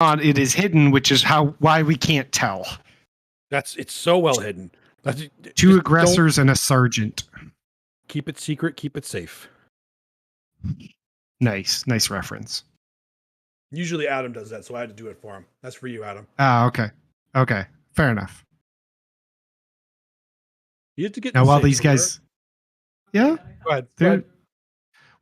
It is hidden, which is why we can't tell. It's so well hidden. Two aggressors and a sergeant. Keep it secret. Keep it safe. Nice reference. Usually Adam does that, so I had to do it for him. That's for you, Adam. Okay, fair enough. You have to get now while these guys, yeah, go ahead.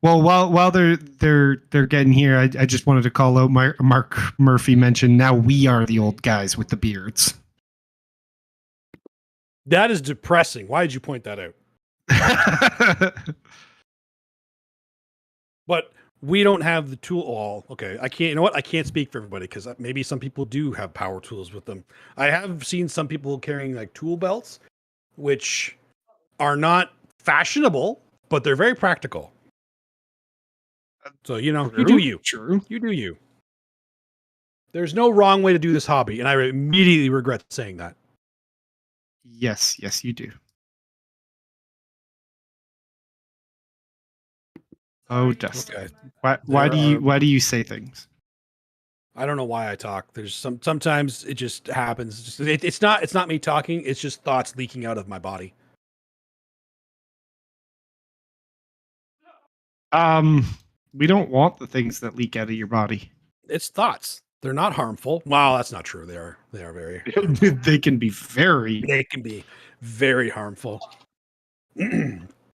Well, while they're getting here, I just wanted to call out Mark Murphy mentioned. Now we are the old guys with the beards. That is depressing. Why did you point that out? But we don't have the tool. Oh, okay. I can't. You know what? I can't speak for everybody because maybe some people do have power tools with them. I have seen some people carrying like tool belts, which are not fashionable, but they're very practical. So, you know, True, you do you. True. You do you. There's no wrong way to do this hobby, and I immediately regret saying that. Yes, you do. Oh, Dustin. Okay. Why do you say things? I don't know why I talk. There's sometimes it just happens. It's not me talking. It's just thoughts leaking out of my body. We don't want the things that leak out of your body. It's thoughts. They're not harmful. Wow, that's not true. They are very they can be very harmful.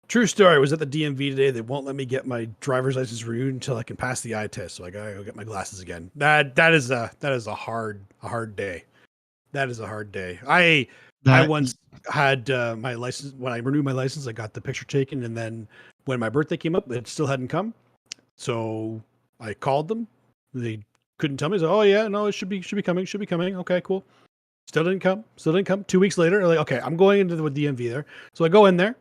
True story. I was at the DMV today. They won't let me get my driver's license renewed until I can pass the eye test. So I gotta go get my glasses again. That is a hard day. That is a hard day. I once had my license. When I renewed my license, I got the picture taken, and then when my birthday came up, it still hadn't come. So I called them. They couldn't tell me. So, oh yeah, no, it should be coming. Should be coming. Okay, cool. Still didn't come. 2 weeks later, like, okay, I'm going into the DMV there. So I go in there,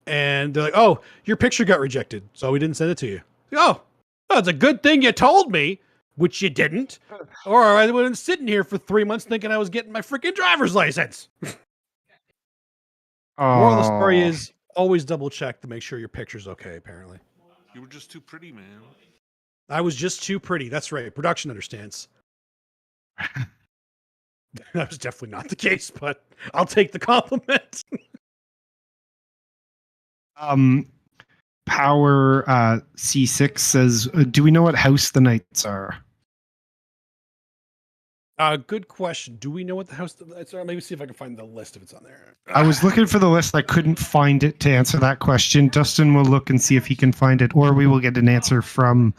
and they're like, oh, your picture got rejected, so we didn't send it to you. Oh, it's a good thing you told me, which you didn't, or I would have been sitting here for 3 months thinking I was getting my freaking driver's license. Moral of the story is always double check to make sure your picture's okay, apparently. You were just too pretty, man. I was just too pretty. That's right. Production understands. That was definitely not the case, but I'll take the compliment. Power C6 says, do we know what house the knights are? Good question. Do we know what the house the knights are? Maybe see if I can find the list if it's on there. I was looking for the list. I couldn't find it to answer that question. Dustin will look and see if he can find it, or we will get an answer from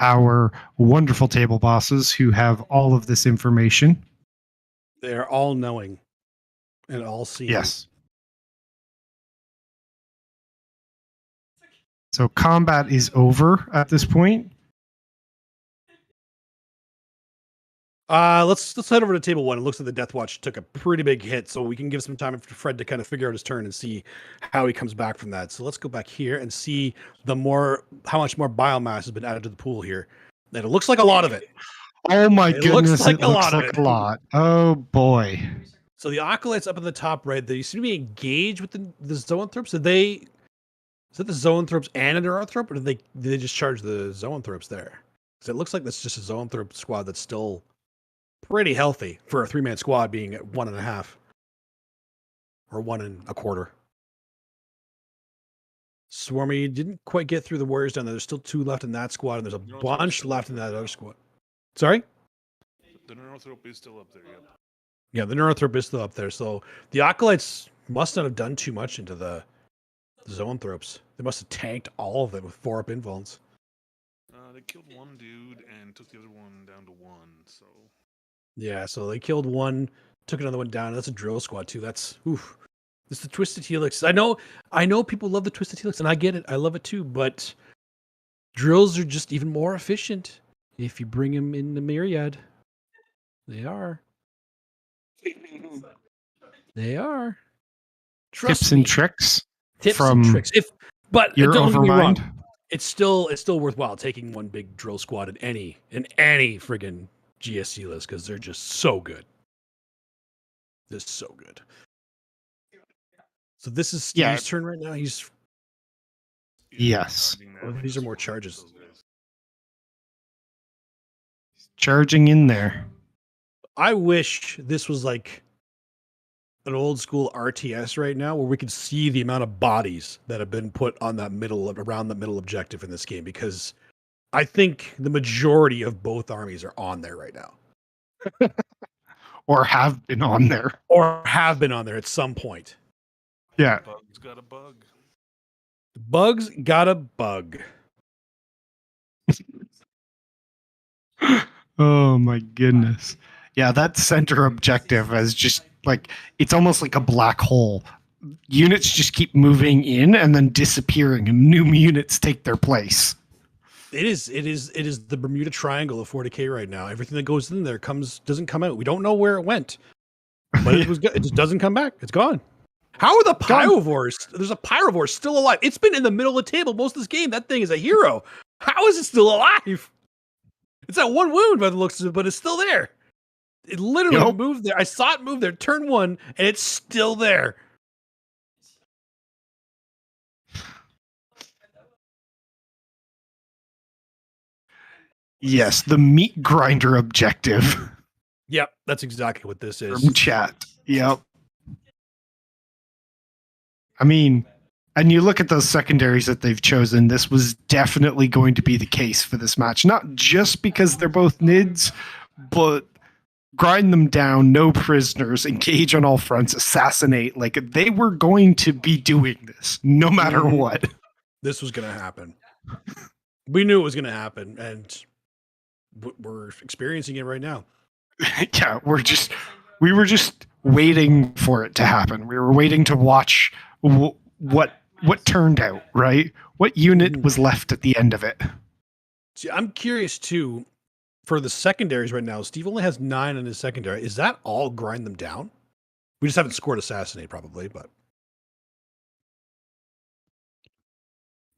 our wonderful table bosses who have all of this information. They're all knowing and all seeing. Yes. So combat is over at this point. Let's head over to table one. It looks like the Death Watch took a pretty big hit, so we can give some time for Fred to kind of figure out his turn and see how he comes back from that. So let's go back here and see how much more biomass has been added to the pool here. And it looks like a lot of it. Oh my goodness, it looks like a lot. Oh boy. So the acolytes up in the top right, they seem to be engaged with the zoanthropes. Is that the zoanthropes and a neuroanthrope, or did they just charge the zoanthropes there? Because it looks like that's just a zoanthrope squad that's still pretty healthy for a 3-man squad being at 1.5 or 1.25. Swarmy didn't quite get through the warriors down there. There's still 2 left in that squad, and there's a bunch left in that other squad. Sorry? The neuroanthrope is still up there, yep. Yeah, the neuroanthrope is still up there. So the acolytes must not have done too much into the zoanthropes. They must have tanked all of it with 4-up invulns. They killed one dude and took the other one down to 1, so... Yeah, so they killed one, took another one down. That's a drill squad too. That's oof. It's the Twisted Helix. I know people love the Twisted Helix, and I get it. I love it too, but drills are just even more efficient if you bring them in the myriad. They are. They are. Trust Tips me. And tricks. Tips from and tricks. But your don't get me wrong. Overmind. It's still worthwhile taking one big drill squad in any friggin' GSC list because they're just so good. They're so good. So this is Steve's turn right now. Yes. Oh, these are more charges. charging in there. I wish this was like an old school RTS right now where we could see the amount of bodies that have been put on that around the middle objective in this game, because I think the majority of both armies are on there right now. Or have been on there. Or have been on there at some point. Yeah. Bug's got a bug. Bugs got a bug. Oh my goodness. Yeah, that center objective is just like, it's almost like a black hole. Units just keep moving in and then disappearing, and new units take their place. It is the Bermuda Triangle of 40K right now. Everything that goes in there doesn't come out. We don't know where it went, but it just doesn't come back. It's gone. How are the Pyrovores? There's a Pyrovore still alive. It's been in the middle of the table most of this game. That thing is a hero. How is it still alive? It's at one wound by the looks of it, but it's still there. It literally moved there. I saw it move there, turn one, and it's still there. Yes, the meat grinder objective. Yep, that's exactly what this is. From chat. Yep. I mean, and you look at those secondaries that they've chosen, this was definitely going to be the case for this match. Not just because they're both NIDs, but grind them down, no prisoners, engage on all fronts, assassinate. Like, they were going to be doing this no matter what. This was going to happen. We knew it was going to happen, and we're experiencing it right now. Yeah, we were just waiting for it to happen. We were waiting to watch what turned out, right? What unit was left at the end of it. See, I'm curious too, for the secondaries right now. Steve only has 9 in his secondary. Is that all grind them down? We just haven't scored assassinate probably, but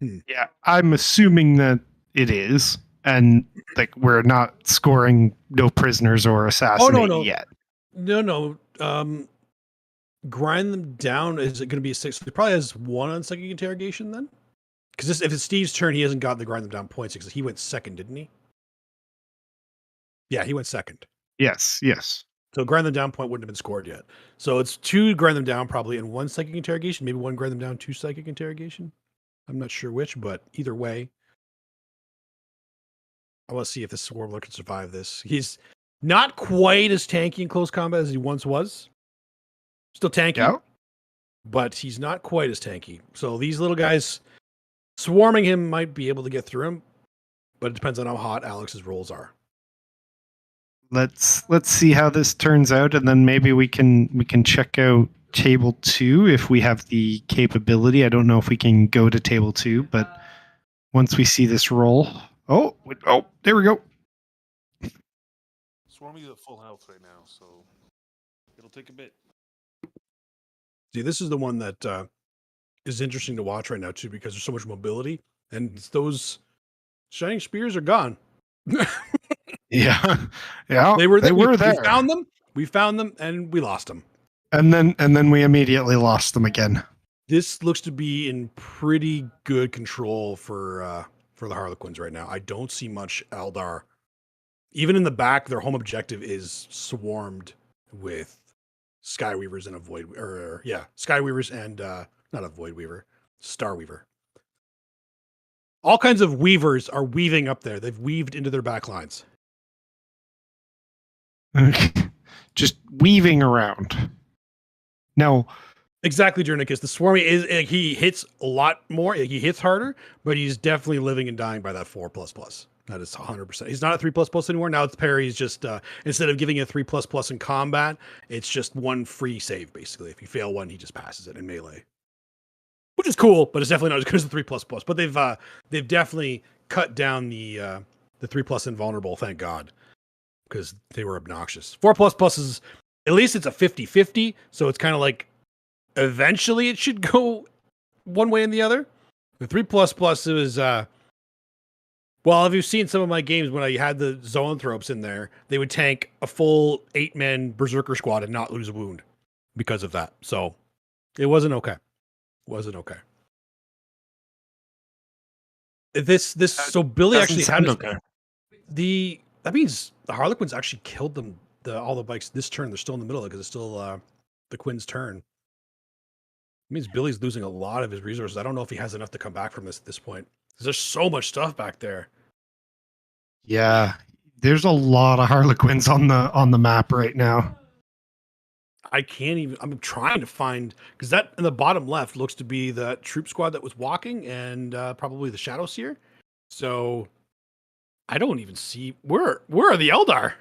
yeah, I'm assuming that it is, and like we're not scoring no prisoners or assassinate yet. No. Grind them down. Is it going to be a 6? It probably has 1 on second interrogation then, because if it's Steve's turn, he hasn't got the grind them down points because he went second, didn't he? Yeah, he went second. Yes. So grind them down point wouldn't have been scored yet. So it's 2 grind them down probably and 1 psychic interrogation, maybe 1 grind them down, 2 psychic interrogation. I'm not sure which, but either way, I want to see if the Swarmler can survive this. He's not quite as tanky in close combat as he once was. Still tanky, but he's not quite as tanky. So these little guys swarming him might be able to get through him, but it depends on how hot Alex's rolls are. Let's see how this turns out, and then maybe we can check out table 2 if we have the capability. I don't know if we can go to table 2, but once we see this roll, oh, there we go. Swarmy's at full health right now, so it'll take a bit. See, this is the one that is interesting to watch right now too, because there's so much mobility, and those shining spears are gone. Yeah. They were there. We found them, and we lost them. And then we immediately lost them again. This looks to be in pretty good control for the Harlequins right now. I don't see much Eldar. Even in the back, their home objective is swarmed with Skyweavers and a Void, Skyweavers and not a Void Weaver, Starweaver. All kinds of weavers are weaving up there. They've weaved into their back lines. Just weaving around. Now, exactly, Jernicus. The Swarmy he hits a lot more. He hits harder, but he's definitely living and dying by that 4++. That is 100%. He's not a 3++ anymore. Now it's parry. He's just instead of giving a 3++ in combat, it's just 1 free save basically. If you fail 1, he just passes it in melee, which is cool, but it's definitely not as good as the 3++. But they've definitely cut down the 3+ invulnerable. Thank God, because they were obnoxious. 4++ is at least it's a 50-50, so it's kind of like eventually it should go one way and the other. The 3++ is well, if you've seen some of my games when I had the zoanthropes in there, they would tank a full 8-man berserker squad and not lose a wound because of that. So it wasn't okay. So Billy actually had okay. the That means the Harlequins actually killed them. All the bikes this turn. They're still in the middle because it's still the Quinn's turn. It means Billy's losing a lot of his resources. I don't know if he has enough to come back from this at this point. There's so much stuff back there. Yeah, there's a lot of Harlequins on the map right now. I can't even. I'm trying to find because that in the bottom left looks to be the troop squad that was walking and probably the Shadow Seer. So I don't even see where are the Eldar.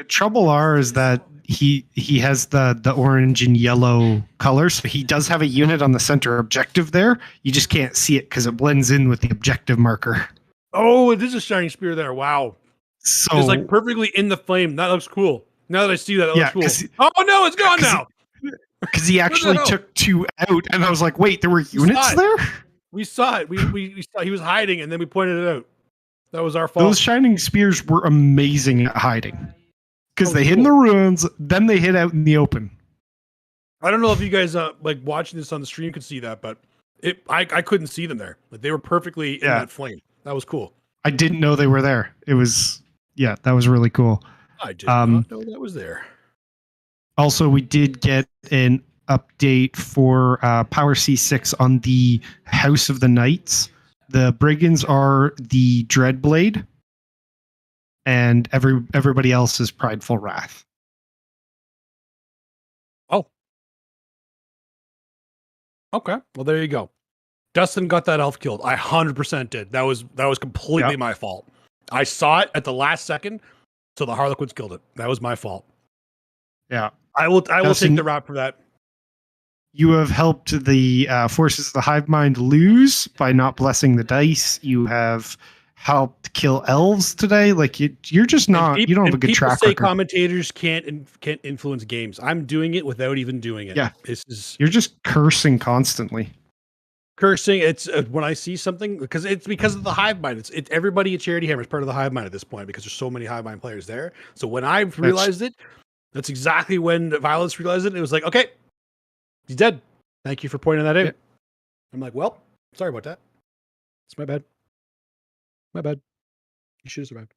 Trouble is that he has the orange and yellow colors. So he does have a unit on the center objective there. You just can't see it because it blends in with the objective marker. Oh, it is a shining spear there. Wow. So It's like perfectly in the flame. That looks cool. Now that I see that, it looks cool. Oh no, it's gone now. Because he actually took 2 out, and I was like, wait, there were units there? We saw it. We saw he was hiding, and then we pointed it out. That was our fault. Those shining spears were amazing at hiding. Because they hid in the ruins, then they hid out in the open. I don't know if you guys like watching this on the stream could see that, but I couldn't see them there. Like they were perfectly in that flame. That was cool. I didn't know they were there. It was that was really cool. I did not know that was there. Also, we did get an update for Power C6 on the House of the Knights. The Brigands are the Dreadblade, and everybody else is Prideful Wrath. Oh. Okay. Well, there you go. Dustin got that elf killed. I 100% did. That was completely my fault. I saw it at the last second, so the Harlequins killed it. That was my fault. Yeah. I will take the rap for that. You have helped the forces of the Hive Mind lose by not blessing the dice. You have helped kill elves today. Like you're just not. You don't have a good track record. People say commentators can't influence games. I'm doing it without even doing it. Yeah, you're just cursing constantly. Cursing. It's when I see something because of the Hive Mind. It's everybody at Charity Hammer is part of the Hive Mind at this point because there's so many Hive Mind players there. So when I realized it, that's exactly when Violence realized it. It was like, okay, he's dead. Thank you for pointing that out. Yeah. I'm like, well, sorry about that. It's my bad. My bad. You should have survived.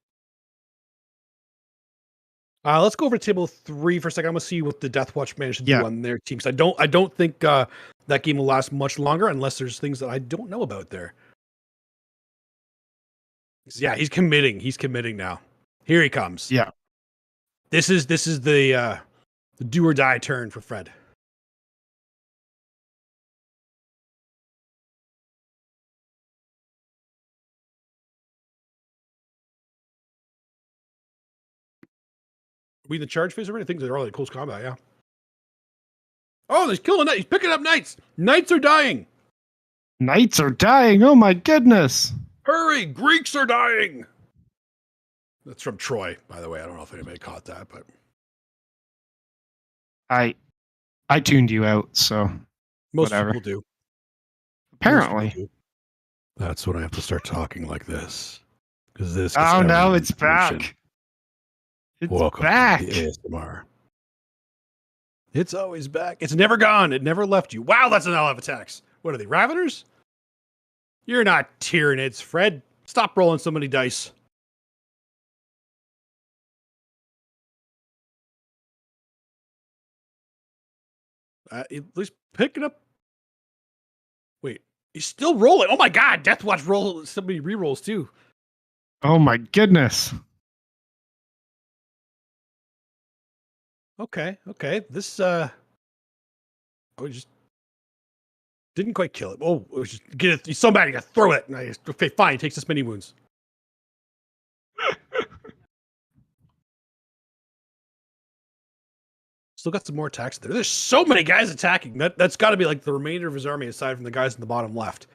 Let's go over to table 3 for a second. I'm gonna see what the Death Watch managed to do on their team. Because I don't think that game will last much longer unless there's things that I don't know about there. Yeah, he's committing. He's committing now. Here he comes. Yeah. This is the do or die turn for Fred. Are we in the charge phase already? I think they're all in close combat, yeah. Oh, he's killing knights. He's picking up knights. Knights are dying. Knights are dying. Oh my goodness. Hurry, Greeks are dying. That's from Troy, by the way. I don't know if anybody caught that, but I tuned you out, so most whatever. people do. Apparently. People do. That's when I have to start talking like this. Because this Oh no, it's back. It's Welcome back. To the ASMR. It's always back. It's never gone. It never left you. Wow, that's an lot of attacks. What are they, Raveners? You're not Tyranids, Fred. Stop rolling so many dice. At least pick it up. Wait, he's still rolling. Oh my god, Death Watch roll so many rerolls too. Oh my goodness. Okay. This just didn't quite kill it. Oh, it was just get it. He's so mad, you gotta throw it. Okay, fine. He takes this many wounds. Still got some more attacks there. There's so many guys attacking. That's got to be like the remainder of his army, aside from the guys in the bottom left.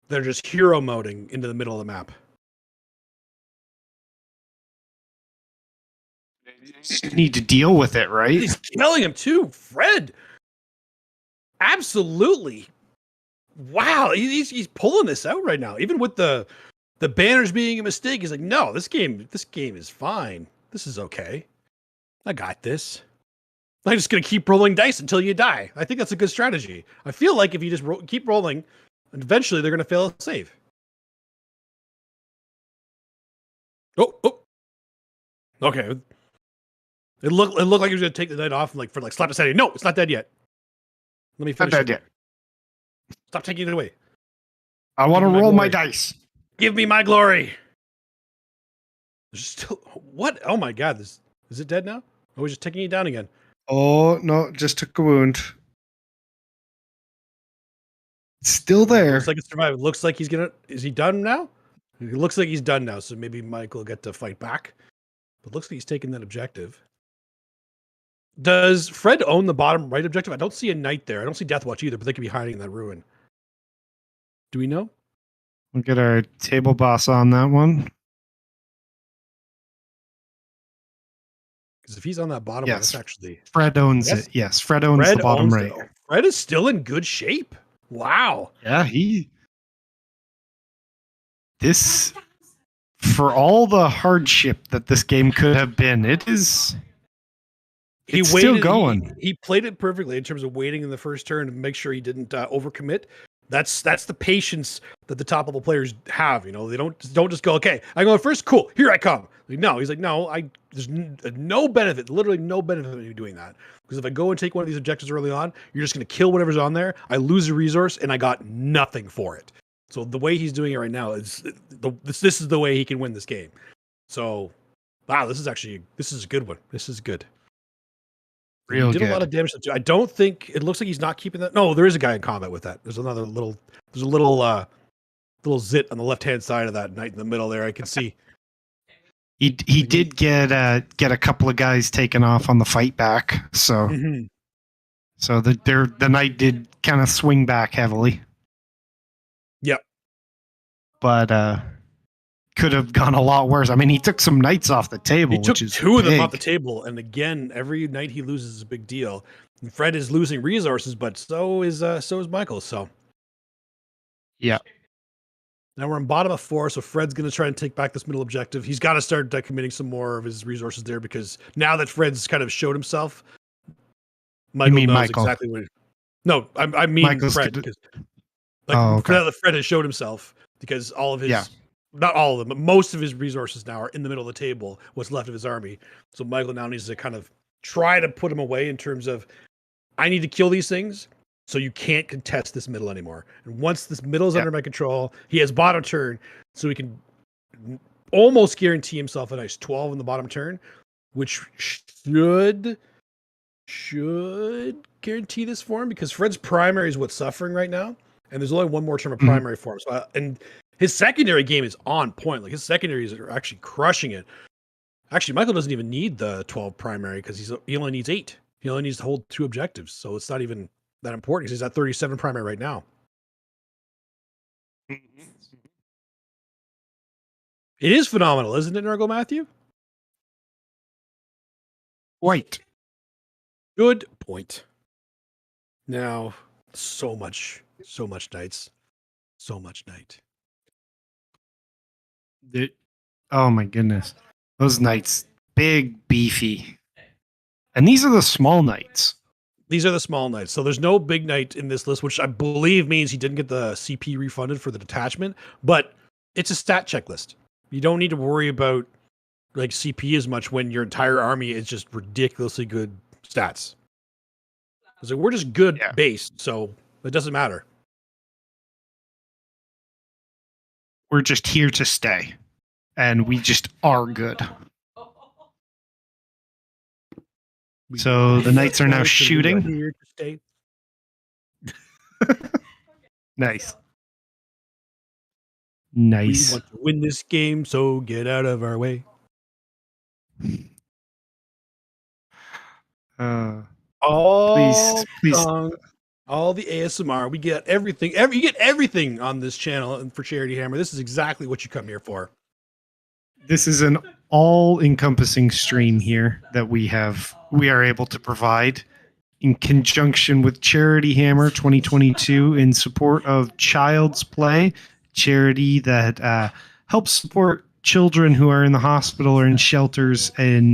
They're just hero moding into the middle of the map. You need to deal with it, right? He's killing him too, Fred. Absolutely. Wow, he's pulling this out right now. Even with the banners being a mistake, he's like, no, this game is fine. This is okay. I got this. I'm just gonna keep rolling dice until you die. I think that's a good strategy. I feel like if you just keep rolling, eventually they're gonna fail a save. Oh, Okay. It looked like he was gonna take the night off and for slap his head. No, it's not dead yet. Let me finish. Not dead yet. Stop taking it away. I want to roll my dice. Give me my glory. There's still what? Oh my god! Is it dead now? Or was just taking it down again? Oh no! Just took a wound. It's still there. Looks like it's survived. Looks like he's gonna. Is he done now? It looks like he's done now. So maybe Michael will get to fight back. But looks like he's taking that objective. Does Fred own the bottom right objective? I don't see a knight there. I don't see Deathwatch either, but they could be hiding in that ruin. Do we know? We'll get our table boss on that one. Because if he's on that bottom, yes, that's actually Fred owns it. Yes, Fred owns the bottom right. Fred is still in good shape. Wow. Yeah, this for all the hardship that this game could have been, it's still going. He played it perfectly in terms of waiting in the first turn to make sure he didn't overcommit. That's the patience that the top level players have. You know, they don't just go, okay, I go first, cool, here I come. No, he's like, no, there's no benefit, literally no benefit in you doing that. Because if I go and take one of these objectives early on, you're just going to kill whatever's on there. I lose a resource and I got nothing for it. So the way he's doing it right now is this is the way he can win this game. So, wow, this is a good one. This is good. Real he did a lot of damage. I don't think it looks like he's not keeping that. No, there is a guy in combat with that. There's a little zit on the left hand side of that knight in the middle there. I can see. He did get a couple of guys taken off on the fight back. So so the knight did kind of swing back heavily. Yep. But could have gone a lot worse. I mean, he took some knights off the table. He took which is two of them big. off the table, and again, every knight he loses is a big deal. And Fred is losing resources, but so is Michael. So yeah. Now we're on bottom of 4, so Fred's going to try and take back this middle objective. He's got to start committing some more of his resources there because now that Fred's kind of showed himself, Michael knows exactly what. No, I mean Michael's Fred because now that Fred has showed himself because all of his. Not all of them, but most of his resources now are in the middle of the table, what's left of his army. So Michael now needs to kind of try to put him away in terms of, I need to kill these things, so you can't contest this middle anymore. And once this middle is under my control, he has bottom turn, so he can almost guarantee himself a nice 12 in the bottom turn, which should guarantee this for him, because Fred's primary is what's suffering right now, and there's only one more turn of primary for him. So, and his secondary game is on point. Like his secondaries are actually crushing it. Actually, Michael doesn't even need the 12 primary because he only needs 8. He only needs to hold 2 objectives. So it's not even that important. He's at 37 primary right now. It is phenomenal, isn't it, Nergal Matthew? White. Good point. Now, so much knights. So much knight. Oh my goodness. Those knights, big, beefy. And these are the small knights. These are the small knights. So there's no big knight in this list, which I believe means he didn't get the CP refunded for the detachment, but it's a stat checklist. You don't need to worry about like CP as much when your entire army is just ridiculously good stats. So we're just good base, so it doesn't matter. We're just here to stay. And we just are good. So the knights are now shooting. Here to stay. Nice. We want to win this game, so get out of our way. Please. All the ASMR, we get everything. You get everything on this channel, and for Charity Hammer, this is exactly what you come here for. This is an all-encompassing stream here that we are able to provide in conjunction with Charity Hammer 2022 in support of Child's Play, charity that helps support children who are in the hospital or in shelters in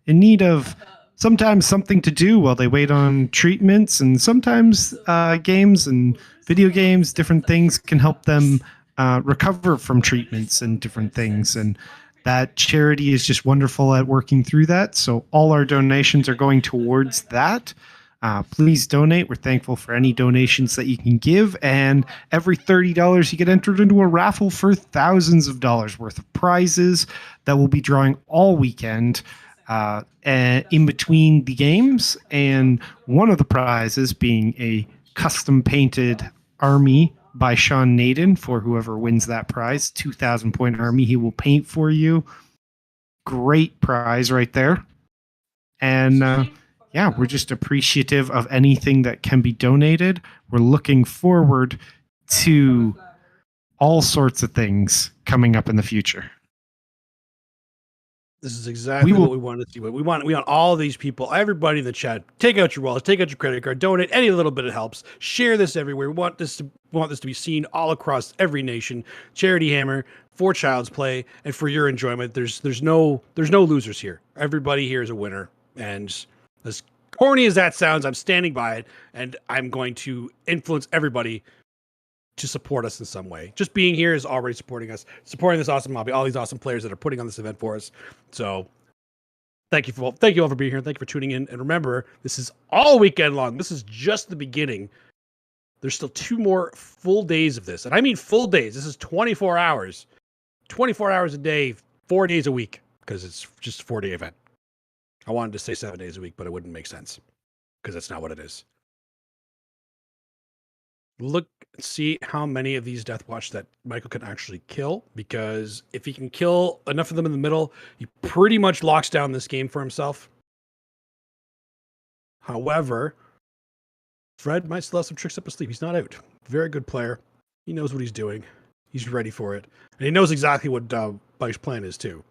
need of sometimes something to do while they wait on treatments, and sometimes games and video games, different things can help them recover from treatments and different things. And That charity is just wonderful at working through that. So all our donations are going towards that. Please donate. We're thankful for any donations that you can give. And every $30, you get entered into a raffle for thousands of dollars worth of prizes that we'll be drawing all weekend in between the games. And one of the prizes being a custom painted army by Sean Naden for whoever wins that prize. 2,000 point army he will paint for you. Great prize right there. And yeah, we're just appreciative of anything that can be donated. We're looking forward to all sorts of things coming up in the future. This is exactly what we want to see. We want all these people, everybody in the chat, take out your wallets, take out your credit card, donate any little bit. It helps. Share this everywhere. We want this to be seen all across every nation. Charity Hammer for Child's Play and for your enjoyment. There's no losers here. Everybody here is a winner. And as corny as that sounds, I'm standing by it, and I'm going to influence everybody to support us in some way. Just being here is already supporting us, supporting this awesome hobby, all these awesome players that are putting on this event for us. So thank you all for being here. Thank you for tuning in. And remember, this is all weekend long. This is just the beginning. There's still 2 more full days of this. And I mean full days. This is 24 hours. 24 hours a day, 4 days a week, because it's just a 4-day event. I wanted to say 7 days a week, but it wouldn't make sense because that's not what it is. Look, see how many of these Death Watch that Michael can actually kill, because if he can kill enough of them in the middle, he pretty much locks down this game for himself. However, Fred might still have some tricks up his sleeve. He's not out. Very good player. He knows what he's doing. He's ready for it. And he knows exactly what Mike's plan is too.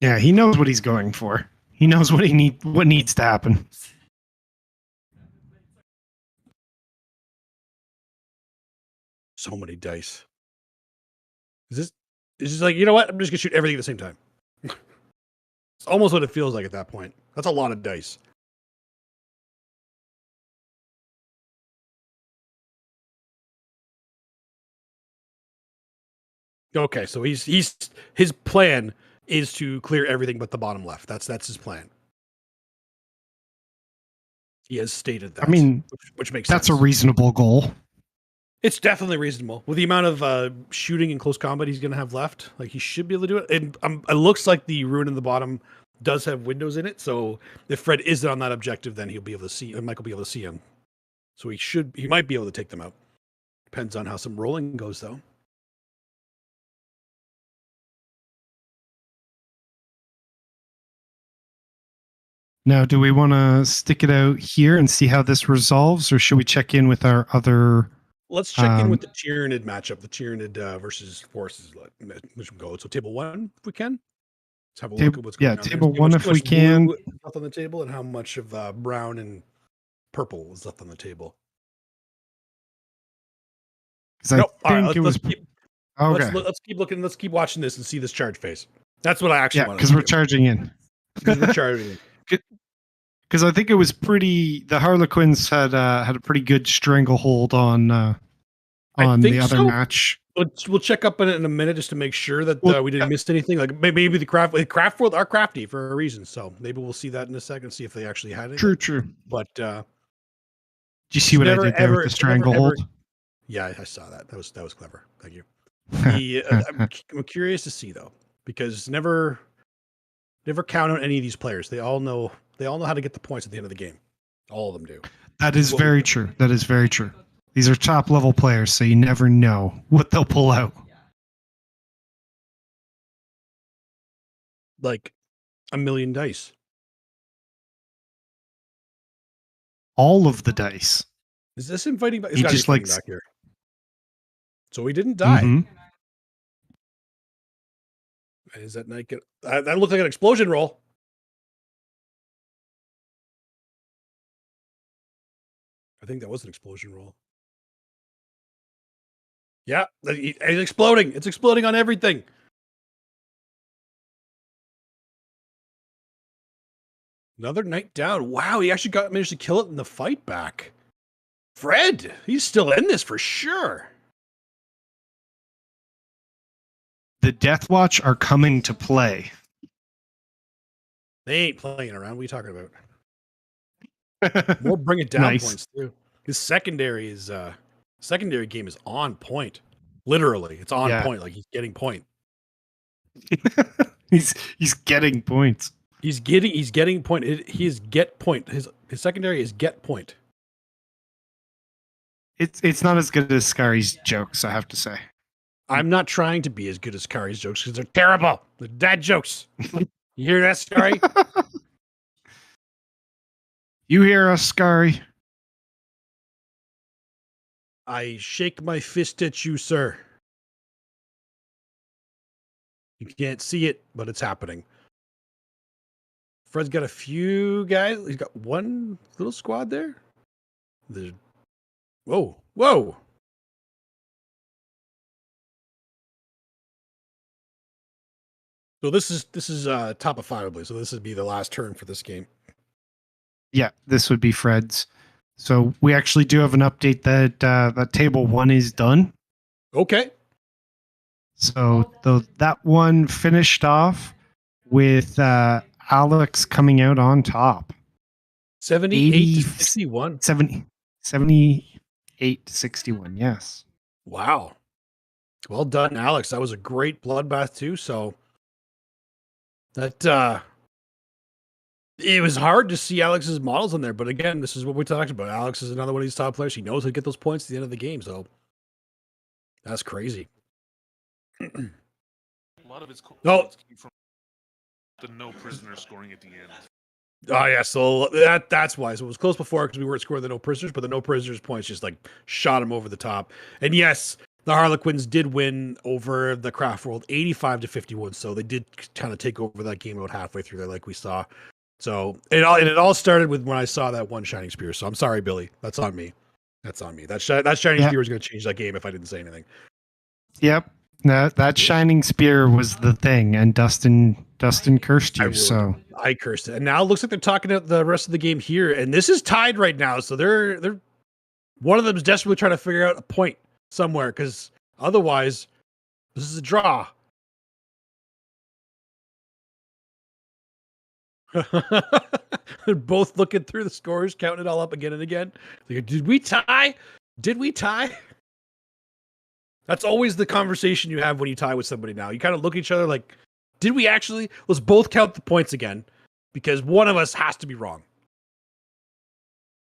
Yeah, he knows what he's going for. He knows what needs to happen. So many dice. Is this like, you know what? I'm just gonna shoot everything at the same time. It's almost what it feels like at that point. That's a lot of dice. Okay, so his plan is to clear everything but the bottom left. That's his plan. He has stated that. I mean, which makes that's sense. a reasonable goal. It's definitely reasonable with the amount of shooting and close combat he's going to have left. Like, he should be able to do it. And it looks like the ruin in the bottom does have windows in it. So if Fred is on that objective, then he'll be able to see, and Mike will be able to see him. So he might be able to take them out. Depends on how some rolling goes, though. Now, do we want to stick it out here and see how this resolves, or should we check in with our other? Let's check in with the Tyranid matchup, the Tyranid versus Forces. Which we go. So table 1, if we can. Let's have a look at what's going on. Yeah, table 1 if we can. Left on the table, and how much of brown and purple is left on the table. Nope. Let's keep looking. Let's keep watching this and see this charge phase. That's what I actually want. Because we're charging in. We're charging. Because I think it was pretty. The Harlequins had a pretty good stranglehold on the other match. We'll check up on it in a minute just to make sure that we didn't miss anything. Like maybe the craft world are crafty for a reason, so maybe we'll see that in a second. See if they actually had it. True. But do you see what I did there with the stranglehold? Yeah, I saw that. That was clever. Thank you. I'm curious to see though, because never count on any of these players. They all know how to get the points at the end of the game. All of them do. That is very true. That is very true. These are top level players, so you never know what they'll pull out. Like a million dice. All of the dice. Is this him fighting back? He just back here. So he didn't die. Mm-hmm. Is that knight that looked like an explosion roll? I think that was an explosion roll. Yeah, it's exploding. It's exploding on everything. Another knight down. Wow, he actually managed to kill it in the fight back. Fred, he's still in this for sure. The Death Watch are coming to play. They ain't playing around. What are you talking about? More bring it down Nice. points too. His secondary game is on point. Literally, it's on point. Like he's getting point. he's getting points. He's getting point. He is get point. His secondary is get point. It's not as good as Scari's jokes, I have to say. I'm not trying to be as good as Scari's jokes because they're terrible. They're dad jokes. You hear that, Scary? You hear us, Scary? I shake my fist at you, sir. You can't see it, but it's happening. Fred's got a few guys. He's got one little squad there. Whoa. So this is top of 5, I believe. So this would be the last turn for this game. Yeah, this would be Fred's. So we actually do have an update that that table 1 is done. Okay. So that one finished off with Alex coming out on top. 78 to 61. 78 to 61, yes. Wow. Well done, Alex. That was a great bloodbath too. So that it was hard to see Alex's models in there, but again, this is what we talked about. Alex is another one of these top players. He knows how to get those points at the end of the game, so that's crazy. A lot of it's came from the no prisoner scoring at the end. Oh yeah, so that's why. So it was close before because we weren't scoring the no prisoners, but the no prisoners points just like shot him over the top. And yes, the Harlequins did win over the Craft World 85 to 51. So they did kind of take over that game about halfway through there, like we saw. So it all started with when I saw that one Shining Spear. So I'm sorry, Billy. That's on me. That Shining Spear was going to change that game if I didn't say anything. Yep. That Shining Spear was the thing, and Dustin cursed you. So I cursed it, and now it looks like they're talking about the rest of the game here, and this is tied right now. So they're one of them is desperately trying to figure out a point somewhere because otherwise this is a draw. They're both looking through the scores, counting it all up again and again. Like, did we tie? That's always the conversation you have when you tie with somebody now. You kind of look at each other like, did we actually? Let's both count the points again because one of us has to be wrong.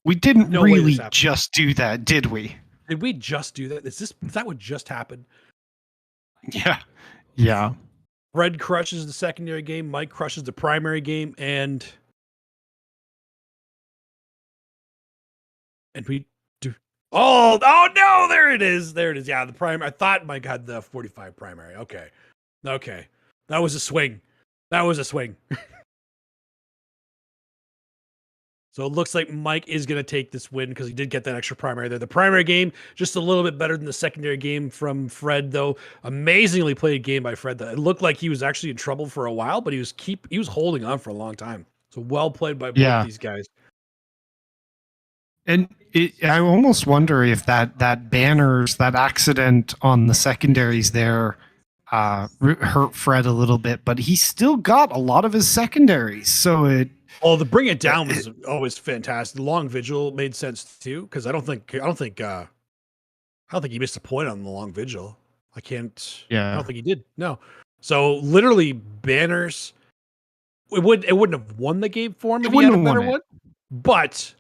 We didn't really just do that, did we? Did we just do that? Is that what just happened? Yeah. Fred crushes the secondary game. Mike crushes the primary game, and we do. Oh no! There it is. Yeah, the primary. I thought Mike had the 45 primary. Okay. That was a swing. So it looks like Mike is going to take this win because he did get that extra primary there. The primary game, just a little bit better than the secondary game from Fred, though. Amazingly played game by Fred. It looked like he was actually in trouble for a while, but he was holding on for a long time. So well played by both these guys. And I almost wonder if that accident on the secondaries there hurt Fred a little bit, but he still got a lot of his secondaries. So the bring it down was always fantastic. The long vigil made sense too, because I don't think he missed a point on the long vigil. I don't think he did. No. So literally banners. It wouldn't have won the game for him if he had a better one, but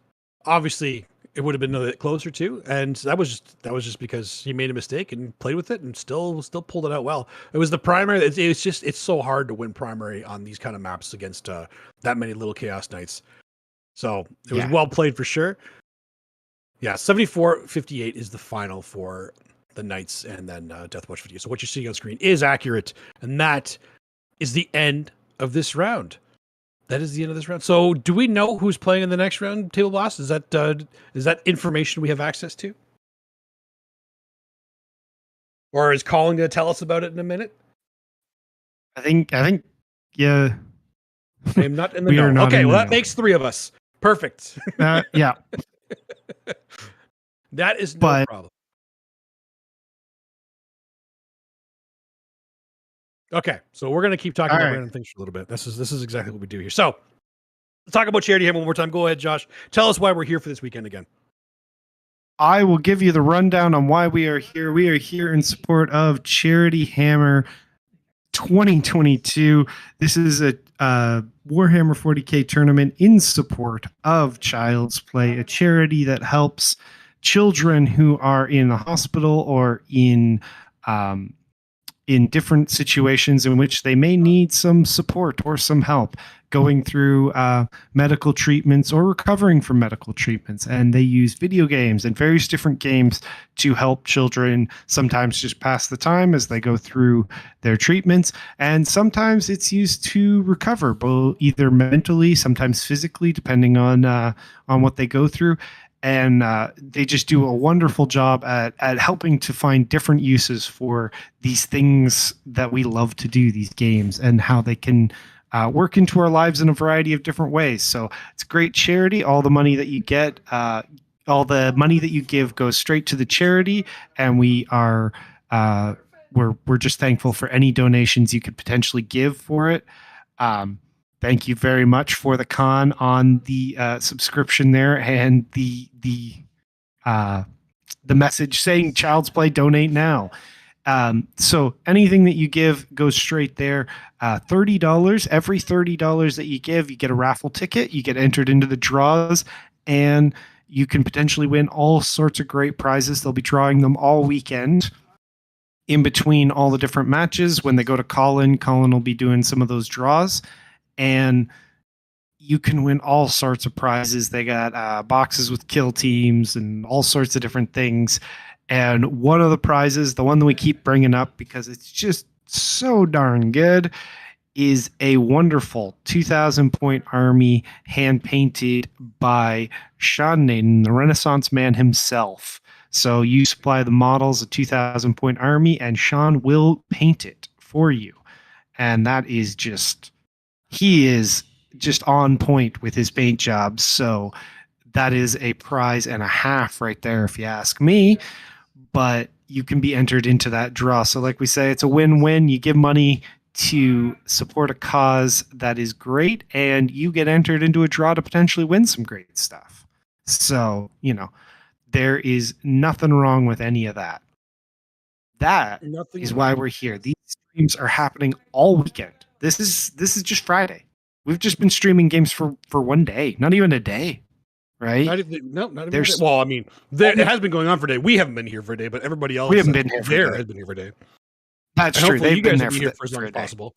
obviously it would have been a bit closer too. And that was just because he made a mistake and played with it and still pulled it out well. It was the primary. It's so hard to win primary on these kind of maps against that many little Chaos Knights. So it was well played for sure. Yeah, 74-58 is the final for the Knights, and then Deathwatch 58. So what you're seeing on screen is accurate, and that is the end of this round. That is the end of this round. So do we know who's playing in the next round, Table Boss? Is that information we have access to? Or is Colin going to tell us about it in a minute? I think yeah. I am not in the know. Okay, well, that makes 3 of us. Perfect. Yeah. That is no problem. Okay, so we're gonna keep talking All about right. random things for a little bit. This is exactly what we do here. So let's talk about Charity Hammer one more time. Go ahead, Josh. Tell us why we're here for this weekend again. I will give you the rundown on why we are here. We are here in support of Charity Hammer 2022. This is a Warhammer 40K tournament in support of Child's Play, a charity that helps children who are in the hospital or in different situations in which they may need some support or some help going through medical treatments or recovering from medical treatments. And they use video games and various different games to help children sometimes just pass the time as they go through their treatments. And sometimes it's used to recover, both either mentally, sometimes physically, depending on what they go through. And they just do a wonderful job at helping to find different uses for these things that we love to do, these games, and how they can work into our lives in a variety of different ways. So it's a great charity. All the money that you get, all the money that you give goes straight to the charity, and we are we're just thankful for any donations you could potentially give for it. Thank you very much for the con on the subscription there and the message saying Child's Play donate now. So anything that you give goes straight there. $30. Every $30 that you give, you get a raffle ticket. You get entered into the draws, and you can potentially win all sorts of great prizes. They'll be drawing them all weekend. In between all the different matches, when they go to Colin will be doing some of those draws. And you can win all sorts of prizes. They got boxes with kill teams and all sorts of different things. And one of the prizes, the one that we keep bringing up because it's just so darn good, is a wonderful 2,000 point army hand painted by Sean Naden, the Renaissance man himself. So you supply the models, a 2,000 point army, and Sean will paint it for you. And that is just... he is just on point with his paint jobs. So that is a prize and a half right there, if you ask me. But you can be entered into that draw. So like we say, it's a win-win. You give money to support a cause that is great, and you get entered into a draw to potentially win some great stuff. So, there is nothing wrong with any of that. That is why we're here. These streams are happening all weekend. This is just Friday. We've just been streaming games for one day, not even a day, right? Not even a day. Well, I mean, it has been going on for a day. We haven't been here for a day, but everybody else we haven't been here has been here for a day. That's true. They've been there for as long as possible.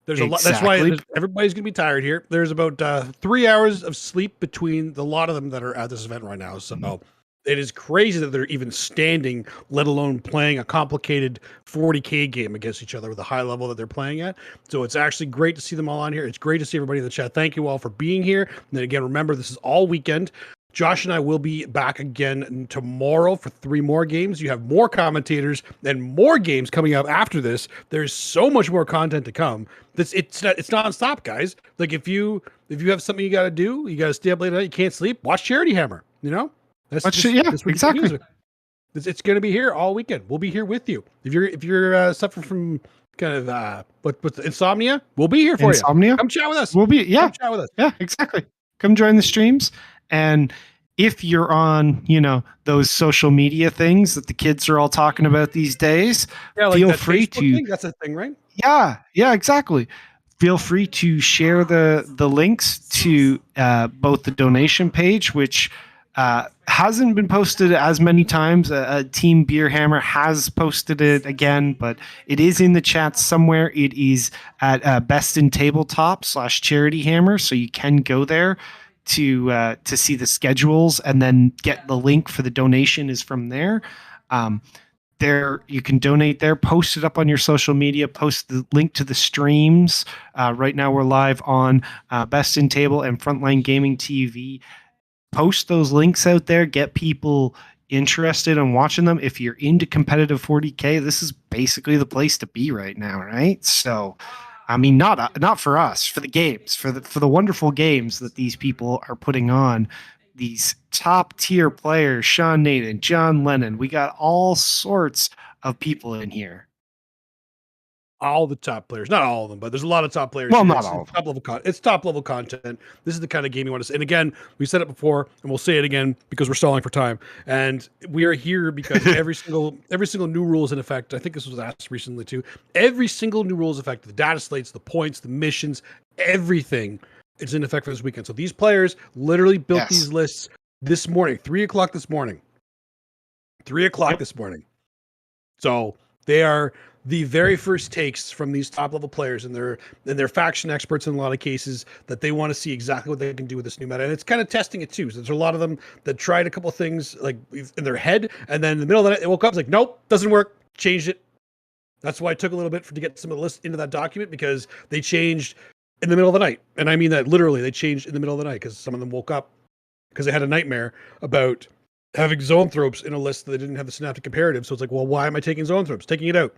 There's exactly. That's why everybody's going to be tired here. There's about 3 hours of sleep between a lot of them that are at this event right now. So it is crazy that they're even standing, let alone playing a complicated 40K game against each other with the high level that they're playing at. So it's actually great to see them all on here. It's great to see everybody in the chat. Thank you all for being here. And then again, remember, this is all weekend. Josh and I will be back again tomorrow for 3 more games. You have more commentators and more games coming up after this. There's so much more content to come. It's nonstop, guys. Like if you have something you got to do, you got to stay up late at night, you can't sleep, watch Charity Hammer. That's exactly. It's going to be here all weekend. We'll be here with you. If you're suffering from kind of what's insomnia, we'll be here for you. Come chat with us. We'll be Come chat with us. Yeah, exactly. Come join the streams. And if you're on, those social media things that the kids are all talking about these days, feel free to. That's a thing, right? Yeah, exactly. Feel free to share the links to both the donation page, which hasn't been posted as many times. Team Beer Hammer has posted it again, but it is in the chat somewhere. It is at Best in Tabletop /Charity Hammer, so you can go there to see the schedules and then get the link for the donation is from there. There you can donate there, post it up on your social media, post the link to the streams. Right now we're live on Best in Table and Frontline Gaming TV. Post those links out there, get people interested in watching them. If you're into competitive 40K, this is basically the place to be right now, right? So, I mean, not for us, for the games, for the wonderful games that these people are putting on. These top tier players, Sean Naden, John Lennon. We got all sorts of people in here. all the top players, not all of them, but there's a lot of top players. Well, here. not It's all of them. top level it's top level content. This is the kind of game you want to see. And again, we said it before, and we'll say it again because we're stalling for time. And we are here because every single new rule is in effect. I think this was asked recently too. Every single new rule is effect. The data slates, the points, the missions, everything is in effect for this weekend. So these players literally built these lists this morning, 3:00 this morning. 3:00 this morning. So they are the very first takes from these top level players, and they're faction experts in a lot of cases that they want to see exactly what they can do with this new meta. And it's kind of testing it too. So there's a lot of them that tried a couple of things like in their head, and then in the middle of the night they woke up, it's like, nope, doesn't work. Changed it. That's why it took a little bit to get some of the lists into that document, because they changed in the middle of the night. And I mean that literally, they changed in the middle of the night because some of them woke up because they had a nightmare about having zoanthropes in a list that they didn't have the synaptic comparative. So it's like, well, why am I taking zoanthropes? Taking it out.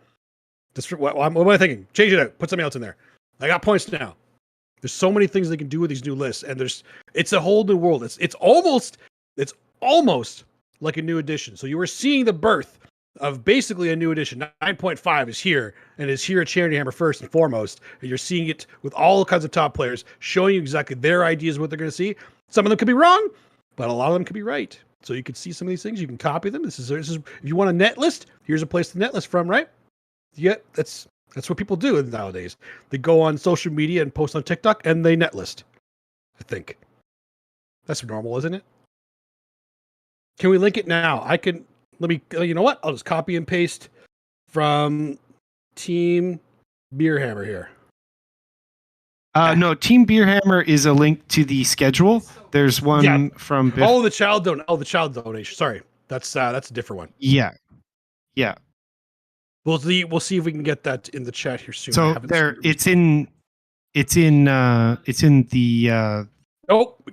What am I thinking? Change it out. Put something else in there. I got points now. There's so many things they can do with these new lists, and it's a whole new world. It's almost like a new edition. So you are seeing the birth of basically a new edition. 9.5 is here, and is here at Charity Hammer first and foremost. And you're seeing it with all kinds of top players, showing you exactly their ideas of what they're going to see. Some of them could be wrong, but a lot of them could be right. So you can see some of these things. You can copy them. This is if you want a net list, here's a place to net list from, right? Yeah, that's what people do nowadays. They go on social media and post on TikTok, and they net list. I think that's normal, isn't it? Can we link it now? You know what? I'll just copy and paste from Team Beerhammer here. No, Team Beerhammer is a link to the schedule. There's one from Biff. The child donation. Sorry, that's a different one. Yeah. We'll see if we can get that in the chat here soon. So it's in the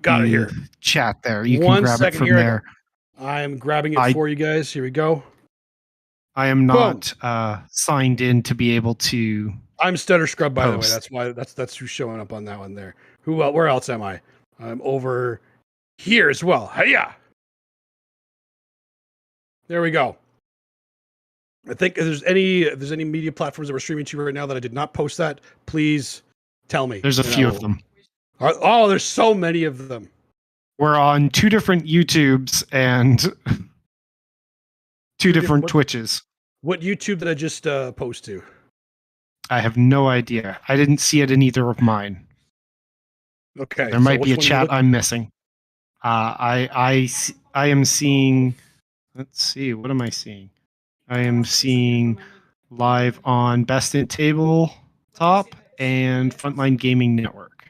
got it here. Chat there. You can grab it from there. I am grabbing it for you guys. Here we go. I am not signed in to be able to. I'm Stutter Scrub, by the way. That's why that's who's showing up on that one there. Where else am I? I'm over here as well. Hiya! There we go. I think if there's any media platforms that we're streaming to right now that I did not post that, please tell me. There's a few of them. Oh, there's so many of them. We're on 2 different YouTubes and 2 different Twitches. What YouTube did I just post to? I have no idea. I didn't see it in either of mine. Okay. There might be a chat I'm missing. I am seeing. Let's see. What am I seeing? I am seeing live on Best in Tabletop and Frontline Gaming Network.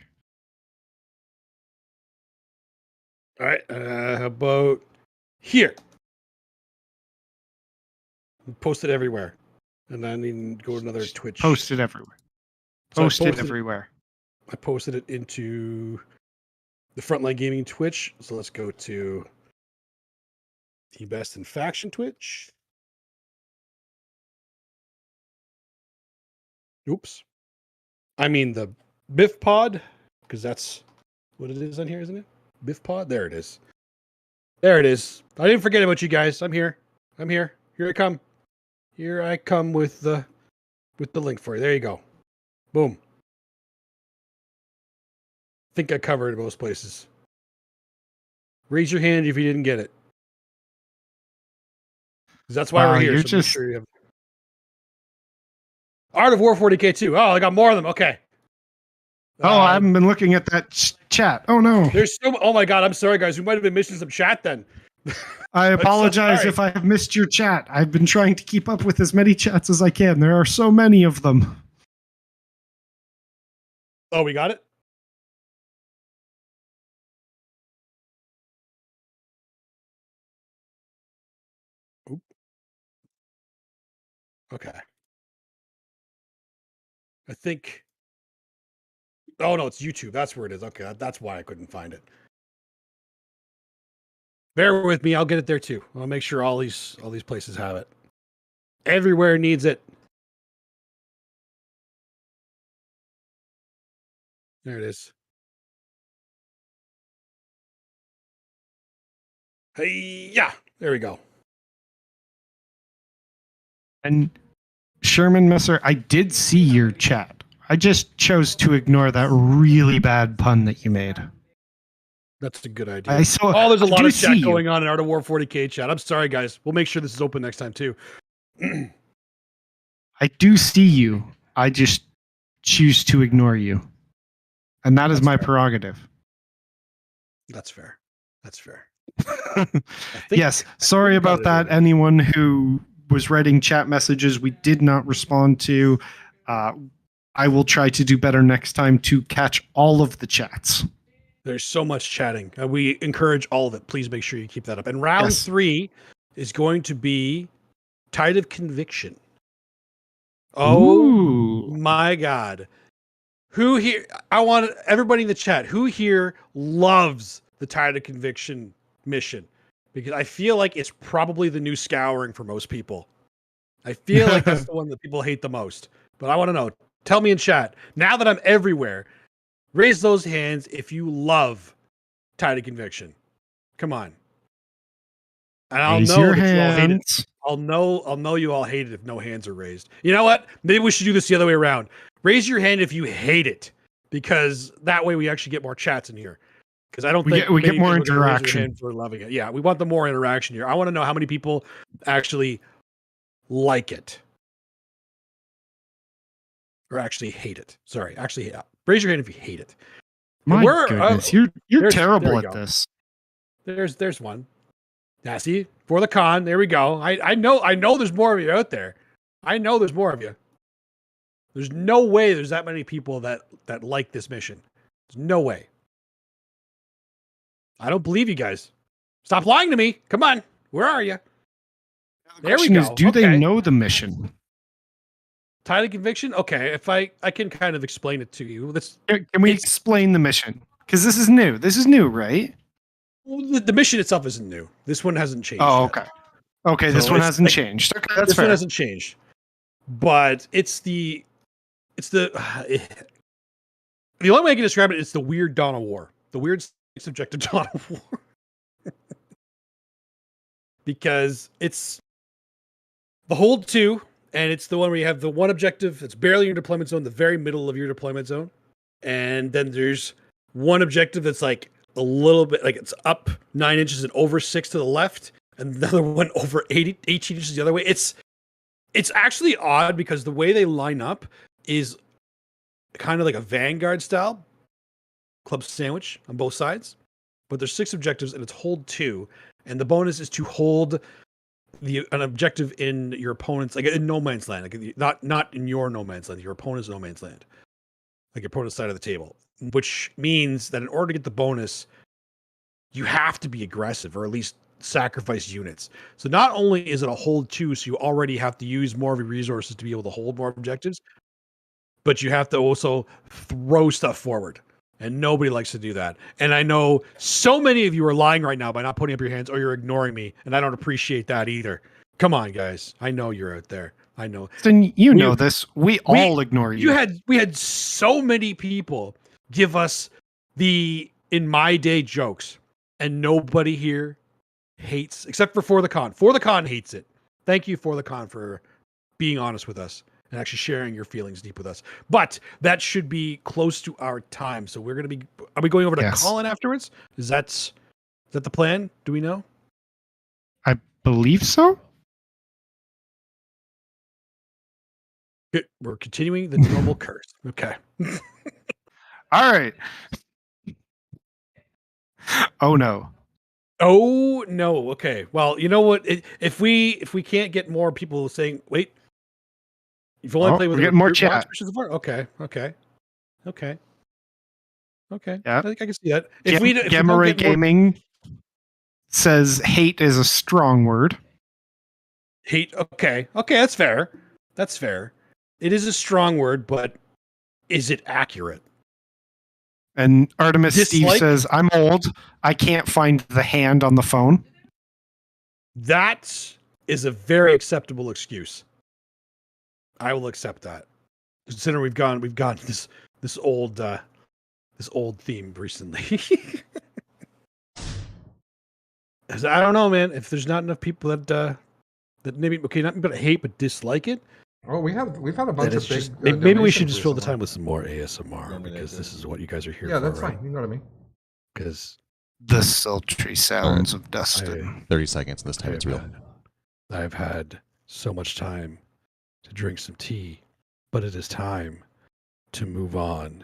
All right. How about here? Post it everywhere. And then you can go to another Twitch. Post it everywhere. Everywhere. I posted it into the Frontline Gaming Twitch. So let's go to the Best in Faction Twitch. Oops. I mean the Biff Pod, because that's what it is on here, isn't it? Biff Pod. There it is. There it is. I didn't forget about you guys. I'm here. Here I come. Here I come with the link for you. There you go. Boom. I think I covered most places. Raise your hand if you didn't get it. Because that's why we're here. You're so just... sure you have... Art of War 40k too. Oh, I got more of them. Okay. I haven't been looking at that chat. Oh no. Oh my god. I'm sorry, guys. We might have been missing some chat then. I apologize if I have missed your chat. I've been trying to keep up with as many chats as I can. There are so many of them. Oh, we got it? Oop. Okay. I think... Oh, no, it's YouTube. That's where it is. Okay, that's why I couldn't find it. Bear with me. I'll get it there too. I'll make sure all these places have it. Everywhere needs it. There it is. Hey, yeah. There we go. And Sherman Messer, I did see your chat. I just chose to ignore that really bad pun that you made. That's a good idea. I saw. Oh, there's a I lot do of chat see going you. on in Art of War 40K chat. I'm sorry, guys. We'll make sure this is open next time too. I do see you. I just choose to ignore you, and that is That's my fair. prerogative. That's fair. That's fair. Yes, sorry about that. Anyone who was writing chat messages we did not respond to. I will try to do better next time to catch all of the chats. There's so much chatting. We encourage all of it. Please make sure you keep that up. And round 3 is going to be Tide of Conviction. Oh Ooh. my God. Who here? I want everybody in the chat. Who here loves the Tide of Conviction mission? Because I feel like it's probably the new Scouring for most people. I feel like that's the one that people hate the most. But I want to know. Tell me in chat. Now that I'm everywhere, raise those hands if you love Tide of Conviction. Come on. And I'll Raise know your that you all hate it. hands. I'll know you all hate it if no hands are raised. You know what? Maybe we should do this the other way around. Raise your hand if you hate it, because that way we actually get more chats in here. Because I don't think we get many more people are gonna raise their interaction. hand for loving it. Yeah, we want the more interaction here. I want to know how many people actually like it or actually hate it. Sorry, actually hate it. Raise your hand if you hate it. My goodness, you're terrible at this. There's one. Yeah, see, for the con, there we go. I know there's more of you out there. I know there's more of you. There's no way there's that many people that like this mission. There's no way. I don't believe you guys. Stop lying to me. Come on. Where are you? The question is, do they know the mission? Tide of Conviction? Okay, if I can kind of explain it to you. Can we explain the mission? Because this is new. This is new, right? Well, the mission itself isn't new. This one hasn't changed. Oh, okay. Yet. Okay, So this one hasn't changed. Okay, that's fair. This one hasn't changed. But the only way I can describe it is the weird Dawn of War. The weird subjective Dawn of War. Because it's the Hold 2, and it's the one where you have the one objective that's barely in your deployment zone, the very middle of your deployment zone. And then there's one objective that's like a little bit, like it's up 9 inches and over 6 to the left, and another one over 18 inches the other way. It's actually odd because the way they line up is kind of like a Vanguard style club sandwich on both sides. But there's 6 objectives, and it's Hold 2. And the bonus is to hold an objective in your opponent's, like in no man's land, like not in your no man's land, your opponent's no man's land, like your opponent's side of the table. Which means that in order to get the bonus, you have to be aggressive or at least sacrifice units. So not only is it a Hold 2, so you already have to use more of your resources to be able to hold more objectives, but you have to also throw stuff forward. And nobody likes to do that. And I know so many of you are lying right now by not putting up your hands, or you're ignoring me, and I don't appreciate that either. Come on, guys. I know you're out there. I know. Then you know this. We all ignore you. We had so many people give us the in my day jokes, and nobody here hates, except for the con. For the con hates it. Thank you, For the Con, for being honest with us and actually sharing your feelings deep with us. But that should be close to our time. So are we going over to Colin afterwards? Is that the plan? Do we know? I believe so. Good. We're continuing the normal curse. Okay. All right. Oh no. Oh no. Okay. Well, you know what? If we can't get more people saying, wait, you've only played with more chat. Okay. Yeah. I think I can see that. Gamma Ray Gaming says hate is a strong word. Hate. Okay. That's fair. It is a strong word, but is it accurate? And Artemis Steve says, I'm old. I can't find the hand on the phone. That is a very acceptable excuse. I will accept that. Considering we've gone this old theme recently. I don't know, man. If there's not enough people that maybe not but hate but dislike it, Oh, we've had a bunch of big. Maybe we should just fill the recently. time with some more ASMR because this is what you guys are here Yeah, for, that's right? fine. You know what I mean. Because The sultry sounds of Dustin. 30 seconds, and this time it's real. I've had so much time to drink some tea, but it is time to move on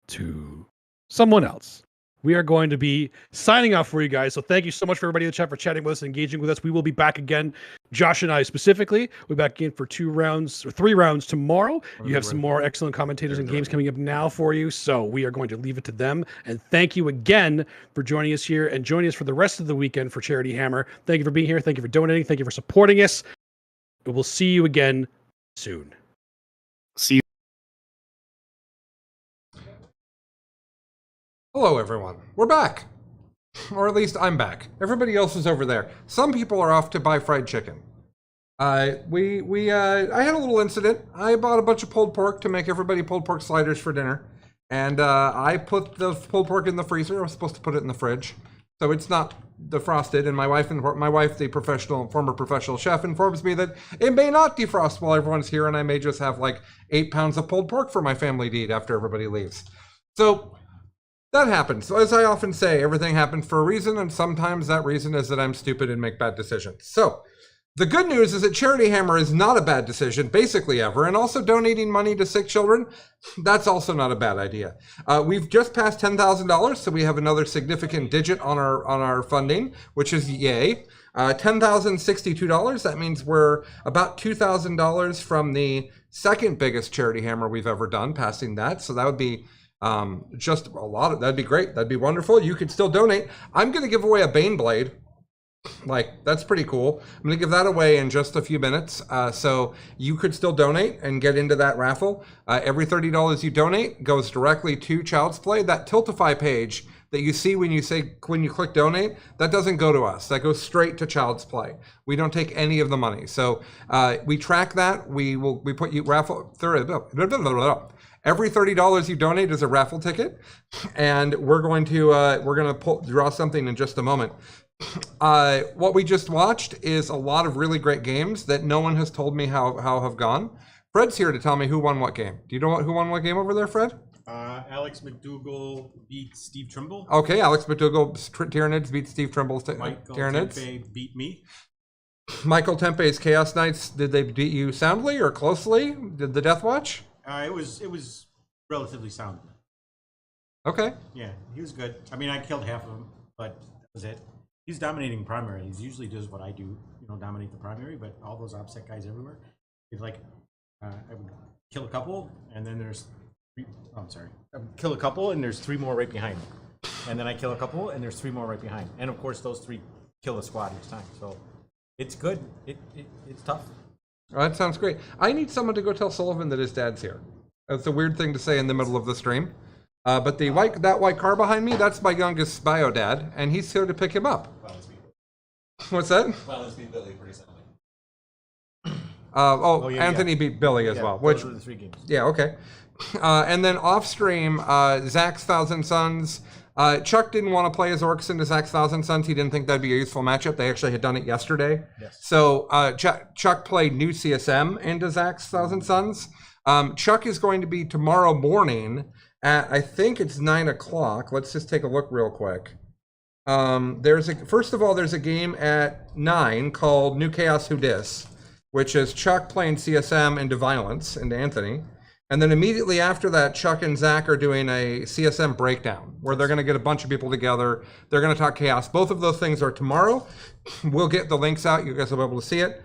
to someone else. We are going to be signing off for you guys. So thank you so much for everybody in the chat for chatting with us and engaging with us. We will be back again. Josh and I specifically, we'll be back in for 3 rounds tomorrow. You have some more excellent commentators and games coming up now for you. So we are going to leave it to them. And thank you again for joining us here and joining us for the rest of the weekend for Charity Hammer. Thank you for being here. Thank you for donating. Thank you for supporting us. We'll see you again soon. See you. Hello, everyone. We're back. Or at least I'm back. Everybody else is over there. Some people are off to buy fried chicken. I had a little incident. I bought a bunch of pulled pork to make everybody pulled pork sliders for dinner. And I put the pulled pork in the freezer. I was supposed to put it in the fridge. So it's not defrosted. And my wife, the former professional chef, informs me that it may not defrost while everyone's here. And I may just have like 8 pounds of pulled pork for my family to eat after everybody leaves. So that happens. So as I often say, everything happens for a reason, and sometimes that reason is that I'm stupid and make bad decisions. So the good news is that Charity Hammer is not a bad decision, basically ever, and also donating money to sick children, that's also not a bad idea. We've just passed $10,000, so we have another significant digit on our funding, which is yay. $10,062. That means we're about $2,000 from the second biggest Charity Hammer we've ever done, passing that. So that would be just a lot of, that'd be great. That'd be wonderful. You could still donate. I'm going to give away a Bane Blade. Like, that's pretty cool. I'm going to give that away in just a few minutes. So you could still donate and get into that raffle. Every $30 you donate goes directly to Child's Play. That Tiltify page that you see when you click donate, that doesn't go to us. That goes straight to Child's Play. We don't take any of the money. So we track that. We put you raffle. Every $30 you donate is a raffle ticket, and we're going to draw something in just a moment. What we just watched is a lot of really great games that no one has told me how have gone. Fred's here to tell me who won what game. Do you know who won what game over there, Fred? Alex McDougall beat Steve Trimble. Okay, Alex McDougall Tyranids beat Steve Trimble's Tyranids. Tempe beat me. Michael Tempe's Chaos Knights, did they beat you soundly or closely? Did the Death Watch? It was relatively sound. Okay. Yeah, he was good. I mean, I killed half of him, but that was it. He's dominating primary. He usually does what I do, dominate the primary, but all those offset guys everywhere. He's like, I would kill a couple, and then there's I would kill a couple, and there's 3 more right behind. And then I kill a couple, and there's 3 more right behind. And of course, those 3 kill the squad each time. So it's good. It's tough. Oh, that sounds great. I need someone to go tell Sullivan that his dad's here. That's a weird thing to say in the middle of the stream. But that white car behind me, that's my youngest bio dad, and he's here to pick him up. What's that? Well, it's beat Billy pretty soundly. Anthony beat Billy as well. Which, those are the 3 games. Yeah, okay. And then off stream, Zach's Thousand Sons. Chuck didn't want to play as Orcs into Zach's Thousand Sons. He didn't think that'd be a useful matchup. They actually had done it yesterday. Yes. So Chuck played new CSM into Zach's Thousand Sons. Chuck is going to be tomorrow morning at, I think it's 9 o'clock. Let's just take a look real quick. First of all, there's a game at 9 called New Chaos Who Dis, which is Chuck playing CSM into Violence, into Anthony. And then immediately after that, Chuck and Zach are doing a CSM breakdown where they're going to get a bunch of people together. They're going to talk chaos. Both of those things are tomorrow. We'll get the links out. You guys will be able to see it.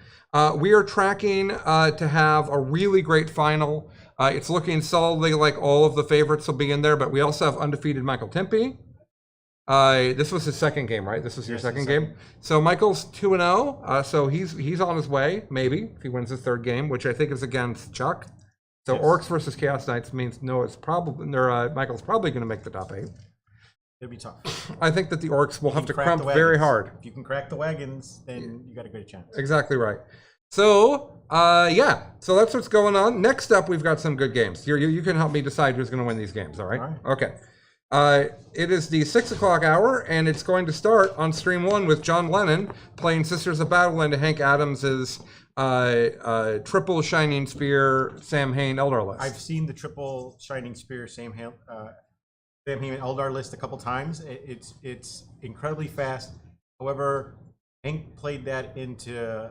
We are tracking to have a really great final. It's looking solidly like all of the favorites will be in there, but we also have undefeated Michael Tempe. This was his second game, right? This was your second game. So Michael's 2-0. So he's on his way, maybe, if he wins his 3rd game, which I think is against Chuck. So yes. Orcs versus Chaos Knights means Michael's probably going to make the top 8. It'll be tough. I think that the Orcs will have to crump very hard. If you can crack the wagons, then you got a great chance. Exactly right. So, so that's what's going on. Next up, we've got some good games. You can help me decide who's going to win these games, all right? Okay. It is the 6 o'clock hour, and it's going to start on stream 1 with John Lennon playing Sisters of Battle into Hank Adams's triple Shining Spear, Sam Hain, Eldar list. I've seen the triple Shining Spear, Sam Hain Eldar list a couple times. It's incredibly fast. However, Hank played that into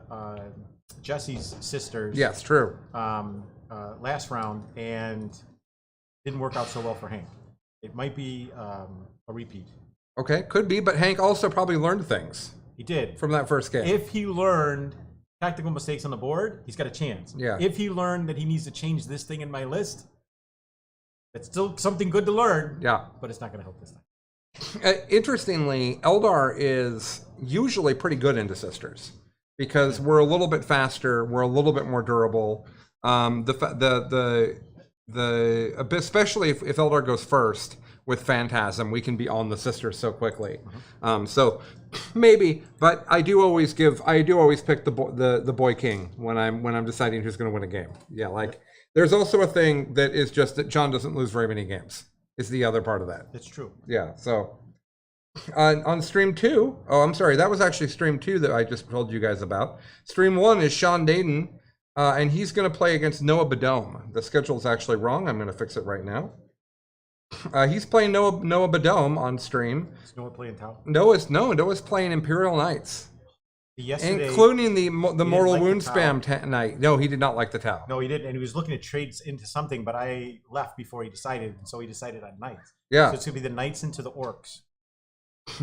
Jesse's sisters. Yes, true. Last round, and didn't work out so well for Hank. It might be a repeat. Okay, could be, but Hank also probably learned things He did. from that first game. If he learned tactical mistakes on the board, he's got a chance. Yeah. If he learned that he needs to change this thing in my list, it's still something good to learn. Yeah. But it's not going to help this time. Interestingly, Eldar is usually pretty good into sisters because we're a little bit faster, we're a little bit more durable. Especially if Eldar goes first with Phantasm, we can be on the sisters so quickly. So maybe, but I do always pick the boy king when I'm deciding who's going to win a game. Yeah, like there's also a thing that is just that John doesn't lose very many games. Is the other part of that. That's true. Yeah, so on stream 2, I'm sorry, that was actually stream 2 that I just told you guys about. Stream 1 is Sean Dayton, and he's going to play against Noah Badome. The schedule's actually wrong. I'm going to fix it right now. He's playing Noah Badome on stream. Is Noah playing Tau? Noah's playing Imperial Knights. Yesterday, including the Mortal like Wound the Spam Knight. No, he did not like the Tau. No, he didn't, and he was looking at trades into something, but I left before he decided, and so he decided on Knights. Yeah. So it's going to be the Knights into the Orcs.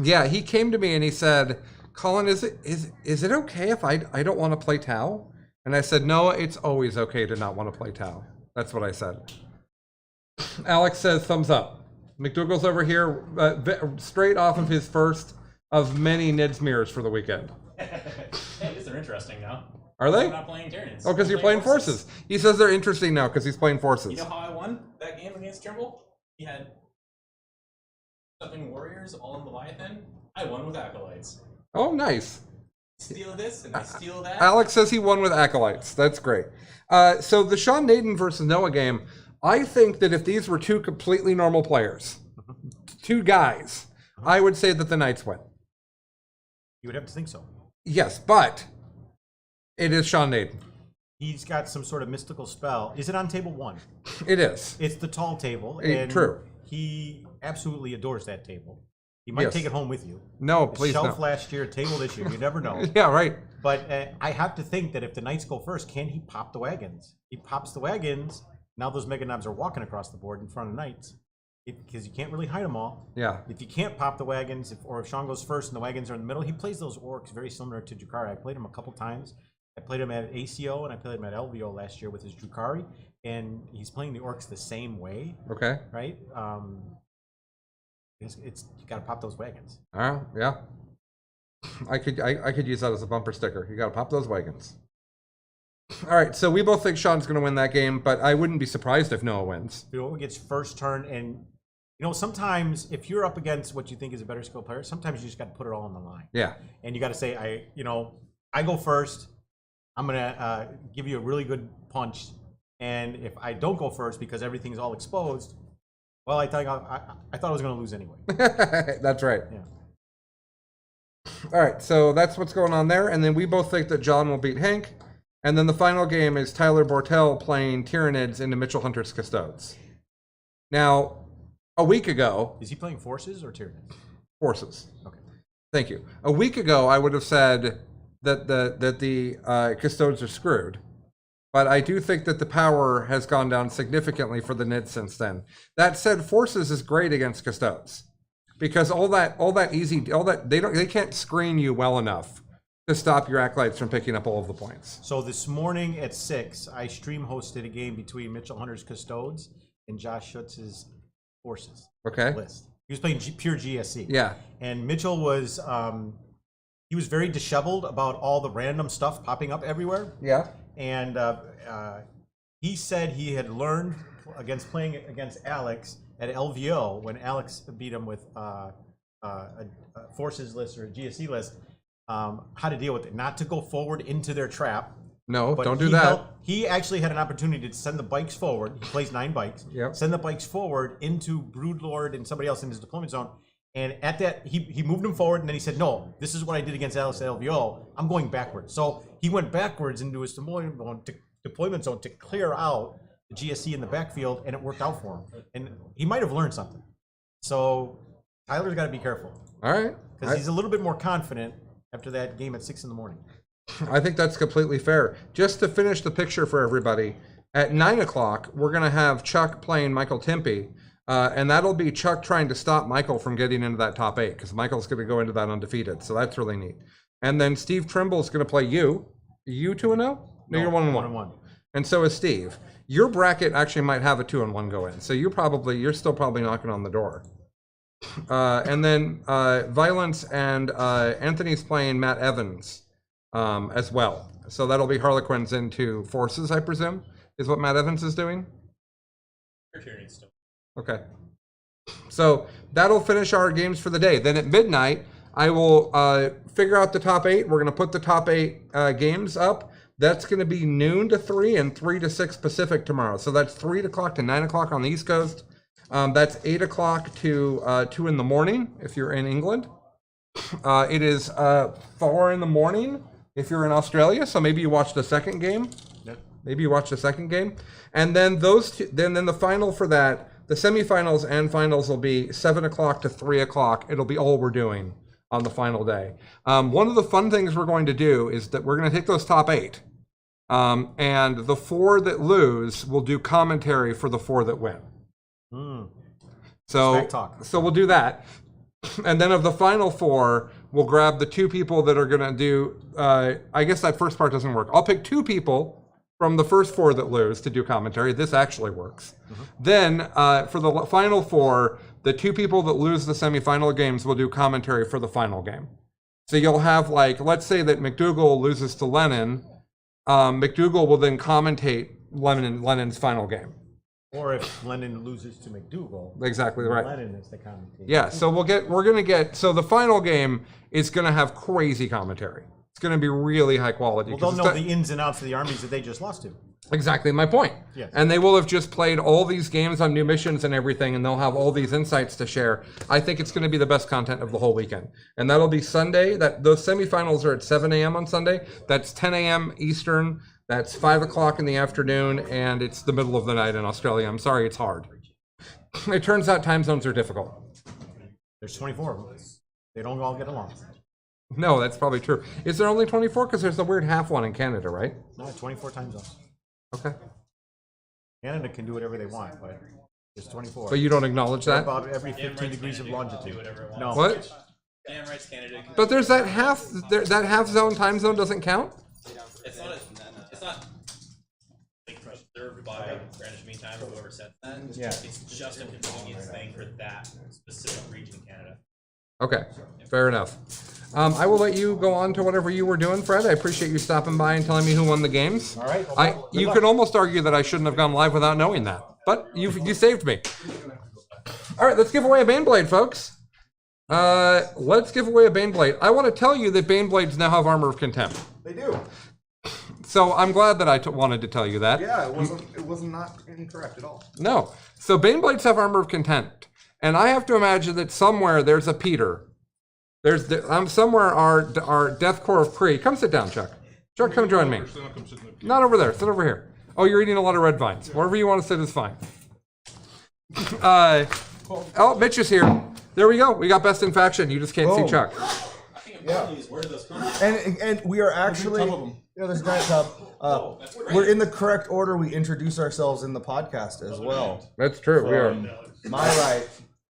Yeah, he came to me and he said, Colin, is it okay if I don't want to play Tau? And I said, no, it's always okay to not want to play Tau. That's what I said. Alex says thumbs up. McDougal's over here, straight off of his first of many Ned's mirrors for the weekend. Hey, these are interesting now. Are they? I'm not playing Tyranids. Oh, because you're playing forces. He says they're interesting now because he's playing forces. You know how I won that game against Trimble? He had Stepping Warriors all in Leviathan. I won with Acolytes. Oh, nice. Steal this and I steal that. Alex says he won with Acolytes. That's great. So the Sean Naden versus Noah game, I think that if these were two completely normal players, two guys, I would say that the Knights win. You would have to think so. Yes, but it is Sean Naden. He's got some sort of mystical spell. Is it on table 1? It is. It's the tall table. And true. He absolutely adores that table. He might take it home with you. No, please Shelf no. last year, table this year. You never know. Yeah, right. But I have to think that if the Knights go first, can he pop the wagons? He pops the wagons. Now those Mega Knobs are walking across the board in front of Knights. Because you can't really hide them all. Yeah. If you can't pop the wagons, or if Sean goes first and the wagons are in the middle, he plays those Orcs very similar to Drukhari. I played him a couple times. I played him at ACO and I played him at LVO last year with his Drukhari, and he's playing the Orcs the same way. Okay. Right? You got to pop those wagons. Yeah. I could use that as a bumper sticker. You got to pop those wagons. All right, so we both think Sean's going to win that game, but I wouldn't be surprised if Noah wins. Noah gets first turn, and sometimes if you're up against what you think is a better skill player, sometimes you just got to put it all on the line. Yeah. And you got to say, I go first. I'm gonna give you a really good punch, and if I don't go first because everything's all exposed, well, I thought I was gonna lose anyway. That's right. Yeah. All right, so that's what's going on there, and then we both think that John will beat Hank, and then the final game is Tyler Bortel playing Tyranids into Mitchell Hunter's Custodes. Now, a week ago, is he playing forces or Tyranids? Forces. Okay. Thank you. A week ago, I would have said that the Custodes are screwed. But I do think that the power has gone down significantly for the Nids since then. That said, Forces is great against Custodes. Because they can't screen you well enough to stop your Acolytes from picking up all of the points. So this morning at 6, I stream hosted a game between Mitchell Hunter's Custodes and Josh Schutz's Forces. Okay. List. He was playing pure GSC. Yeah. And Mitchell was he was very disheveled about all the random stuff popping up everywhere. Yeah. And he said he had learned playing against Alex at LVO when Alex beat him with a Forces list or a GSC list, how to deal with it. Not to go forward into their trap. No, don't do that. He actually had an opportunity to send the bikes forward. He plays 9 bikes. Yep. Send the bikes forward into Broodlord and somebody else in his deployment zone, And at that, he moved him forward, and then he said, "No, this is what I did against Alex LVO. I'm going backwards." So he went backwards into his deployment zone to clear out the GSC in the backfield, and it worked out for him. And he might have learned something. So Tyler's got to be careful. All right. Because he's a little bit more confident after that game at 6 in the morning. I think that's completely fair. Just to finish the picture for everybody, at 9 o'clock, we're going to have Chuck playing Michael Timpey. And that'll be Chuck trying to stop Michael from getting into that top 8, because Michael's going to go into that undefeated. So that's really neat. And then Steve Trimble's going to play you. You 2-0? No, you're 1-1. And so is Steve. Your bracket actually might have a 2-1 go in. So you're still probably knocking on the door. And then Violence and Anthony's playing Matt Evans as well. So that'll be Harlequins into Forces, I presume, is what Matt Evans is doing? Okay. So that'll finish our games for the day. Then at midnight, I will figure out the top 8. We're going to put the top 8 games up. That's going to be noon to 3 and 3 to 6 Pacific tomorrow. So that's 3 o'clock to 9 o'clock on the East Coast. That's 8 o'clock to 2 in the morning if you're in England. It is 4 in the morning if you're in Australia. So maybe you watch the second game. Yep. Maybe you watch the second game. And then those two, then the final for that, the semifinals and finals will be 7 o'clock to 3 o'clock. It'll be all we're doing on the final day. One of the fun things we're going to do is that we're going to take those top 8. And the 4 that lose will do commentary for the 4 that win. So we'll do that. And then of the final 4, we'll grab the 2 people that are going to do, I guess that first part doesn't work. I'll pick 2 people from the first 4 that lose to do commentary. This actually works. Then for the final 4, the 2 people that lose the semifinal games will do commentary for the final game. So you'll have, like, let's say that McDougal loses to Lennon. McDougal will then commentate Lennon's final game. Or if Lennon loses to McDougal. Exactly right. Lennon is the commentator. Yeah, so so the final game is going to have crazy commentary. It's going to be really high quality. Well, they'll know the ins and outs of the armies that they just lost to. Exactly my point. Yes. And they will have just played all these games on new missions and everything, and they'll have all these insights to share. I think it's going to be the best content of the whole weekend. And that'll be Sunday. Those semifinals are at 7 a.m. on Sunday. That's 10 a.m. Eastern. That's 5 o'clock in the afternoon, and it's the middle of the night in Australia. I'm sorry, it's hard. It turns out time zones are difficult. There's 24 of them. They don't all get along. No, that's probably true. Is there only 24? Because there's the weird half one in Canada, right? No, 24 time zones. Okay. Canada can do whatever they want, but there's 24. But you don't acknowledge that? About every 15 degrees of longitude. No. What? Damn rights Canada. But there's that half zone time zone doesn't count? It's not reserved by Greenwich Mean Time or whoever said that. Yeah. It's just a convenience thing for that specific region in Canada. Okay, fair enough. I will let you go on to whatever you were doing, Fred. I appreciate you stopping by and telling me who won the games. All right. You could almost argue that I shouldn't have gone live without knowing that, but you saved me. All right, let's give away a Baneblade, folks. Let's give away a Baneblade. I want to tell you that Baneblades now have Armor of Contempt. They do. So I'm glad that I wanted to tell you that. Yeah, it wasn't not incorrect at all. No. So Baneblades have Armor of Contempt. And I have to imagine that somewhere there's a Peter. Somewhere our Death Corps of Kree. Come sit down, Chuck. Chuck, come join me. Not over there. Sit over here. Oh, you're eating a lot of red vines. Wherever you want to sit is fine. Oh, Mitch is here. There we go. We got Best in Faction. You just can't see Chuck. Yeah. And we are actually, there's a giant tub. We're in the correct order. We introduce ourselves in the podcast as well. That's true. We are. My right,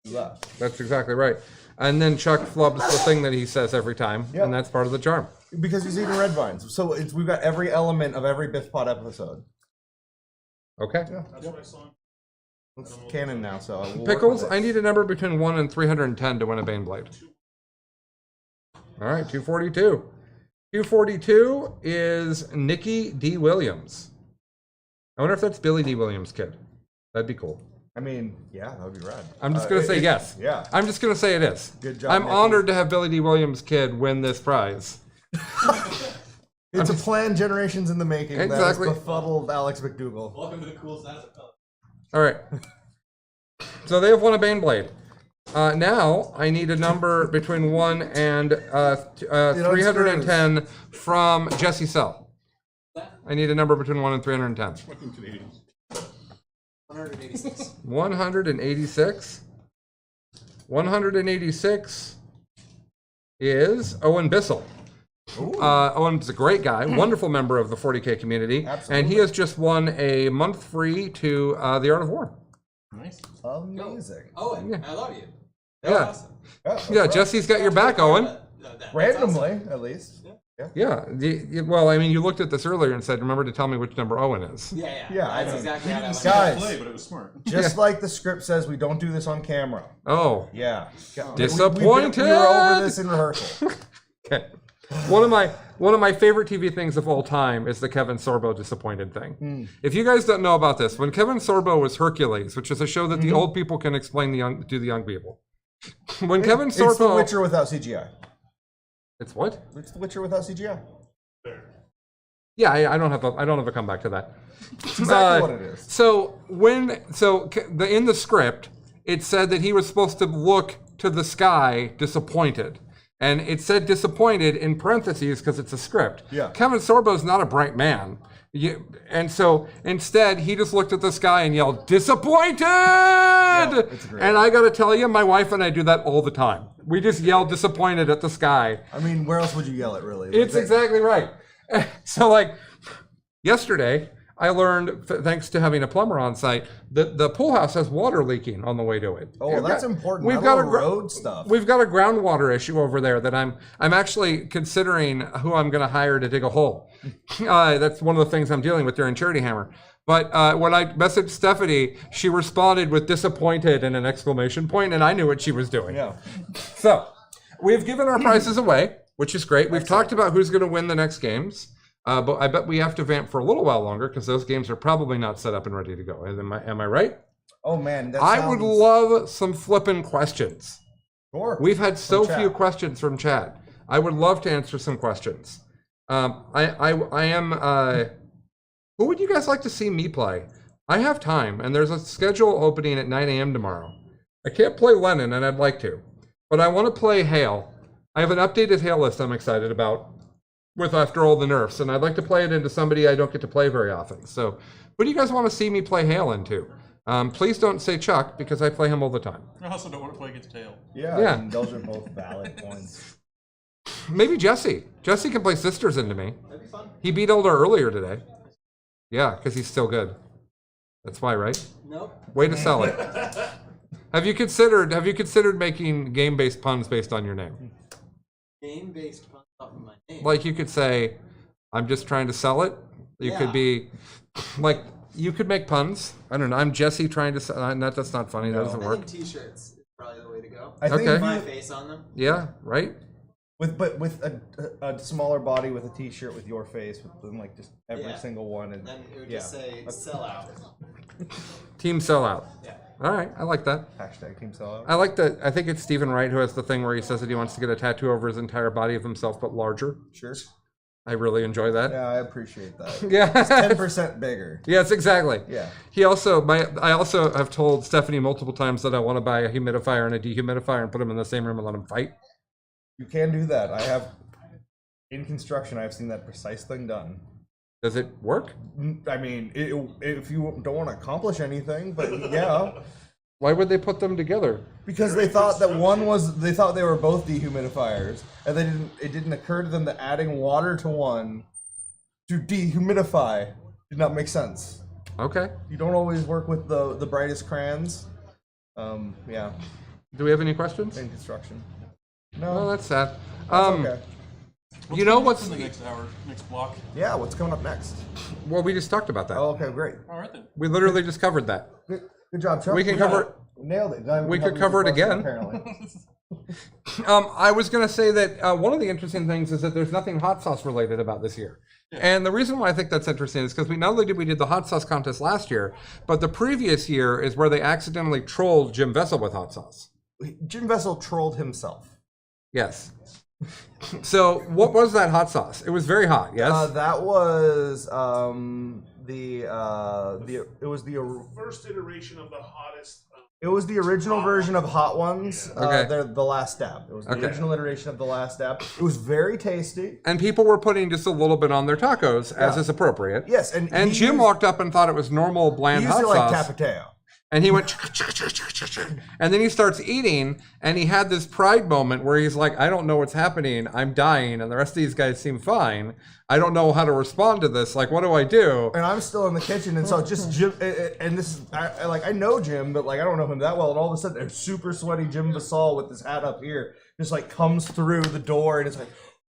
left. That's exactly right. And then Chuck flubs the thing that he says every time, Yep. and that's part of the charm. Because he's eating red vines. So we've got every element of every Biff Pod episode. Okay. Yeah. It's canon now, so we'll work Pickles, with it. I need a number between 1 and 310 to win a Baneblade. All right, 242. 242 is Nikki D. Williams. I wonder if that's Billy D. Williams' kid. That'd be cool. I mean, yeah, that would be rad. I'm just going to say yes. Yeah. I'm just going to say it is. Good job, I'm Nikki. honored to have Billy D. Williams' kid win this prize. It's a plan generations in the making Exactly. that has befuddled Alex McDougal. Welcome to the cool side of the All right. So they have won a Baneblade. Now I need a number between 1 and 310 from Jesse Sell. I need a number between 1 and 310. 186. 186. 186 is Owen Bissell. Owen's a great guy, wonderful member of the 40K community, and he has just won a month free to The Art of War. Nice. Amazing. Owen, Yeah. I love you. Yeah. Awesome. Yeah, Jesse's got your back, Owen. Randomly, at least. Yeah. Well, I mean, you looked at this earlier and said, remember to tell me which number Owen is. Yeah. Yeah, I That's know. exactly how that went. Guys, Play, but it was smart. just like the script says, we don't do this on camera. Oh. Yeah. Disappointed. We were over this in rehearsal. Okay. One of my favorite TV things of all time is the Kevin Sorbo disappointed thing. If you guys don't know about this, when Kevin Sorbo was Hercules, which is a show that the old people can explain to the young people. When Kevin Sorbo, It's The Witcher without CGI. It's what? It's The Witcher without CGI. Yeah, I don't have a comeback to that. That's exactly what it is. So in the script, it said that he was supposed to look to the sky disappointed. And it said disappointed in parentheses because it's a script. Yeah. Kevin Sorbo's not a bright man. And so instead, he just looked at the sky and yelled, disappointed! it's great. And I got to tell you, my wife and I do that all the time. We just yell disappointed at the sky. I mean, where else would you yell it, really? It's exactly right. So, like, yesterday, I learned, thanks to having a plumber on site, that the pool house has water leaking on the way to it. Oh, that's important. We've Not got all a road stuff. We've got a groundwater issue over there that I'm actually considering who I'm going to hire to dig a hole. That's one of the things I'm dealing with during Charity Hammer. But when I messaged Stephanie, she responded with disappointed and an exclamation point, and I knew what she was doing. Yeah. So we've given our prizes away, which is great. We've talked about who's going to win the next games. But I bet we have to vamp for a little while longer because those games are probably not set up and ready to go. Am I right? Oh, man. I would love some flippin' questions. Sure. We've had so From few chat. questions from chat. I would love to answer some questions. I am. Who would you guys like to see me play? I have time, and there's a schedule opening at 9 a.m. tomorrow. I can't play Lennon, and I'd like to, but I want to play Hale. I have an updated Hale list I'm excited about. With after all the nerfs, and I'd like to play it into somebody I don't get to play very often. So, who do you guys want to see me play Hale into? Please don't say Chuck because I play him all the time. I also don't want to play against Tail. Yeah. Yeah. And those are both valid points. Maybe Jesse. Jesse can play Sisters into me. That'd be fun. He beat Elder earlier today. Yeah, because he's still good. That's why, right? Nope. Way to sell it. Have you considered making game-based puns based on your name? Game-based puns off of my name. Like you could say, I'm just trying to sell it. You could be like, you could make puns. I don't know. I'm Jesse trying to sell. That's not funny. That doesn't I work. think t-shirts is probably the way to go. I think Okay. if My you- face on them. Yeah, right? with a smaller body with a t-shirt with your face, with like just every Yeah. single one. And Then it would just say sell out. Team sellout. Yeah. All right, I like that. hashtag team sellout. I like that. I think it's Stephen Wright who has the thing where he says that he wants to get a tattoo over his entire body of himself, but larger. Sure. I really enjoy that. Yeah, I appreciate that. Yeah. 10% bigger. Yes, exactly. Yeah. I also have told Stephanie multiple times that I want to buy a humidifier and a dehumidifier and put them in the same room and let them fight. You can do that. I have, in construction, I've seen that precise thing done. Does it work? I mean, if you don't want to accomplish anything, but yeah. Why would they put them together? Because they thought that they thought they were both dehumidifiers, and it didn't occur to them that adding water to one to dehumidify did not make sense. Okay. You don't always work with the brightest crayons. Yeah, Do we have any questions? in construction. Well, No, that's sad. that's okay. You know what's? in the next hour, next block? Yeah, what's coming up next? Well, we just talked about that. Oh, okay, great. All right then. We literally just covered that. Good job, Chuck. We can cover. Nailed it. We could cover it again. Apparently. I was going to say that one of the interesting things is that there's nothing hot sauce related about this year. And the reason why I think that's interesting is because we not only did the hot sauce contest last year, but the previous year is where they accidentally trolled Jim Vessel with hot sauce. Jim Vessel trolled himself. Yes. So what was that hot sauce? It was very hot. Yes. That was it was the First iteration of the hottest. It was the original version of Hot Ones. Okay. They're the last step. It was the Okay. original iteration of the last step. It was very tasty. And people were putting just a little bit on their tacos, as Yeah. is appropriate. Yes, and And he Jim used- walked up and thought it was normal He bland used hot it like sauce. tapateo. And he went, and then he starts eating, and he had this pride moment where he's like, I don't know what's happening. I'm dying, and the rest of these guys seem fine. I don't know how to respond to this. Like, what do I do? And I'm still in the kitchen, and so just Jim, and this is I know Jim, but like I don't know him that well. And all of a sudden, there's super sweaty Jim Basal with his hat up here, just like comes through the door, and it's like,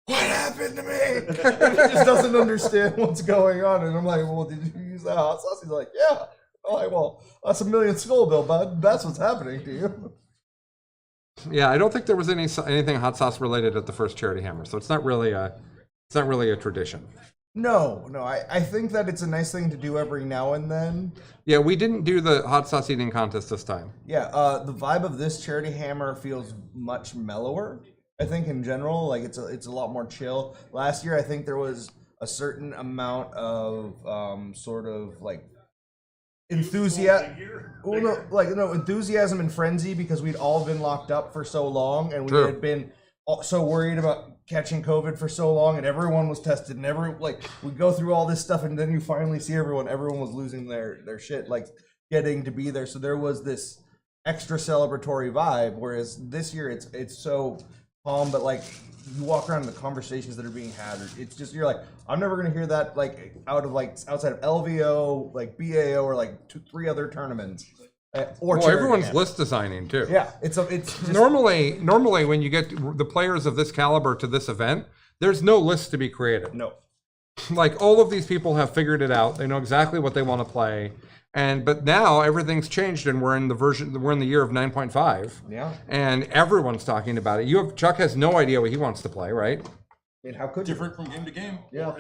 what happened to me? And he just doesn't understand what's going on. And I'm like, well, did you use that hot sauce? He's like, yeah. I'm like, well, that's a million skull bill, bud. That's what's happening to you. Yeah, I don't think there was anything hot sauce related at the first Charity Hammer, so it's not really a tradition. No, I think that it's a nice thing to do every now and then. Yeah, we didn't do the hot sauce eating contest this time. Yeah, the vibe of this Charity Hammer feels much mellower. I think in general, like it's a lot more chill. Last year, I think there was a certain amount of sort of like enthusiasm and frenzy because we'd all been locked up for so long and we True. had been so worried about catching COVID for so long, and everyone was tested, and we go through all this stuff, and then you finally see everyone was losing their shit, like getting to be there. So there was this extra celebratory vibe, whereas this year it's so calm, but like you walk around the conversations that are being had, it's just, you're like, I'm never gonna hear that like outside of LVO, like BAO, or like 2-3 other tournaments. Or Well, charity everyone's hammer. list designing too. Yeah, it's just, Normally when you get the players of this caliber to this event, there's no list to be created. no. Like all of these people have figured it out. They know exactly what they want to play. But now everything's changed, and we're in the year of 9.5. Yeah. And everyone's talking about it. Chuck has no idea what he wants to play, right? And how could you? Different from game to game. Yeah.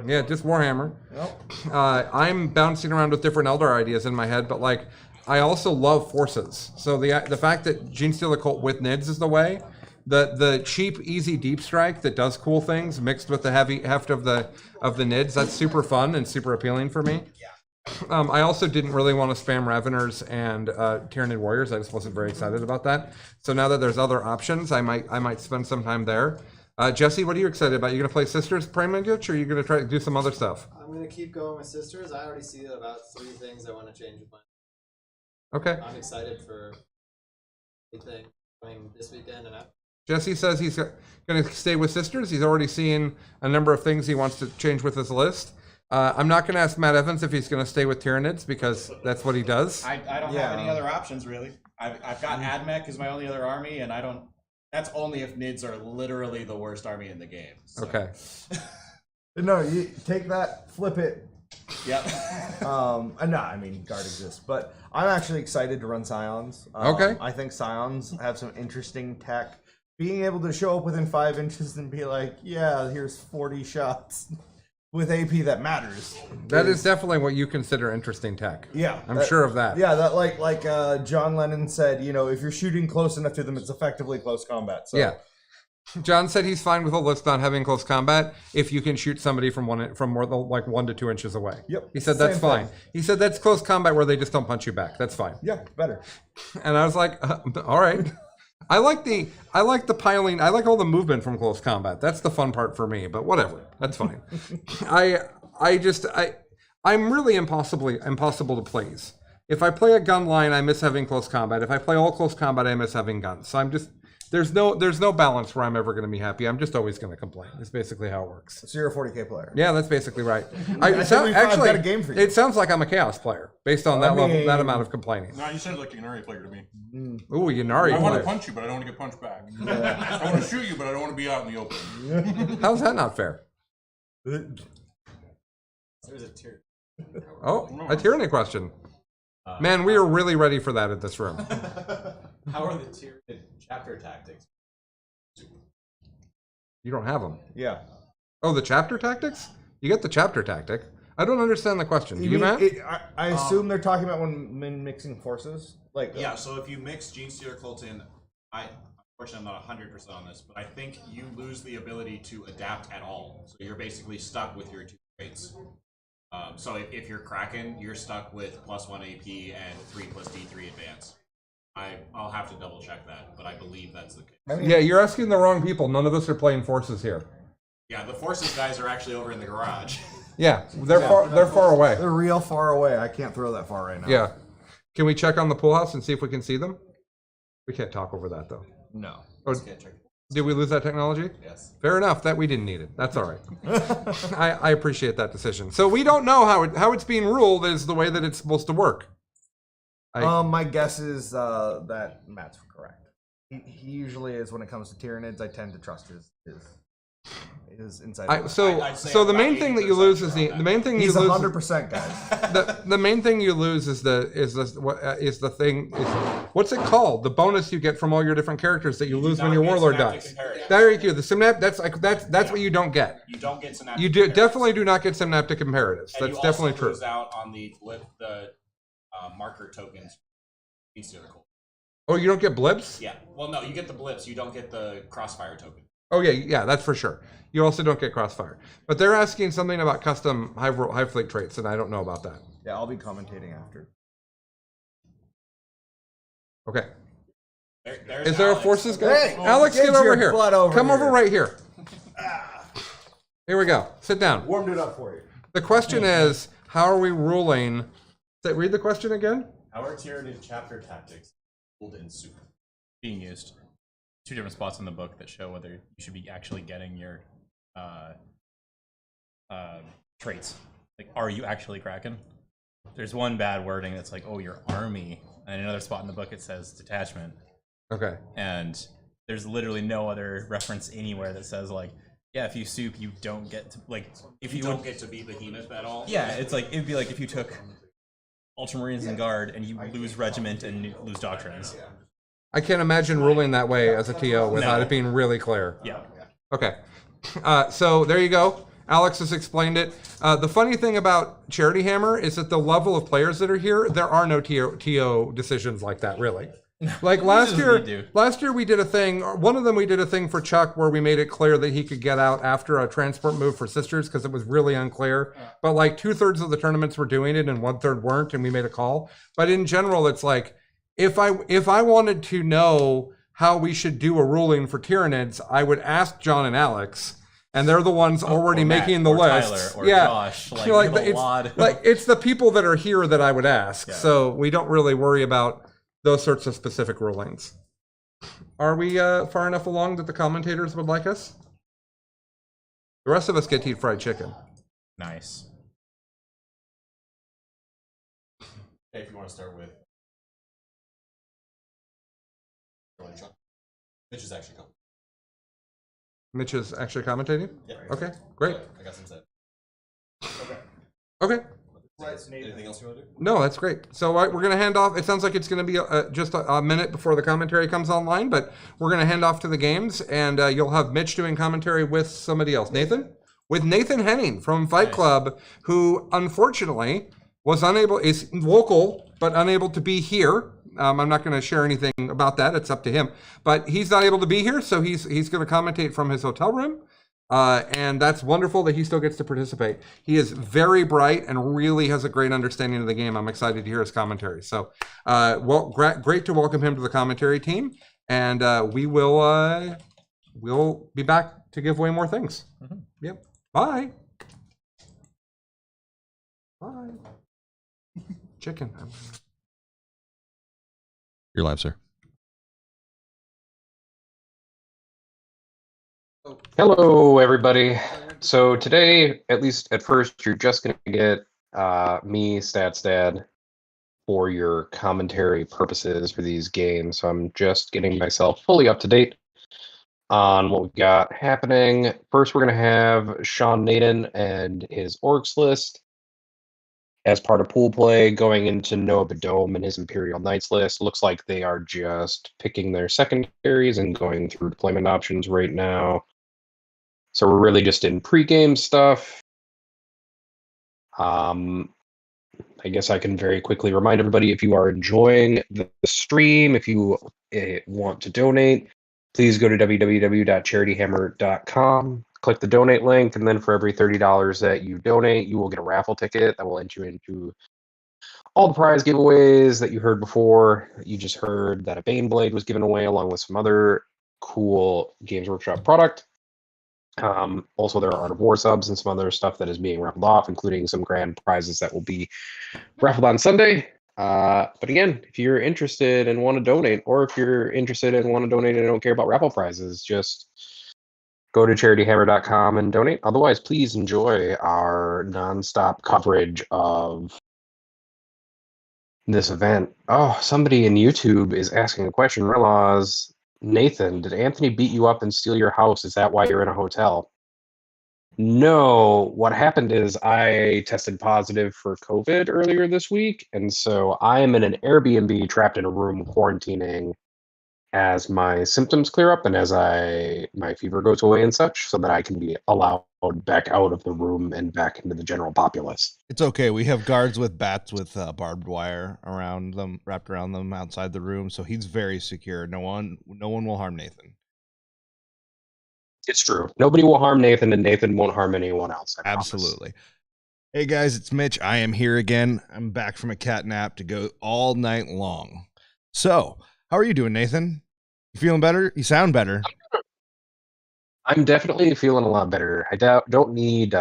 Yeah, just Warhammer. Yep. I'm bouncing around with different Eldar ideas in my head, but like I also love forces. So the fact that Genestealer Cult with NIDS is the way, the cheap, easy deep strike that does cool things mixed with the heavy heft of the NIDS, that's super fun and super appealing for me. I also didn't really want to spam Raveners and Tyranid Warriors. I just wasn't very excited about that. So now that there's other options, I might spend some time there. Jesse, what are you excited about? You gonna play Sisters Primeage, or are you gonna try to do some other stuff? I'm gonna keep going with Sisters. I already see about 3 things I want to change with my. Okay. I'm excited for anything coming this weekend and after. Jesse says he's going to stay with Sisters. He's already seen a number of things he wants to change with his list. I'm not going to ask Matt Evans if he's going to stay with Tyranids because that's what he does. I don't have any other options really. I've got Admech as my only other army, and I don't. That's only if Nids are literally the worst army in the game. So. Okay. No, you take that, flip it. Yep. No, I mean Guard exists, but I'm actually excited to run Scions. Okay. I think Scions have some interesting tech. Being able to show up within 5 inches and be like, yeah, here's 40 shots with AP that matters. That is definitely what you consider interesting tech. Yeah, I'm sure of that. Yeah, that like John Lennon said, if you're shooting close enough to them, it's effectively close combat. So. Yeah. John said he's fine with a list not having close combat if you can shoot somebody from more than like 1 to 2 inches away. Yep. He said that's Same fine. thing. He said that's close combat where they just don't punch you back. That's fine. Yeah, better. And I was like, all right. I like the piling. I like all the movement from close combat. That's the fun part for me. But whatever, that's fine. I'm really impossible to please. If I play a gun line, I miss having close combat. If I play all close combat, I miss having guns. So there's no balance where I'm ever going to be happy. I'm just always going to complain. It's basically how it works. So you're a 40k player. Yeah, that's basically right. I've got a game for you. It sounds like I'm a chaos player based on that level, that amount of complaining. No, you sound like an Yanari player to me. Ooh, Yanari I want to player. punch you, but I don't want to get punched back. I want to shoot you, but I don't want to be out in the open. How's that not fair? There's a tier. Oh, a tyranny question. Man, we are really ready for that at this room. How are the tier chapter tactics? You don't have them. Yeah. Oh, the chapter tactics? You get the chapter tactic. I don't understand the question. Do you, mean, Matt? I assume they're talking about when mixing forces. Like Yeah. So if you mix Genestealer Cult in, unfortunately I'm not 100% on this, but I think you lose the ability to adapt at all. So you're basically stuck with your 2 traits. So if you're Kraken, you're stuck with +1 AP and 3 + D3 advance. I'll have to double check that, but I believe that's the case. Yeah, you're asking the wrong people. None of us are playing Forces here. Yeah, the Forces guys are actually over in the garage. Yeah, they're far away. They're real far away. I can't throw that far right now. Yeah. Can we check on the pool house and see if we can see them? We can't talk over that though. No. Oh, did we lose that technology? Yes. Fair enough. That we didn't need it. That's all right. I appreciate that decision. So we don't know how it's being ruled is the way that it's supposed to work. My guess is that Matt's correct. He usually is when it comes to Tyranids. I tend to trust his inside. So the main thing that you lose is the main thing He's you lose. 100%, guys. The main thing you lose is what's it called? The bonus you get from all your different characters that you lose when your warlord dies. There you go. The that's what you don't get. You don't get synaptic. You definitely do not get synaptic imperatives. And That's definitely true. You lose out on the marker tokens. Oh, you don't get blips? Yeah. Well, no, you get the blips. You don't get the crossfire token. Oh yeah, that's for sure. You also don't get crossfire. But they're asking something about custom high fleet traits, and I don't know about that. Yeah, I'll be commentating after. Okay. There's there Alex. a forces guy? Hey, Alex, get over here. Come here. over right here. Here we go. Sit down. Warmed it up for you. The question is, how are we ruling? Read the question again. How are Tyranid chapter tactics pulled in soup? Being used. 2 different spots in the book that show whether you should be actually getting your traits. Like, are you actually Kraken? There's one bad wording that's like, oh, your army. And another spot in the book it says detachment. Okay. And there's literally no other reference anywhere that says like, yeah, if you soup, you don't get to, like, if you don't get to be behemoth at all. Yeah, it's like, it'd be like if you took Ultramarines and Guard and you lose regiment and lose doctrines. I can't imagine ruling that way as a TO without it being really clear. Yeah. Okay. So there you go. Alex has explained it. The funny thing about Charity Hammer is that the level of players that are here, there are no TO decisions like that, really. Like last year we did a thing, one of them we did a thing for Chuck where we made it clear that he could get out after a transport move for Sisters because it was really unclear. But like 2/3 of the tournaments were doing it and 1/3 weren't, and we made a call. But in general, it's like, if I wanted to know how we should do a ruling for Tyranids, I would ask John and Alex, and they're the ones already making the list. Tyler, or Josh, it's the people that are here that I would ask. Yeah. So we don't really worry about those sorts of specific rulings. Are we far enough along that the commentators would like us? The rest of us get to eat fried chicken. Nice. Hey, if you want to start with Mitch is actually coming. Mitch is actually commentating? Yeah. Okay, great. I got some set. Okay. Anything else you want to do? No, that's great. So we're going to hand off. It sounds like it's going to be just a minute before the commentary comes online, but we're going to hand off to the games, and you'll have Mitch doing commentary with somebody else. Nathan? With Nathan Henning from Fight Club, who unfortunately is local, but unable to be here. I'm not going to share anything about that. It's up to him. But he's not able to be here, so he's going to commentate from his hotel room. And that's wonderful that he still gets to participate. He is very bright and really has a great understanding of the game. I'm excited to hear his commentary. So, great to welcome him to the commentary team. And we'll be back to give away more things. Mm-hmm. Yep. Bye. Bye. Chicken. You're live, sir. Hello, everybody. So today, at least at first, you're just going to get me, StatsDad, for your commentary purposes for these games. So I'm just getting myself fully up to date on what we've got happening. First, we're going to have Sean Naden and his Orcs list as part of pool play going into Noah Badome and his Imperial Knights list. Looks like they are just picking their secondaries and going through deployment options right now. So we're really just in pregame stuff. I guess I can very quickly remind everybody, if you are enjoying the stream, if you want to donate, please go to www.charityhammer.com, click the donate link, and then for every $30 that you donate, you will get a raffle ticket that will enter you into all the prize giveaways that you heard before. You just heard that a Bane Blade was given away along with some other cool Games Workshop product. Also, there are Art of War subs and some other stuff that is being raffled off, including some grand prizes that will be raffled on Sunday. But again, if you're interested and want to donate, or if you're interested and want to donate and don't care about raffle prizes, just go to charityhammer.com and donate. Otherwise, please enjoy our nonstop coverage of this event. Oh, somebody in YouTube is asking a question. Realize, Nathan, did Anthony beat you up and steal your house? Is that why you're in a hotel? No, what happened is I tested positive for COVID earlier this week, and so I am in an Airbnb trapped in a room quarantining as my symptoms clear up and as my fever goes away and such, so that I can be allowed back out of the room and back into the general populace. It's okay. We have guards with bats with barbed wire around them, wrapped around them outside the room, so he's very secure. No one will harm Nathan. It's true. Nobody will harm Nathan, and Nathan won't harm anyone else. I promise. Absolutely. Hey guys, it's Mitch. I am here again. I'm back from a cat nap to go all night long. So, how are you doing, Nathan? You feeling better? You sound better. I'm definitely feeling a lot better. I don't need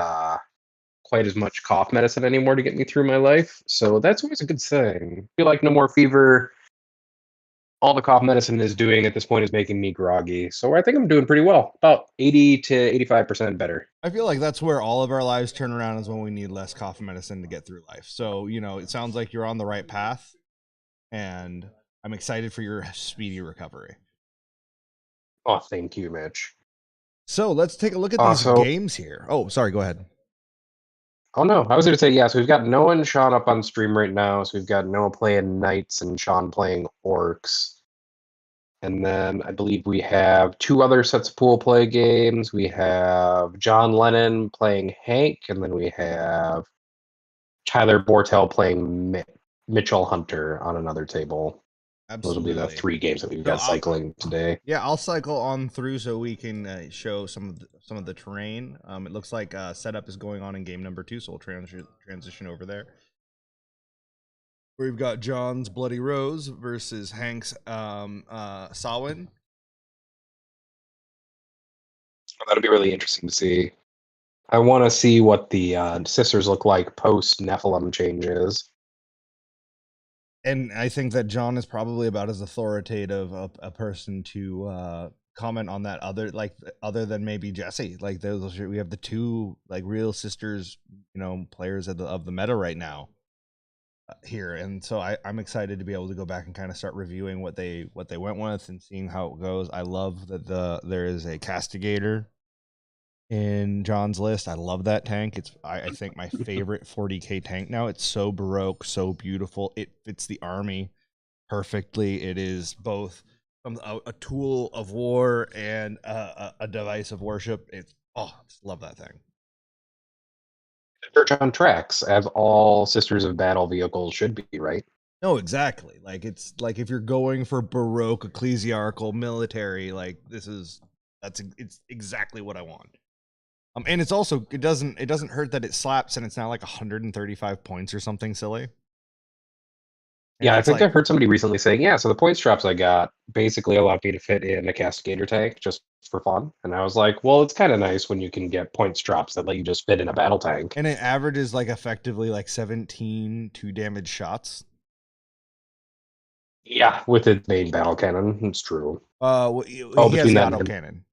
quite as much cough medicine anymore to get me through my life, so that's always a good thing. I feel like no more fever. All the cough medicine is doing at this point is making me groggy, so I think I'm doing pretty well. About 80 to 85% better. I feel like that's where all of our lives turn around, is when we need less cough medicine to get through life. So, it sounds like you're on the right path, and I'm excited for your speedy recovery. Oh, thank you, Mitch. So let's take a look at these games here. Oh, sorry, go ahead. Oh, no, I was going to say, so we've got Noah and Sean up on stream right now. So we've got Noah playing Knights and Sean playing Orcs. And then I believe we have 2 other sets of pool play games. We have John Lennon playing Hank, and then we have Tyler Bortel playing Mitchell Hunter on another table. Absolutely. Those will be the 3 games that we've got cycling today. Yeah, I'll cycle on through so we can show some of the terrain. It looks like setup is going on in game number 2, so we'll transition over there. We've got John's Bloody Rose versus Hank's Samhain. That'll be really interesting to see. I want to see what the sisters look like post Nephilim changes. And I think that John is probably about as authoritative a person to comment on that, other than maybe Jesse. Like, we have the 2 real sisters, players of the meta right now here, and so I'm excited to be able to go back and kind of start reviewing what they went with and seeing how it goes. I love that there is a Castigator in John's list. I love that tank. It's I think my favorite 40k tank now. It's so baroque, so beautiful. It fits the army perfectly. It is both a tool of war and a device of worship. I just love that thing. Church on tracks, as all Sisters of Battle vehicles should be, right? No, exactly. It's like if you're going for baroque, ecclesiarchal, military, it's exactly what I want. And it's also it doesn't hurt that it slaps, and it's now like 135 points or something silly. Yeah, I think I heard somebody recently saying, so the points drops I got basically allowed me to fit in a Castigator tank just for fun. And I was like, well, it's kind of nice when you can get points drops that let you just fit in a battle tank. And it averages effectively 17 2-damage shots. Yeah, with its main battle cannon, it's true. He has the auto cannon,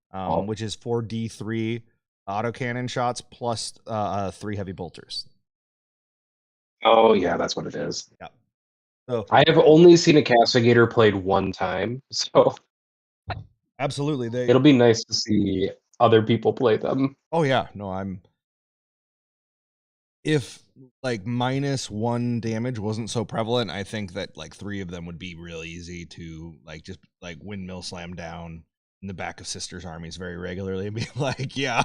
which is 4d3 autocannon shots plus 3 heavy bolters. Oh yeah, that's what it is. Yeah. So I have only seen a Castigator played one time, so absolutely it'll be nice to see other people play them. Oh yeah, no, if -1 damage wasn't so prevalent, I think that 3 of them would be real easy to just windmill slam down in the back of Sisters armies very regularly and be yeah.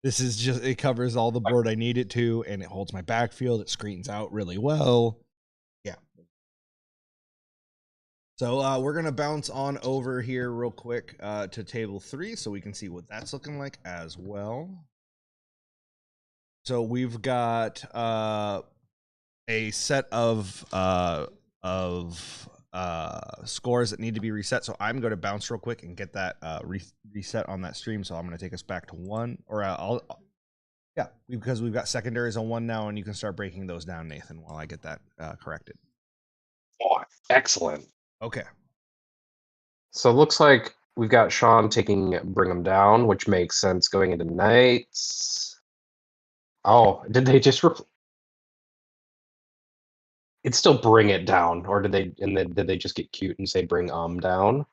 This is just, it covers all the board I need it to, and it holds my backfield. It screens out really well. Yeah. So we're gonna bounce on over here real quick to table 3, so we can see what that's looking like as well. So we've got a set of scores that need to be reset. So I'm going to bounce real quick and get that reset on that stream. So I'm going to take us back to 1, or because we've got secondaries on 1 now, and you can start breaking those down, Nathan, while I get that corrected. Oh, excellent. Okay. So it looks like we've got Sean taking Bring 'em Down, which makes sense going into Knights. Oh, did they just it's still Bring It Down, or did they just get cute and say Bring Down?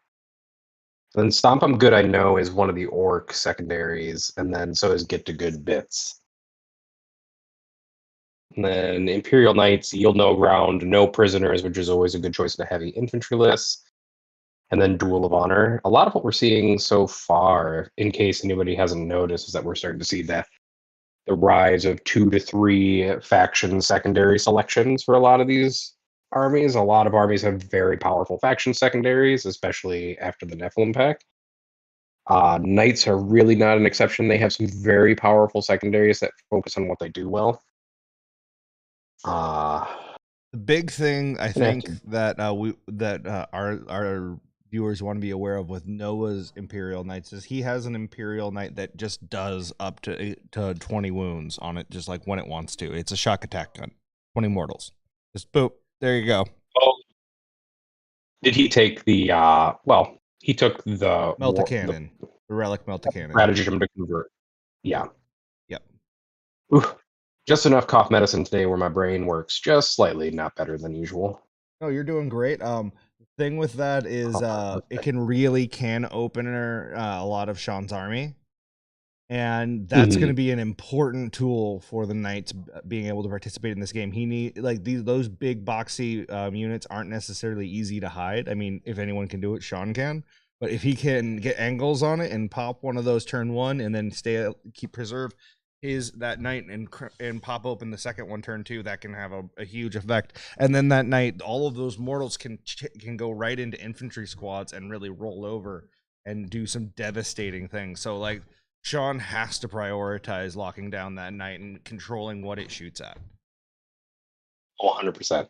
Then Stomp 'em Good, I know, is one of the orc secondaries, and then so is Get to Good Bits. And then Imperial Knights, Yield No Ground, No Prisoners, which is always a good choice in a heavy infantry list. And then Duel of Honor. A lot of what we're seeing so far, in case anybody hasn't noticed, is that we're starting to see the rise of 2 to 3 faction secondary selections for a lot of these armies. A lot of armies have very powerful faction secondaries, especially after the Nephilim pack. Knights are really not an exception. They have some very powerful secondaries that focus on what they do well. The big thing I think that our viewers want to be aware of with Noah's Imperial Knights is he has an Imperial Knight that just does up to 20 wounds on it, just like when it wants to. It's a shock attack gun, 20 mortals. Just boop. There you go. Oh, did he take the? He took the Melta-Cannon, the relic Melta-Cannon. Stratagem to convert. Yeah. Yep. Ooh, just enough cough medicine today where my brain works just slightly, not better than usual. No, you're doing great. The thing with that is it can open a lot of Sean's army. And that's going to be an important tool for the Knights being able to participate in this game. He those big boxy units aren't necessarily easy to hide. I mean, if anyone can do it, Sean can. But if he can get angles on it and pop one of those turn 1 and then preserve that knight and pop open the second one turn 2, that can have a huge effect. And then that knight, all of those mortals can go right into infantry squads and really roll over and do some devastating things. So like, Sean has to prioritize locking down that knight and controlling what it shoots at. 100%. And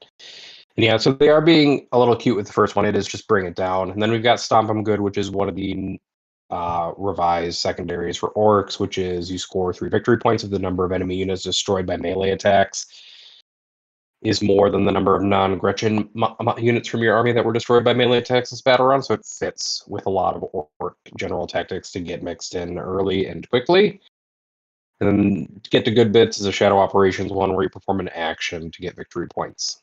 yeah, so they are being a little cute with the first one. It is just Bring It Down. And then we've got Stomp 'em Good, which is one of the revised secondaries for orcs, which is you score 3 victory points if the number of enemy units destroyed by melee attacks is more than the number of non-Gretchen units from your army that were destroyed by melee attacks this battle round, so it fits with a lot of orc general tactics to get mixed in early and quickly. And then Get to Good Bits is a Shadow Operations one where you perform an action to get victory points.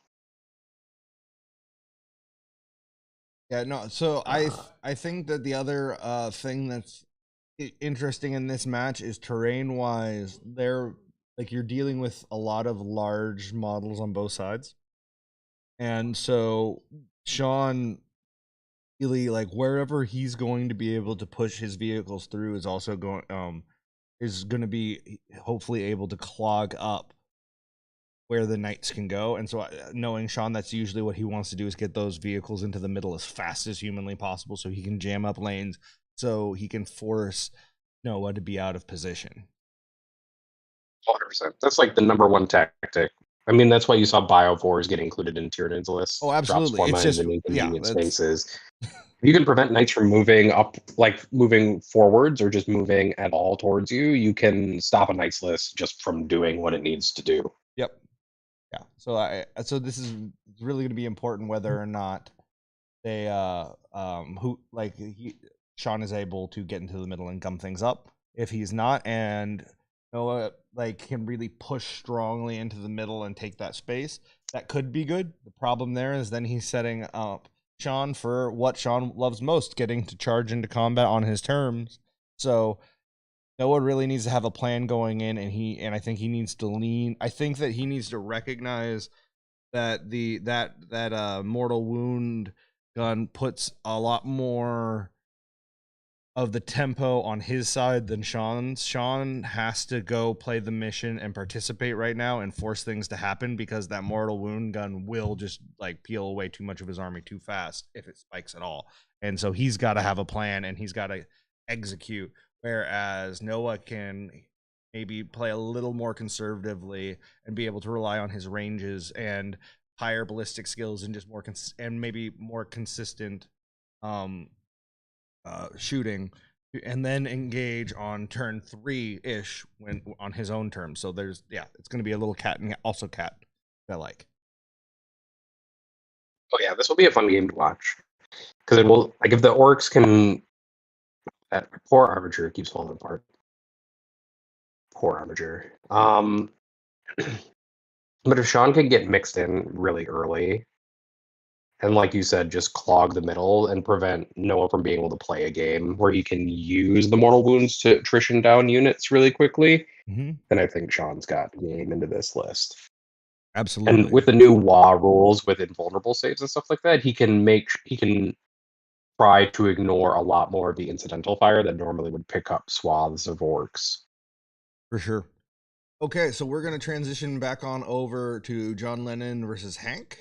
Yeah, no, so I think that the other thing that's interesting in this match is terrain-wise, you're dealing with a lot of large models on both sides. And so Sean really, wherever he's going to be able to push his vehicles through is also going to be hopefully able to clog up where the Knights can go. And so knowing Sean, that's usually what he wants to do, is get those vehicles into the middle as fast as humanly possible so he can jam up lanes, so he can force Noah to be out of position. 100%. That's like the number one tactic. I mean, that's why you saw Biovores get included in Tyranids list. Oh, absolutely. It's just in inconvenient spaces. If you can prevent Knights from moving up, moving forwards or just moving at all towards you, you can stop a Knights list just from doing what it needs to do. Yep. Yeah. So this is really going to be important whether or not they Sean is able to get into the middle and gum things up. If he's not, and Noah can really push strongly into the middle and take that space, that could be good. The problem there is then he's setting up Sean for what Sean loves most, getting to charge into combat on his terms. So Noah really needs to have a plan going in, and I think he needs to lean. I think that he needs to recognize that that mortal wound gun puts a lot more of the tempo on his side than Sean's. Sean has to go play the mission and participate right now and force things to happen because that mortal wound gun will just like peel away too much of his army too fast if it spikes at all. And so he's got to have a plan and he's got to execute. Whereas Noah can maybe play a little more conservatively and be able to rely on his ranges and higher ballistic skills and just more and maybe more consistent shooting, and then engage on turn 3-ish when on his own terms. So there's it's going to be a little cat and also cat I like. Oh yeah, this will be a fun game to watch because it will like if the orcs can. That poor armature keeps falling apart. Poor armature. But if Sean can get mixed in really early, and like you said, just clog the middle and prevent Noah from being able to play a game where he can use the mortal wounds to attrition down units really quickly, then I think Sean's got game into this list. Absolutely. And with the new WA rules with invulnerable saves and stuff like that, he can try to ignore a lot more of the incidental fire that normally would pick up swaths of orcs. For sure. Okay, so we're going to transition back on over to John Lennon versus Hank.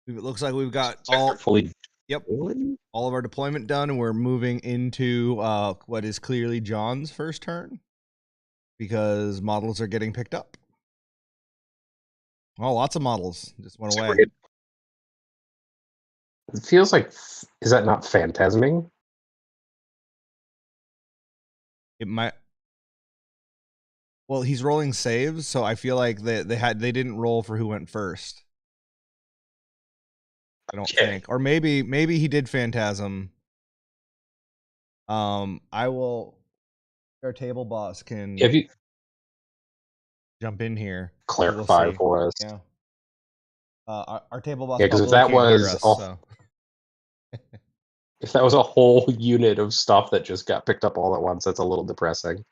It looks like we've got all of our deployment done, and we're moving into what is clearly John's first turn because models are getting picked up. Oh, lots of models just went away. It feels like, is that not phantasming? It might. Well, he's rolling saves, so I feel like they didn't roll for who went first. I don't think, or maybe he did phantasm. I will. Our table boss can jump in here. Clarify for us. Yeah. Our table boss. Yeah, because if that was if that was a whole unit of stuff that just got picked up all at once, that's a little depressing.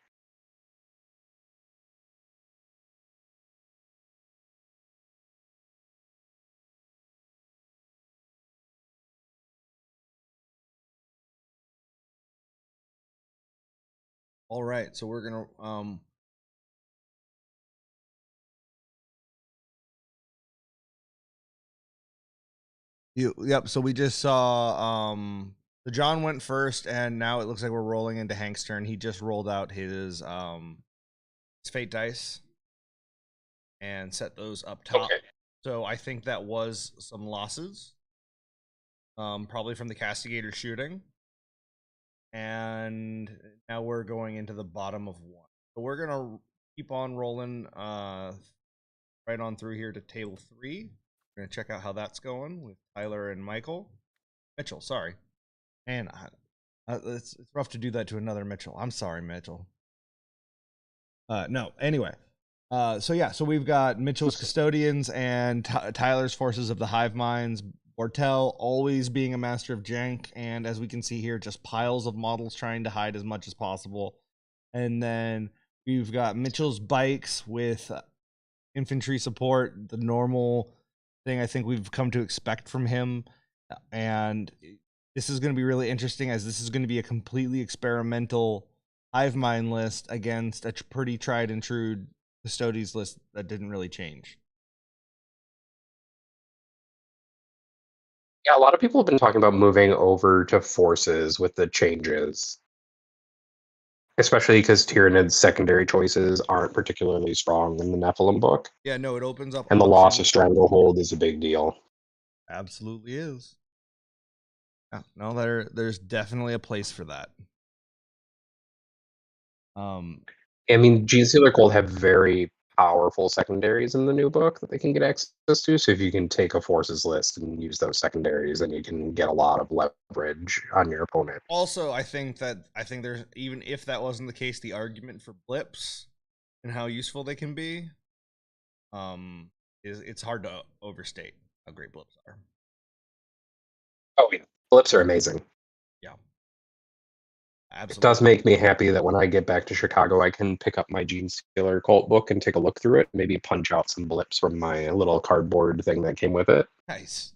All right, so we're gonna Yep, so we just saw so John went first, and now it looks like we're rolling into Hank's turn. He just rolled out his fate dice and set those up top. Okay. So I think that was some losses. Probably from the castigator shooting. And now we're going into the bottom of 1. So we're gonna keep on rolling right on through here to table 3. We're gonna check out how that's going with Tyler and Mitchell. Sorry, and it's rough to do that to another Mitchell. I'm sorry, Mitchell. No. Anyway, so we've got Mitchell's custodians and Tyler's forces of the hive minds. Bortel always being a master of jank, and as we can see here, just piles of models trying to hide as much as possible. And then we've got Mitchell's bikes with infantry support, the normal thing I think we've come to expect from him. And this is going to be really interesting, as this is going to be a completely experimental hive mind list against a pretty tried and true custodies list that didn't really change. Yeah, a lot of people have been talking about moving over to forces with the changes. Especially because Tyrannid's secondary choices aren't particularly strong in the Nephilim book. Yeah, no, it opens up. And the loss of Stranglehold is a big deal. Absolutely is. Yeah, no, there's definitely a place for that. I mean, Genesealer Cold have very powerful secondaries in the new book that they can get access to. So if you can take a forces list and use those secondaries, then you can get a lot of leverage on your opponent. Also, I think there's, even if that wasn't the case, the argument for blips and how useful they can be, it's hard to overstate how great blips are. Oh yeah, blips are amazing. Yeah. Absolutely. It does make me happy that when I get back to Chicago, I can pick up my Genesealer Cult book and take a look through it, maybe punch out some blips from my little cardboard thing that came with it. Nice.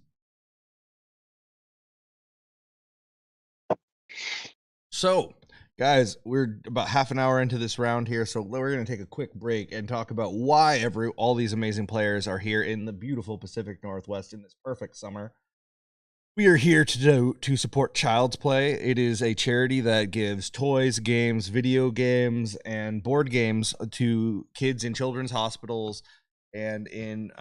So, guys, we're about half an hour into this round here, so we're going to take a quick break and talk about why all these amazing players are here in the beautiful Pacific Northwest in this perfect summer. We are here to support Child's Play. It is a charity that gives toys, games, video games, and board games to kids in children's hospitals and in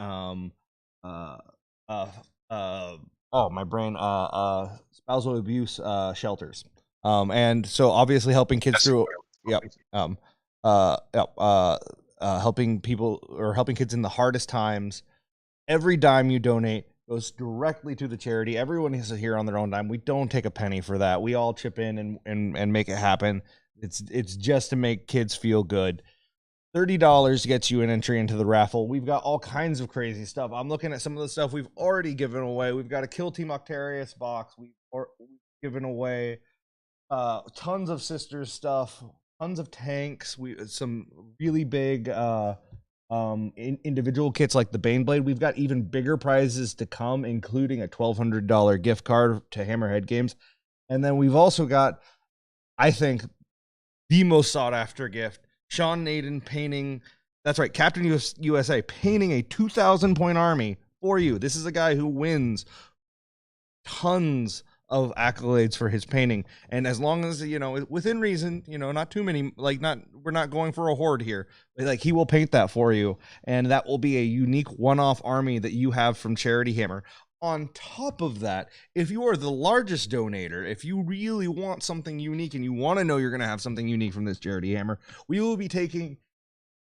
spousal abuse shelters. And so obviously helping kids through helping people or helping kids in the hardest times. Every dime you donate goes directly to the charity. Everyone is here on their own dime. We don't take a penny for that. We all chip in and make it happen. It's just to make kids feel good. $30 gets you an entry into the raffle. We've got all kinds of crazy stuff. I'm looking at some of the stuff we've already given away. We've got a Kill Team Octarius box. We've given away tons of Sisters stuff, tons of tanks. Some really big individual kits like the Baneblade. We've got even bigger prizes to come, including a $1,200 gift card to Hammerhead Games. And then we've also got, I think, the most sought after gift, Sean Naden painting, that's right, Captain USA, painting a 2,000 point army for you. This is a guy who wins tons of accolades for his painting, and as long as within reason, not too many, we're not going for a horde here, like he will paint that for you, and that will be a unique one-off army that you have from Charity Hammer. On top of that, if you are the largest donator, if you really want something unique and you want to know you're going to have something unique from this Charity Hammer, we will be taking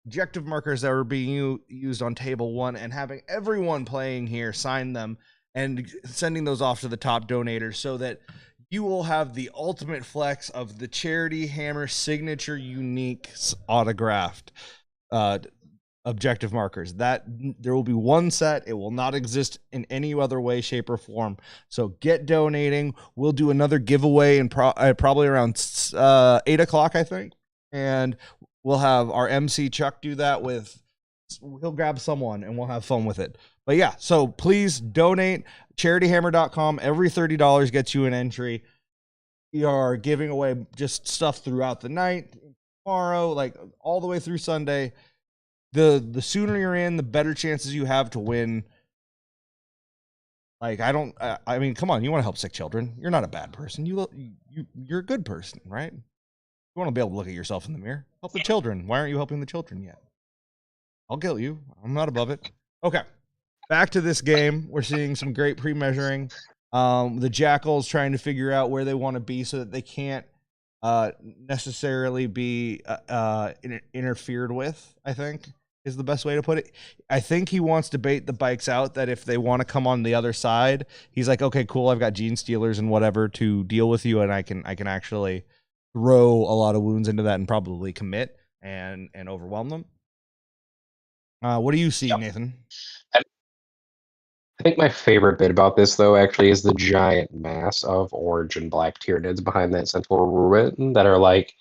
objective markers that are being used on table 1 and having everyone playing here sign them and sending those off to the top donators so that you will have the ultimate flex of the Charity Hammer signature unique autographed objective markers. That there will be one set. It will not exist in any other way, shape, or form. So get donating. We'll do another giveaway in probably around 8 o'clock, I think. And we'll have our MC Chuck do that he'll grab someone and we'll have fun with it. But yeah, so please donate. CharityHammer.com. Every $30 gets you an entry. We are giving away just stuff throughout the night, tomorrow, like all the way through Sunday. The sooner you're in, the better chances you have to win. Like, I mean, come on, you want to help sick children. You're not a bad person. You're a good person, right? You want to be able to look at yourself in the mirror. Help the children. Why aren't you helping the children yet? I'll guilt you. I'm not above it. Okay. Back to this game. We're seeing some great pre-measuring. The Jackals trying to figure out where they want to be so that they can't necessarily be interfered with, I think, is the best way to put it. I think he wants to bait the bikes out, that if they want to come on the other side, he's like, okay, cool, I've got gene stealers and whatever to deal with you, and I can actually throw a lot of wounds into that and probably commit and overwhelm them. What do you see, Nathan? I think my favorite bit about this, though, actually is the giant mass of orange and black Tyranids behind that central ruin that are like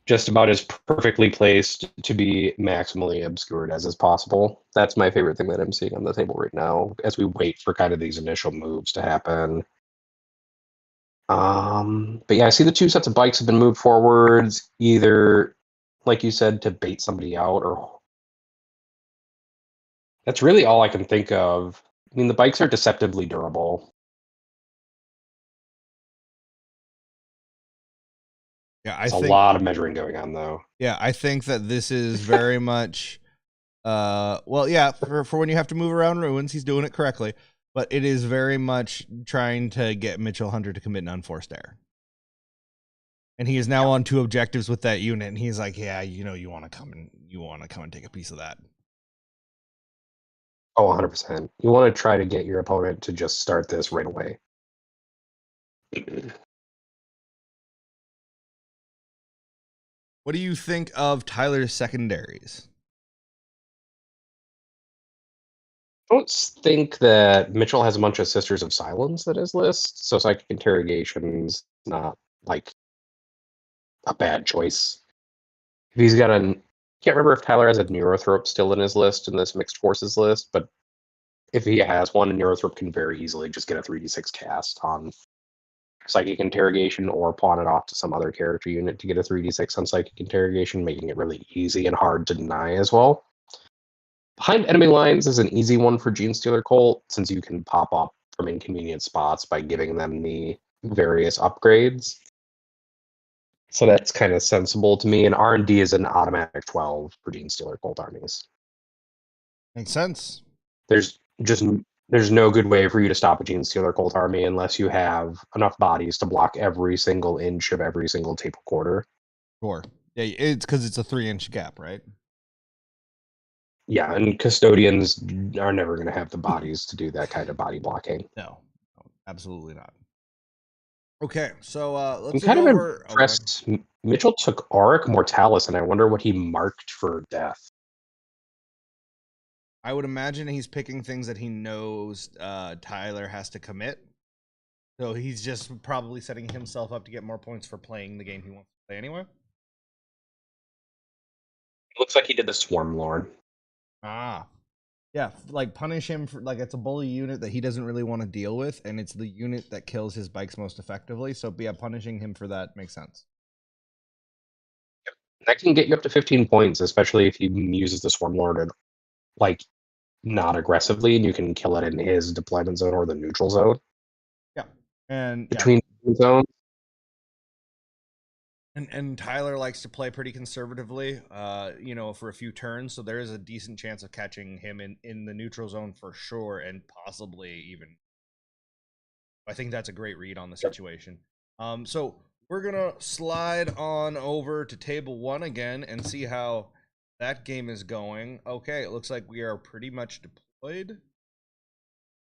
just about as perfectly placed to be maximally obscured as is possible. That's my favorite thing that I'm seeing on the table right now as we wait for kind of these initial moves to happen. But yeah, I see the 2 sets of bikes have been moved forwards, either, like you said, to bait somebody out, or that's really all I can think of. I mean, the bikes are deceptively durable. Yeah, There's a lot of measuring going on, though. Yeah, I think that this is very much, well, yeah, for when you have to move around ruins, he's doing it correctly. But it is very much trying to get Mitchell Hunter to commit an unforced error. And he is now on 2 objectives with that unit, and he's like, yeah, you want to come and take a piece of that. Oh, 100%. You want to try to get your opponent to just start this right away. What do you think of Tyler's secondaries? I don't think that Mitchell has a bunch of Sisters of Silence in his list, so Psychic Interrogation's not, like, a bad choice. If he's got can't remember if Tyler has a Neurothrope still in his list, in this Mixed Forces list, but if he has one, Neurothrope can very easily just get a 3d6 cast on Psychic Interrogation or pawn it off to some other character unit to get a 3d6 on Psychic Interrogation, making it really easy and hard to deny as well. Behind enemy lines is an easy one for Gene Stealer Colt, since you can pop up from inconvenient spots by giving them the various upgrades. So that's kind of sensible to me, and R&D is an automatic 12 for Gene Stealer Colt armies. Makes sense. There's no good way for you to stop a Gene Stealer Colt army unless you have enough bodies to block every single inch of every single table quarter. Sure. Yeah, it's because it's a 3-inch gap, right? Yeah, and custodians are never going to have the bodies to do that kind of body blocking. No, absolutely not. Okay, so let's I'm look kind of over. impressed. Mitchell took Auric Mortalis, and I wonder what he marked for death. I would imagine he's picking things that he knows Tyler has to commit. So he's just probably setting himself up to get more points for playing the game he wants to play anyway. It looks like he did the Swarm Lord. Ah. Yeah, like punish him for like it's a bully unit that he doesn't really want to deal with, and it's the unit that kills his bikes most effectively. So yeah, punishing him for that makes sense. That can get you up to 15 points, especially if he uses the Swarm Lord like not aggressively, and you can kill it in his deployment zone or the neutral zone. Yeah, and between zones. And Tyler likes to play pretty conservatively, for a few turns. So there is a decent chance of catching him in the neutral zone for sure, and possibly even. I think that's a great read on the situation. So we're gonna slide on over to table 1 again and see how that game is going. Okay, it looks like we are pretty much deployed.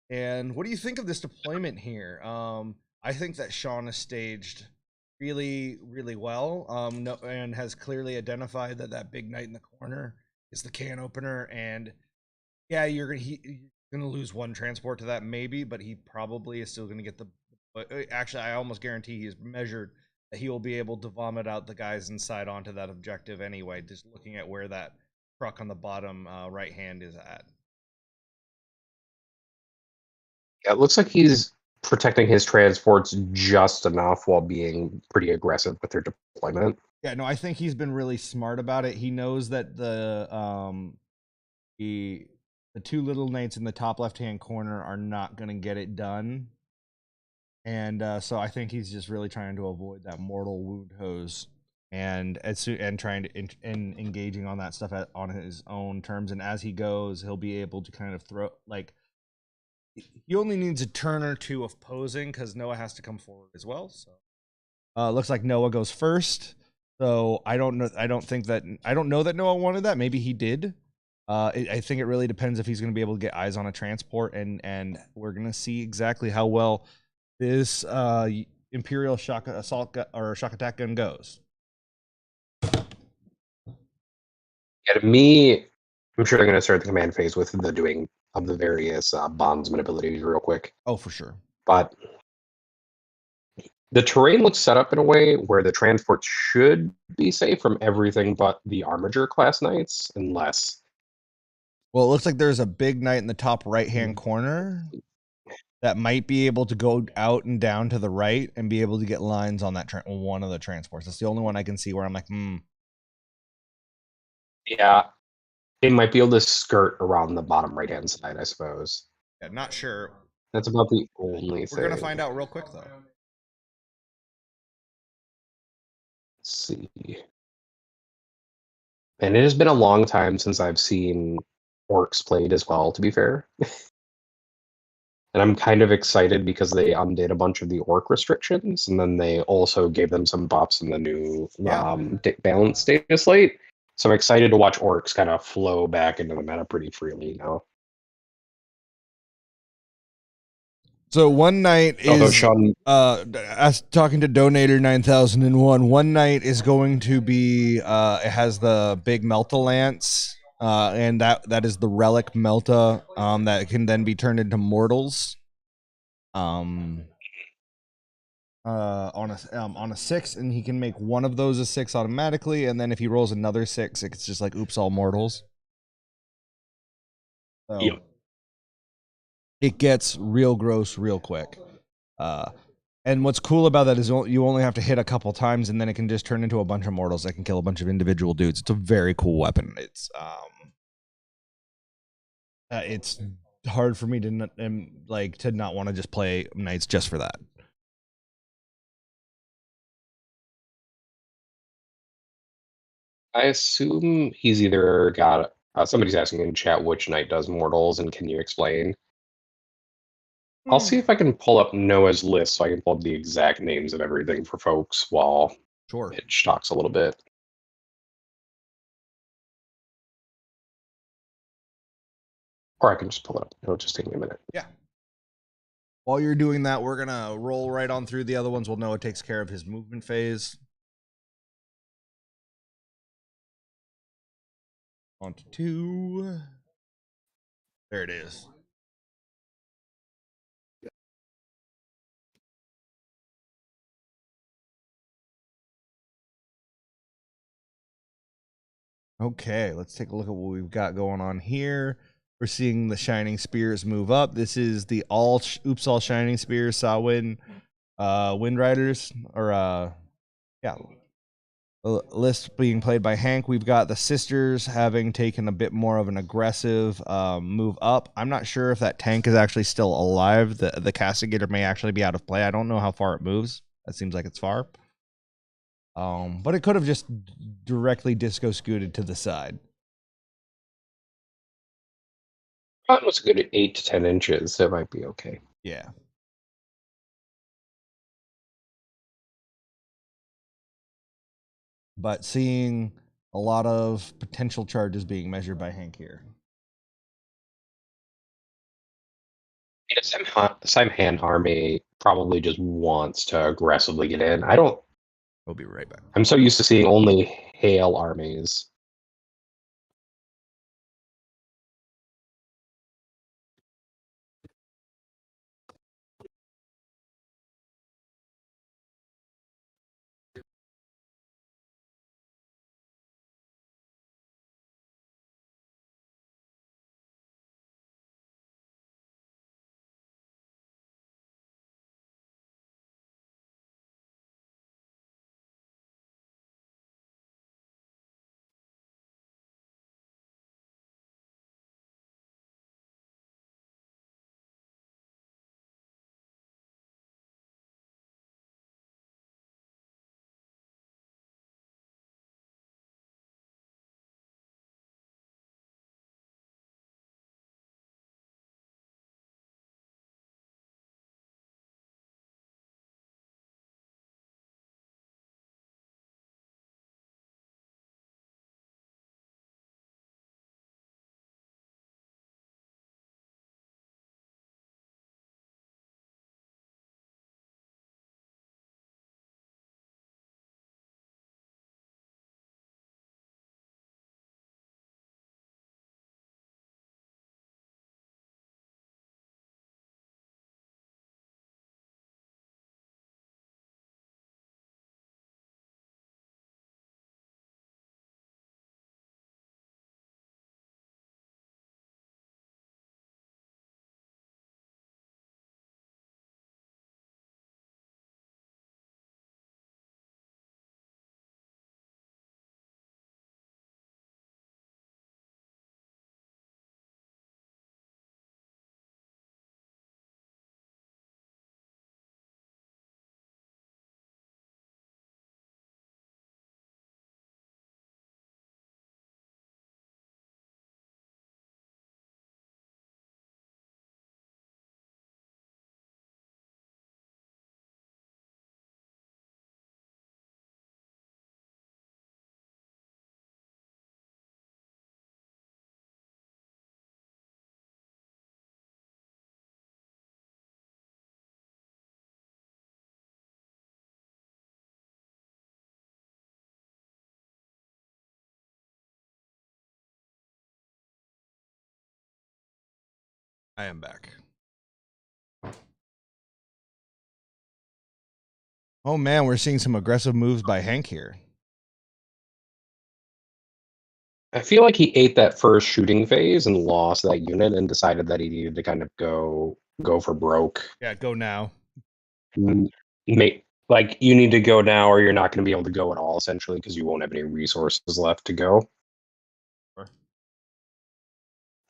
And what do you think of this deployment here? I think that Sean is staged really, really well, and has clearly identified that big knight in the corner is the can opener. And yeah, you're gonna lose 1 transport to that maybe, but he probably is still gonna get the. Actually, I almost guarantee he's measured that he will be able to vomit out the guys inside onto that objective anyway. Just looking at where that truck on the bottom right hand is at. Yeah, it looks like he's protecting his transports just enough while being pretty aggressive with their deployment. Yeah, no, I think he's been really smart about it. He knows that the 2 little knights in the top left-hand corner are not going to get it done. And so I think he's just really trying to avoid that mortal wound hose and trying to engaging on that stuff on his own terms. And as he goes, he'll be able to kind of throw he only needs a turn or 2 of posing because Noah has to come forward as well. So looks like Noah goes first. So I don't know that Noah wanted that. Maybe he did. I think it really depends if he's going to be able to get eyes on a transport, and we're going to see exactly how well this Imperial shock attack gun goes. Yeah, to me, I'm sure they're going to start the command phase with the doing of the various bondsman abilities real quick. Oh, for sure. But the terrain looks set up in a way where the transports should be safe from everything but the Armiger class knights, unless. Well, it looks like there's a big knight in the top right-hand corner that might be able to go out and down to the right and be able to get lines on that one of the transports. That's the only one I can see where I'm like, Yeah, they might be able to skirt around the bottom right-hand side, I suppose. Yeah, not sure. That's about the only thing. We're going to find out real quick, though. Let's see. And it has been a long time since I've seen orcs played as well, to be fair. And I'm kind of excited because they undid a bunch of the orc restrictions, and then they also gave them some buffs in the new balance data slate. So I'm excited to watch orcs kind of flow back into the meta pretty freely now. So one night is Sean, talking to Donator 9001. One night is going to be it has the big Melta Lance, and that is the relic Melta that can then be turned into mortals. On a 6, and he can make one of those a 6 automatically, and then if he rolls another 6, it's just like oops, all mortals. So yep. It gets real gross real quick. And what's cool about that is you only have to hit a couple times, and then it can just turn into a bunch of mortals that can kill a bunch of individual dudes. It's a very cool weapon. It's hard for me to not want to just play knights just for that. I assume he's either got somebody's asking in chat which knight does mortals, and can you explain? I'll see if I can pull up Noah's list so I can pull up the exact names of everything for folks while Mitch talks a little bit. Or I can just pull it up. It'll just take me a minute. Yeah. While you're doing that, we're going to roll right on through the other ones. We'll Noah takes care of his movement phase. On to 2. There it is. Okay, let's take a look at what we've got going on here. We're seeing the Shining Spears move up. This is the all Shining Spears Sawin Wind Riders, or list being played by Hank. We've got the Sisters having taken a bit more of an aggressive move up. I'm not sure if that tank is actually still alive. The Castigator may actually be out of play. I don't know how far it moves. That seems like it's far. But it could have just directly disco scooted to the side. That was a good 8 to 10 inches. That might be okay. Yeah. But seeing a lot of potential charges being measured by Hank here. Simhan army probably just wants to aggressively get in. We'll be right back. I'm so used to seeing only hail armies. I am back. Oh man, we're seeing some aggressive moves by Hank here. I feel like he ate that first shooting phase and lost that unit and decided that he needed to kind of go for broke. Yeah, go now. like you need to go now, or you're not going to be able to go at all, essentially, because you won't have any resources left to go. Sure.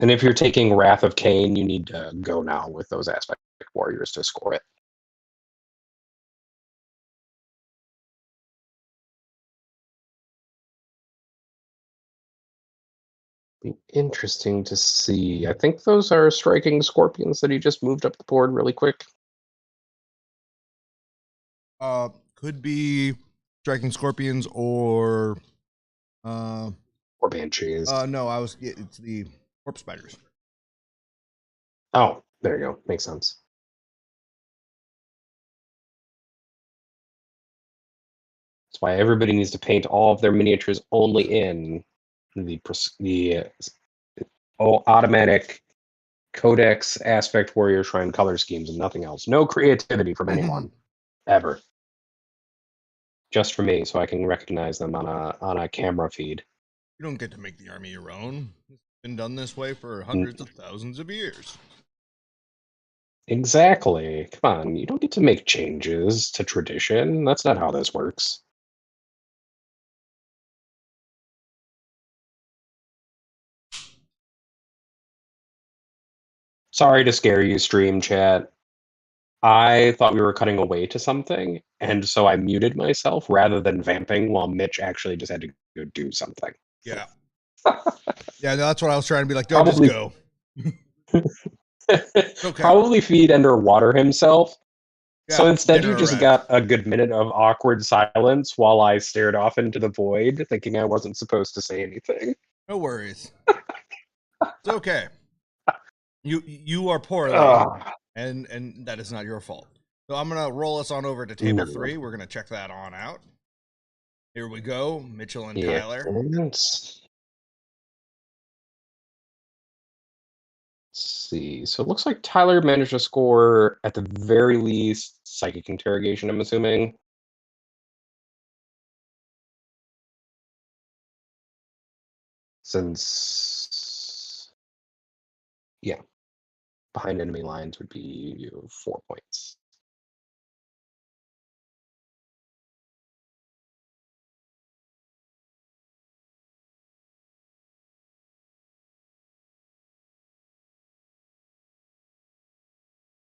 And if you're taking Wrath of Cain, you need to go now with those aspect warriors to score it. Be interesting to see. I think those are striking scorpions that he just moved up the board really quick. Could be striking scorpions or banshees. No, it's the corpse spiders. Oh, there you go. Makes sense. That's why everybody needs to paint all of their miniatures only in the automatic Codex Aspect Warrior Shrine color schemes and nothing else. No creativity from anyone ever. Just for me, so I can recognize them on a camera feed. You don't get to make the army your own. It's been done this way for hundreds of thousands of years. Exactly. Come on, you don't get to make changes to tradition. That's not how this works. Sorry to scare you, stream chat. I thought we were cutting away to something, and so I muted myself rather than vamping while Mitch actually just had to go do something. Yeah. Yeah, no, that's what I was trying to be like. Don't just go. Okay. Probably feed underwater himself. Yeah, so instead, you dinner just arrived. got a good minute of awkward silence while I stared off into the void, thinking I wasn't supposed to say anything. No worries. It's okay. You are poorly, and that is not your fault. So I'm gonna roll us on over to table 3. We're gonna check that on out. Here we go, Mitchell and Tyler. Let's see. So it looks like Tyler managed to score at the very least psychic interrogation, I'm assuming. Since, yeah, behind enemy lines would be 4 points.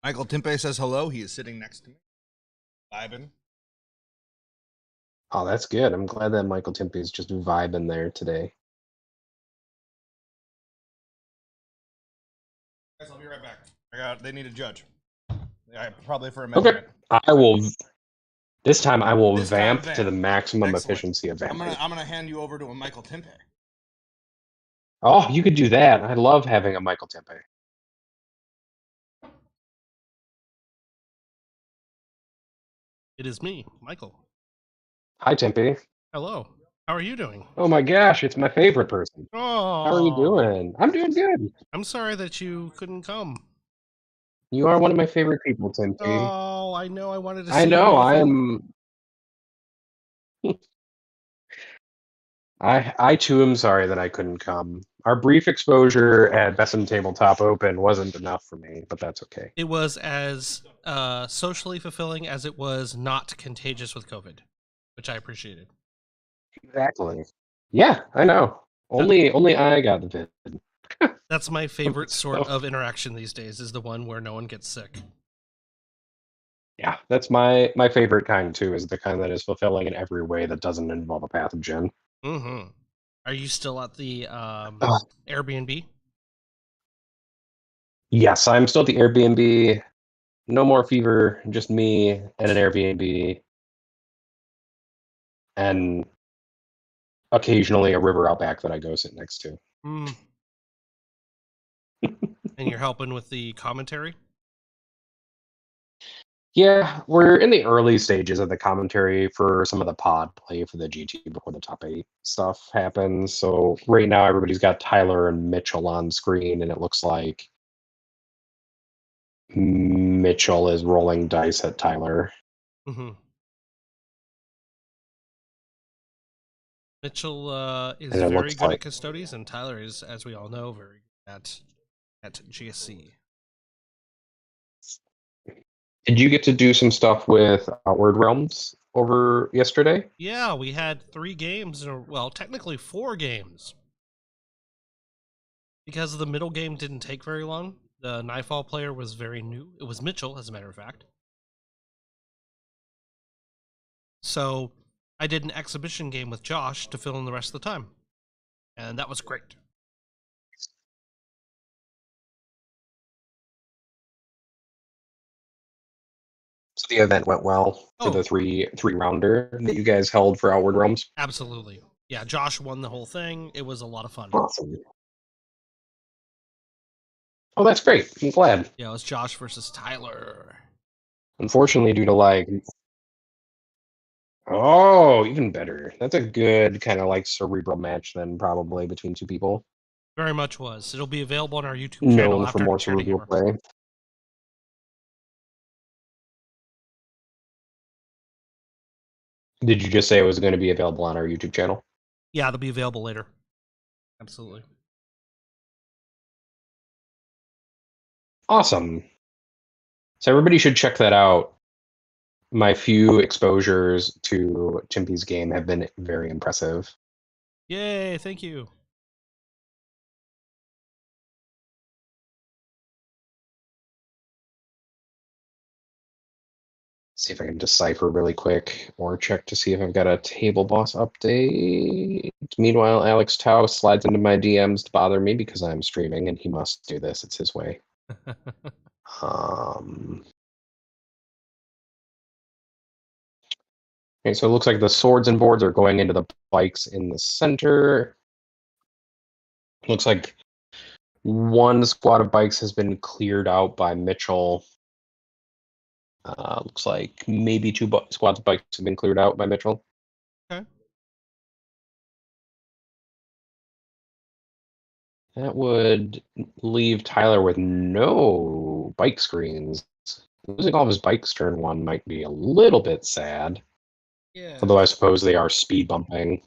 Michael Timpe says hello. He is sitting next to me. Vibing. Oh, that's good. I'm glad that Michael Timpe is just vibing there today. Guys, I'll be right back. They need a judge. Yeah, probably for a measurement. Okay. This time I will vamp to the maximum efficiency of vamping. I'm gonna hand you over to a Michael Timpe. Oh, you could do that. I love having a Michael Timpe. It is me, Michael. Hi, Timpe. Hello. How are you doing? Oh my gosh, it's my favorite person. Oh. How are you doing? I'm doing good. I'm sorry that you couldn't come. You are one of my favorite people, Timpe. Oh, I know. I wanted to see I know. you. I too am sorry that I couldn't come. Our brief exposure at Besson Tabletop Open wasn't enough for me, but that's okay. It was as socially fulfilling as it was not contagious with COVID, which I appreciated. Exactly. Yeah, I know. Only I got the vid. That's my favorite sort of interaction these days, is the one where no one gets sick. Yeah, that's my favorite kind too, is the kind that is fulfilling in every way that doesn't involve a pathogen. Mm-hmm. Are you still at the Airbnb? Yes, I'm still at the Airbnb. No more fever, just me and an Airbnb. And occasionally a river out back that I go sit next to. Mm. And you're helping with the commentary? Yeah, we're in the early stages of the commentary for some of the pod play for the GT before the top 8 stuff happens. So right now everybody's got Tyler and Mitchell on screen, and it looks like Mitchell is rolling dice at Tyler. Mm-hmm. Mitchell is very good at Custodes, and Tyler is, as we all know, very good at GSC. Did you get to do some stuff with Outward Realms over yesterday? Yeah, we had 3 games, or well, technically 4 games. Because the middle game didn't take very long. The Nightfall player was very new. It was Mitchell, as a matter of fact. So I did an exhibition game with Josh to fill in the rest of the time. And that was great. So the event went well for the three rounder that you guys held for Outward Realms. Absolutely. Yeah, Josh won the whole thing. It was a lot of fun. Awesome. Oh, that's great. I'm glad. Yeah, it was Josh versus Tyler. Unfortunately, due to like, oh, even better. That's a good kind of like cerebral match then, probably between 2 people. Very much was. It'll be available on our YouTube channel Known for after more Charity cerebral Hammer. play. Did you just say it was going to be available on our YouTube channel? Yeah, it'll be available later. Absolutely. Awesome. So everybody should check that out. My few exposures to Chimpy's game have been very impressive. Yay, thank you. See if I can decipher really quick or check to see if I've got a table boss update. Meanwhile, Alex Tau slides into my DMs to bother me because I'm streaming and he must do this. It's his way. Okay, so it looks like the swords and boards are going into the bikes in the center. Looks like one squad of bikes has been cleared out by Mitchell. Looks like maybe 2 squads of bikes have been cleared out by Mitchell. Okay. That would leave Tyler with no bike screens. Losing all of his bikes turn 1 might be a little bit sad. Yeah. Although I suppose they are speed bumping.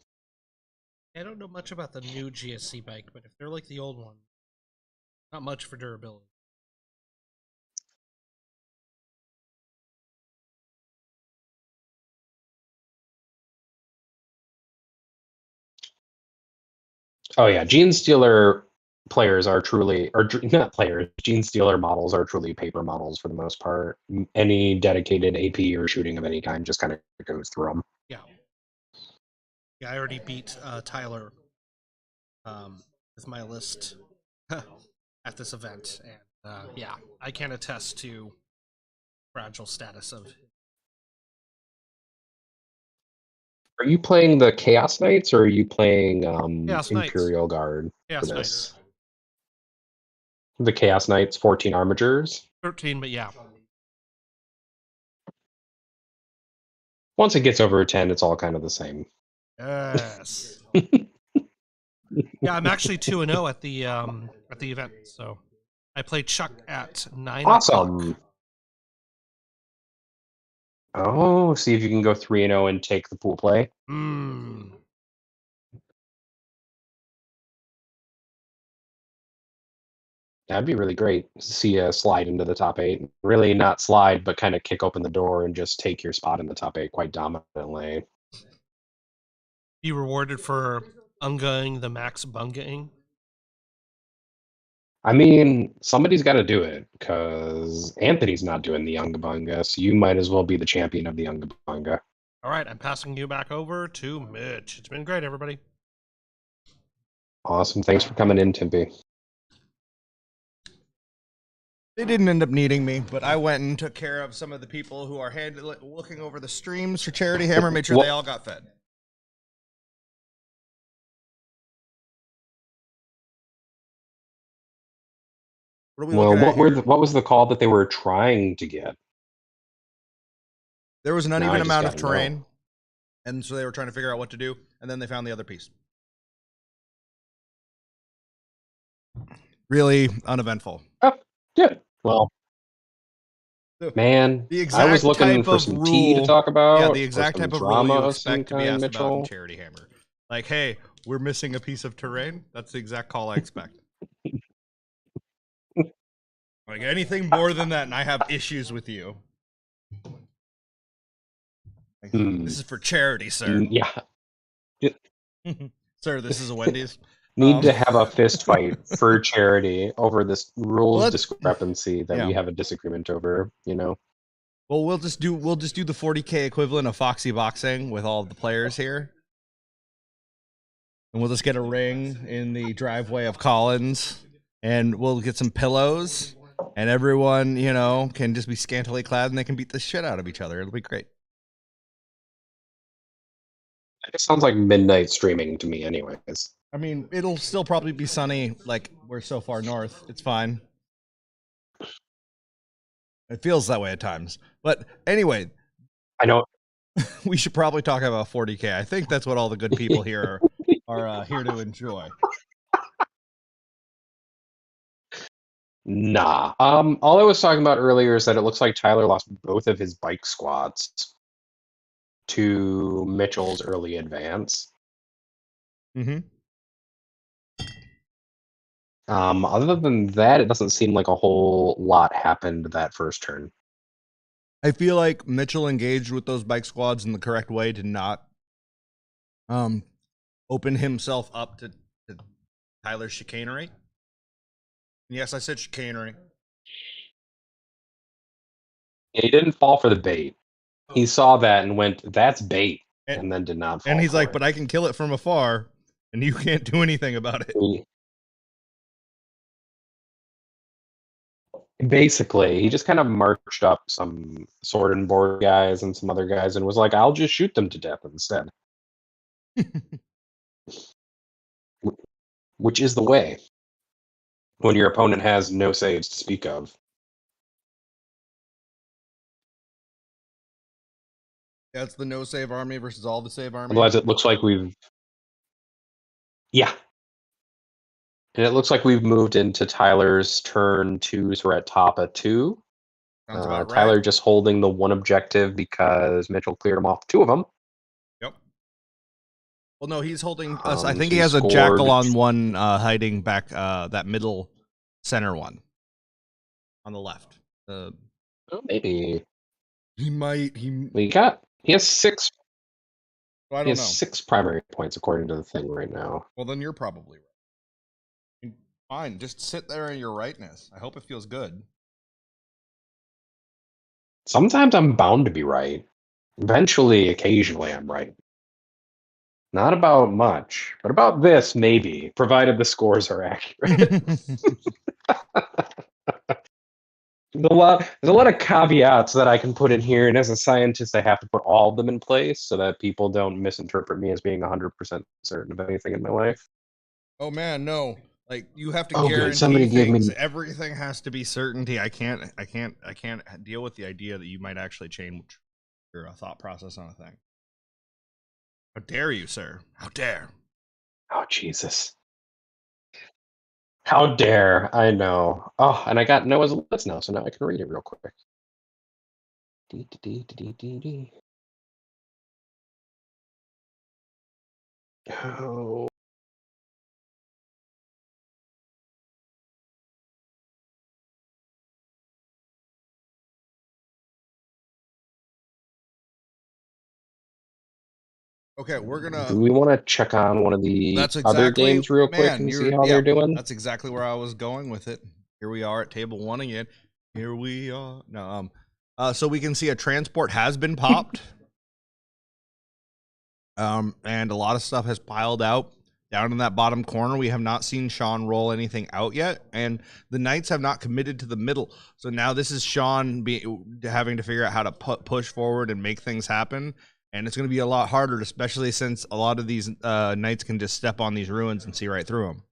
I don't know much about the new GSC bike, but if they're like the old one, not much for durability. Oh yeah, Gene Stealer players are truly, or not players, Gene Stealer models are truly paper models for the most part. Any dedicated AP or shooting of any kind just kind of goes through them. Yeah. Yeah, I already beat Tyler with my list at this event, and yeah, I can attest to fragile status of. Are you playing the Chaos Knights or are you playing Chaos Imperial Guard Chaos for Knights. this? The Chaos Knights, 14 armatures. 13, but yeah. Once it gets over 10, it's all kind of the same. Yes. Yeah, I'm actually 2-0 at the event. So I played Chuck at 9 o'clock. Awesome. Oh, see if you can go 3-0 and take the pool play. That'd be really great to see a slide into the top 8. Really not slide, but kind of kick open the door and just take your spot in the top 8 quite dominantly. Be rewarded for ungaing the max bungaing. I mean, somebody's got to do it because Anthony's not doing the Unga Bunga, so you might as well be the champion of the Unga Bunga. All right, I'm passing you back over to Mitch. It's been great, everybody. Awesome. Thanks for coming in, Timpy. They didn't end up needing me, but I went and took care of some of the people who are looking over the streams for Charity Hammer, made sure they all got fed. Well, what was the call that they were trying to get? There was an Now I uneven just amount of gotta know. terrain, and so they were trying to figure out what to do, and then they found the other piece. Really uneventful. Oh, good. Well, man, The exact I was looking type for of some tea to rule- talk about. Yeah, the or exact some type of rule you drama of some expect to be kind, asked about in Mitchell. Charity Hammer. Like, hey, we're missing a piece of terrain. That's the exact call I expect. Like anything more than that, and I have issues with you. This is for charity, sir. Yeah. Sir, this is a Wendy's. Need to have a fist fight for charity over this rules Well, discrepancy that we have a disagreement over, you know. Well, we'll just do the 40K equivalent of Foxy Boxing with all the players here. And we'll just get a ring in the driveway of Collins, and we'll get some pillows, and everyone, you know, can just be scantily clad, and they can beat the shit out of each other. It'll be great. It sounds like midnight streaming to me anyways. I mean, it'll still probably be sunny, like, we're so far north. It's fine. It feels that way at times. But anyway. I know. We should probably talk about 40K. I think that's what all the good people here are here to enjoy. Nah. All I was talking about earlier is that it looks like Tyler lost both of his bike squads to Mitchell's early advance. Mm-hmm. Other than that, it doesn't seem like a whole lot happened that first turn. I feel like Mitchell engaged with those bike squads in the correct way to not open himself up to Tyler's chicanery. Yes, I said chicanery. He didn't fall for the bait. He saw that and went, "That's bait," and then did not fall. And he's for like, it. "But I can kill it from afar, and you can't do anything about it." Basically, he just kind of marched up some sword and board guys and some other guys and was like, "I'll just shoot them to death instead." Which is the way when your opponent has no saves to speak of. That's the no save army versus all the save army. Otherwise, it looks like we've... Yeah. And it looks like we've moved into Tyler's turn 2, so we're at top of 2. Sounds about Tyler right. just holding the one objective because Mitchell cleared him off 2 of them. Yep. Well, no, he's holding us. I think he he has a scored- jackal on one hiding back that middle center one on the left. Maybe. He might. He has 6. I don't He has know. 6 primary points according to the thing right now. Well, then you're probably right. Fine, just sit there in your rightness. I hope it feels good. Sometimes I'm bound to be right. Eventually, occasionally, I'm right. Not about much, but about this, maybe, provided the scores are accurate. There's a lot of caveats that I can put in here, and as a scientist, I have to put all of them in place so that people don't misinterpret me as being 100% certain of anything in my life. Oh man, no! Like you have to Oh, good. guarantee Somebody give me- things. Everything has to be certainty. I can't deal with the idea that you might actually change your thought process on a thing. How dare you, sir? How dare? Oh, Jesus. How dare, I know. Oh, and I got Noah's list now, so now I can read it real quick. Oh. Okay, we're gonna. Do we want to check on one of the That's other exactly, games real quick man, and you're- see how they're doing? That's exactly where I was going with it. Here we are at table 1 again. Here we are. No, so we can see a transport has been popped. And a lot of stuff has piled out down in that bottom corner. We have not seen Sean roll anything out yet, and the Knights have not committed to the middle. So now this is Sean having to figure out how to push forward and make things happen. And it's going to be a lot harder, especially since a lot of these Knights can just step on these ruins and see right through them.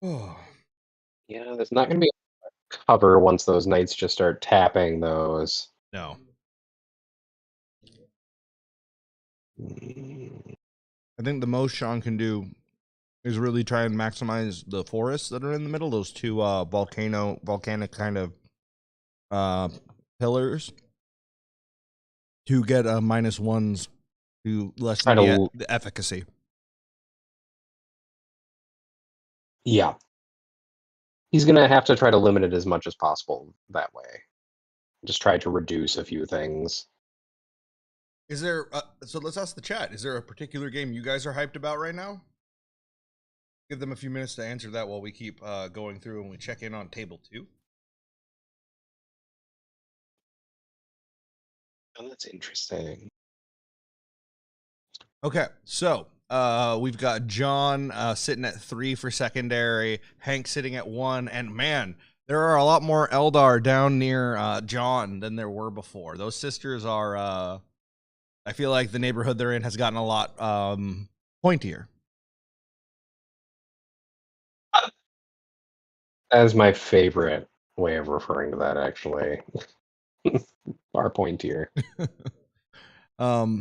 Oh. Yeah, there's not going to be cover once those Knights just start tapping those. No. I think the most Sean can do is really try and maximize the forests that are in the middle, those two volcanic kind of pillars, to get -1s to lessen the efficacy. Yeah. He's going to have to try to limit it as much as possible that way. Just try to reduce a few things. Is there? So let's ask the chat. Is there a particular game you guys are hyped about right now? Give them a few minutes to answer that while we keep going through and we check in on table 2. Oh, that's interesting. Okay, so we've got John sitting at 3 for secondary, Hank sitting at 1, and man, there are a lot more Eldar down near John than there were before. Those sisters are, I feel like the neighborhood they're in has gotten a lot pointier. That is my favorite way of referring to that, actually. Bar pointier. Oh,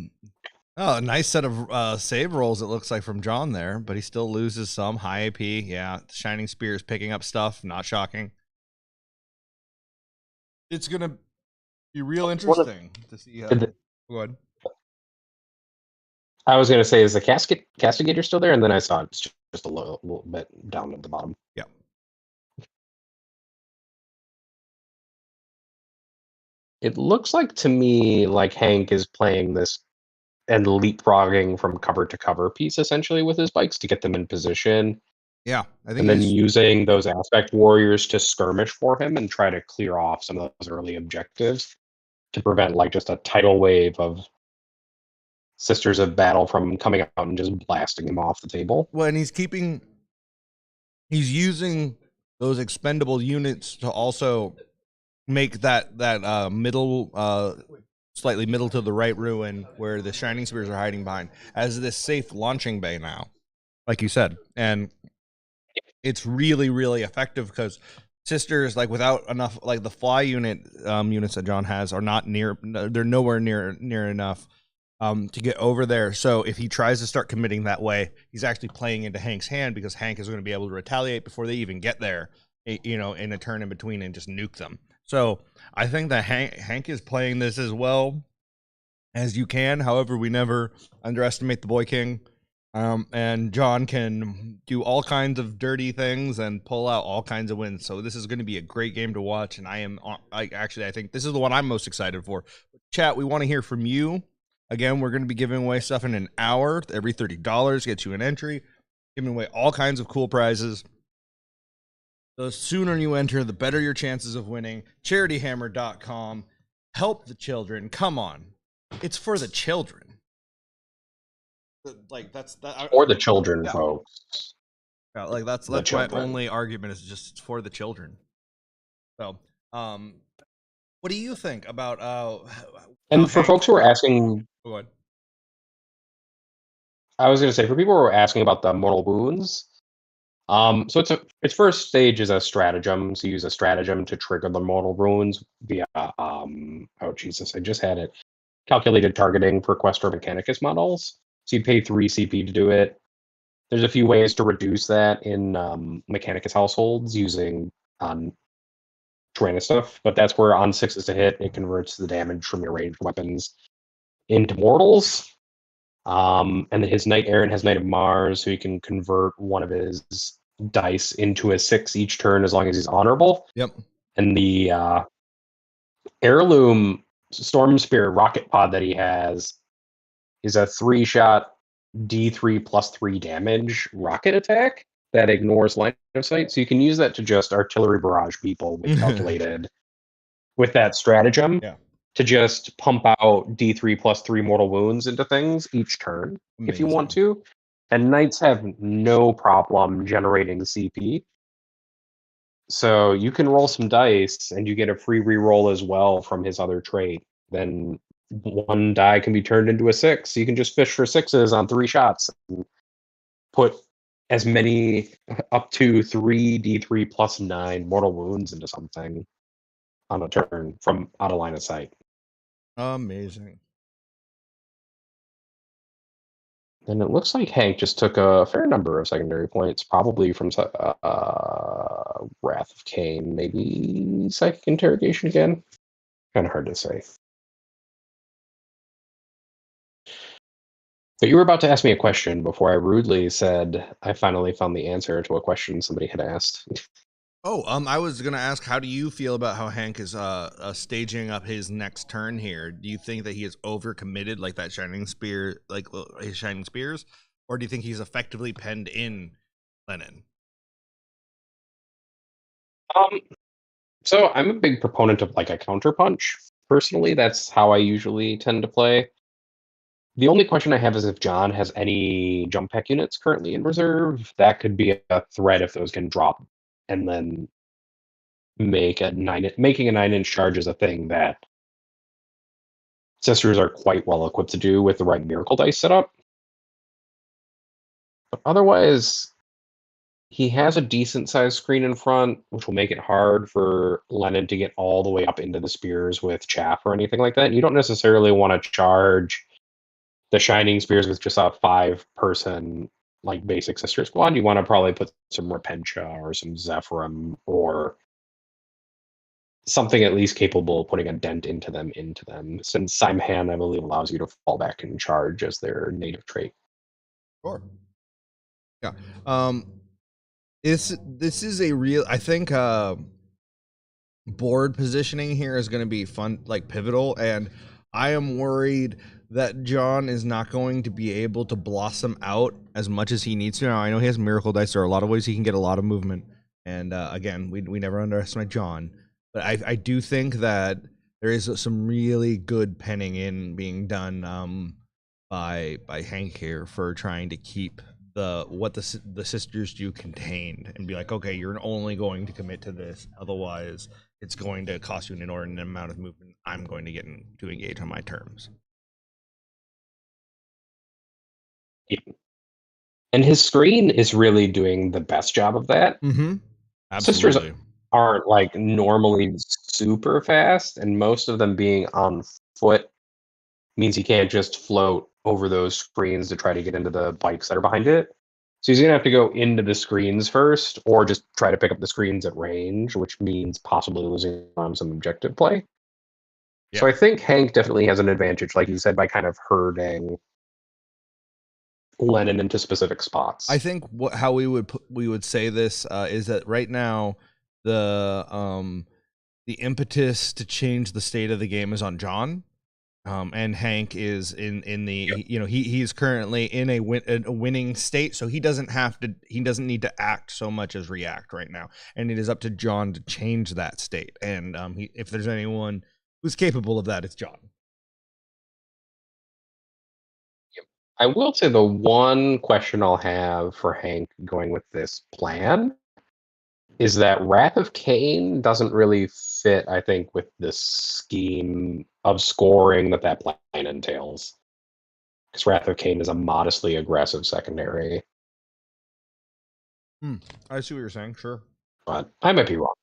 a nice set of save rolls, it looks like, from John there, but he still loses some. High AP, yeah. Shining Spear is picking up stuff, not shocking. It's going to be real interesting to see. Go ahead. I was going to say, is the Castigator still there? And then I saw it's just a little bit down at the bottom. Yeah. It looks like to me like Hank is playing this and leapfrogging from cover to cover piece essentially with his bikes to get them in position. Yeah, I think and then using those aspect warriors to skirmish for him and try to clear off some of those early objectives to prevent like just a tidal wave of Sisters of Battle from coming out and just blasting him off the table. Well, and he's using those expendable units to also make that middle slightly middle to the right ruin where the Shining Spears are hiding behind as this safe launching bay now, like you said. And it's really, really effective because Sisters, like without enough, like the fly units that John has are not they're nowhere near enough to get over there. So if he tries to start committing that way, he's actually playing into Hank's hand because Hank is going to be able to retaliate before they even get there, in a turn in between and just nuke them. So I think that Hank is playing this as well as you can. However, we never underestimate the Boy King. And John can do all kinds of dirty things and pull out all kinds of wins. So this is going to be a great game to watch. And I think this is the one I'm most excited for. Chat, we want to hear from you. Again, we're going to be giving away stuff in an hour. Every $30 gets you an entry. Giving away all kinds of cool prizes. The sooner you enter, the better your chances of winning. CharityHammer.com. Help the children. Come on. It's for the children. Like that's that. Or the children, folks. Yeah, like that's my only argument is just it's for the children. So, what do you think about and for folks who are asking, go ahead. I was going to say for people who are asking about the mortal wounds. So its first stage is a stratagem. So you use a stratagem to trigger the mortal wounds via oh Jesus, I just had it. Calculated targeting for Questor Mechanicus models. So you pay 3 CP to do it. There's a few ways to reduce that in Mechanicus households using Tyrannis stuff, but that's where on 6s to hit, it converts the damage from your ranged weapons into mortals. And his Knight Errant has Knight of Mars, so he can convert one of his dice into a 6 each turn as long as he's honorable. Yep. And the Heirloom Storm Spear rocket pod that he has is a 3-shot D3 plus 3 damage rocket attack that ignores line of sight. So you can use that to just artillery barrage people with calculated with that stratagem to just pump out D3 plus 3 mortal wounds into things each turn if you want to. And Knights have no problem generating CP. So you can roll some dice and you get a free reroll as well from his other trait. Then one die can be turned into a 6. You can just fish for 6s on 3 shots and put as many up to 3 D3 plus 9 mortal wounds into something on a turn from out of line of sight. Amazing. And it looks like Hank just took a fair number of secondary points, probably from Wrath of Cain, maybe Psychic Interrogation again. Kind of hard to say. But you were about to ask me a question before I rudely said I finally found the answer to a question somebody had asked. Oh, I was gonna ask, how do you feel about how Hank is staging up his next turn here? Do you think that he is overcommitted, like that shining spear, like his shining spears, or do you think he's effectively penned in Lennon? So I'm a big proponent of like a counterpunch. Personally, that's how I usually tend to play. The only question I have is if John has any jump pack units currently in reserve. That could be a threat if those can drop, and then making a 9-inch charge is a thing that sisters are quite well equipped to do with the right miracle dice setup. But otherwise, he has a decent sized screen in front, which will make it hard for Lennon to get all the way up into the spears with chaff or anything like that. You don't necessarily want to charge the shining spears with just a 5-person like basic sister squad. You want to probably put some Repentia or some Zephyrim or something at least capable of putting a dent into them, since Simhan, I believe, allows you to fall back and charge as their native trait. Sure. Yeah. This is a real, I think board positioning here is going to be fun, like pivotal, and I am worried that John is not going to be able to blossom out as much as he needs to. Now, I know he has miracle dice. There are a lot of ways he can get a lot of movement, and again, we never underestimate John, but I do think that there is some really good penning in being done by Hank here for trying to keep what the sisters do contained, and be like, okay, you're only going to commit to this, otherwise it's going to cost you an inordinate amount of movement. I'm going to get to engage on my terms. Yeah. And his screen is really doing the best job of that. Mm-hmm. Sisters Absolutely. aren't like normally super fast, and most of them being on foot means he can't just float over those screens to try to get into the bikes that are behind it. So he's going to have to go into the screens first, or just try to pick up the screens at range, which means possibly losing on some objective play. Yeah. So I think Hank definitely has an advantage, like you said, by kind of herding Lennon into specific spots. I think how we would say this is that right now the impetus to change the state of the game is on John. And Hank is in the, you know, he's currently in a winning state, so he doesn't need to act so much as react right now, and it is up to John to change that state. And if there's anyone who's capable of that, it's John. I will say the one question I'll have for Hank going with this plan is that Wrath of Cain doesn't really fit, I think, with the scheme of scoring that plan entails. Because Wrath of Cain is a modestly aggressive secondary. I see what you're saying, sure. But I might be wrong.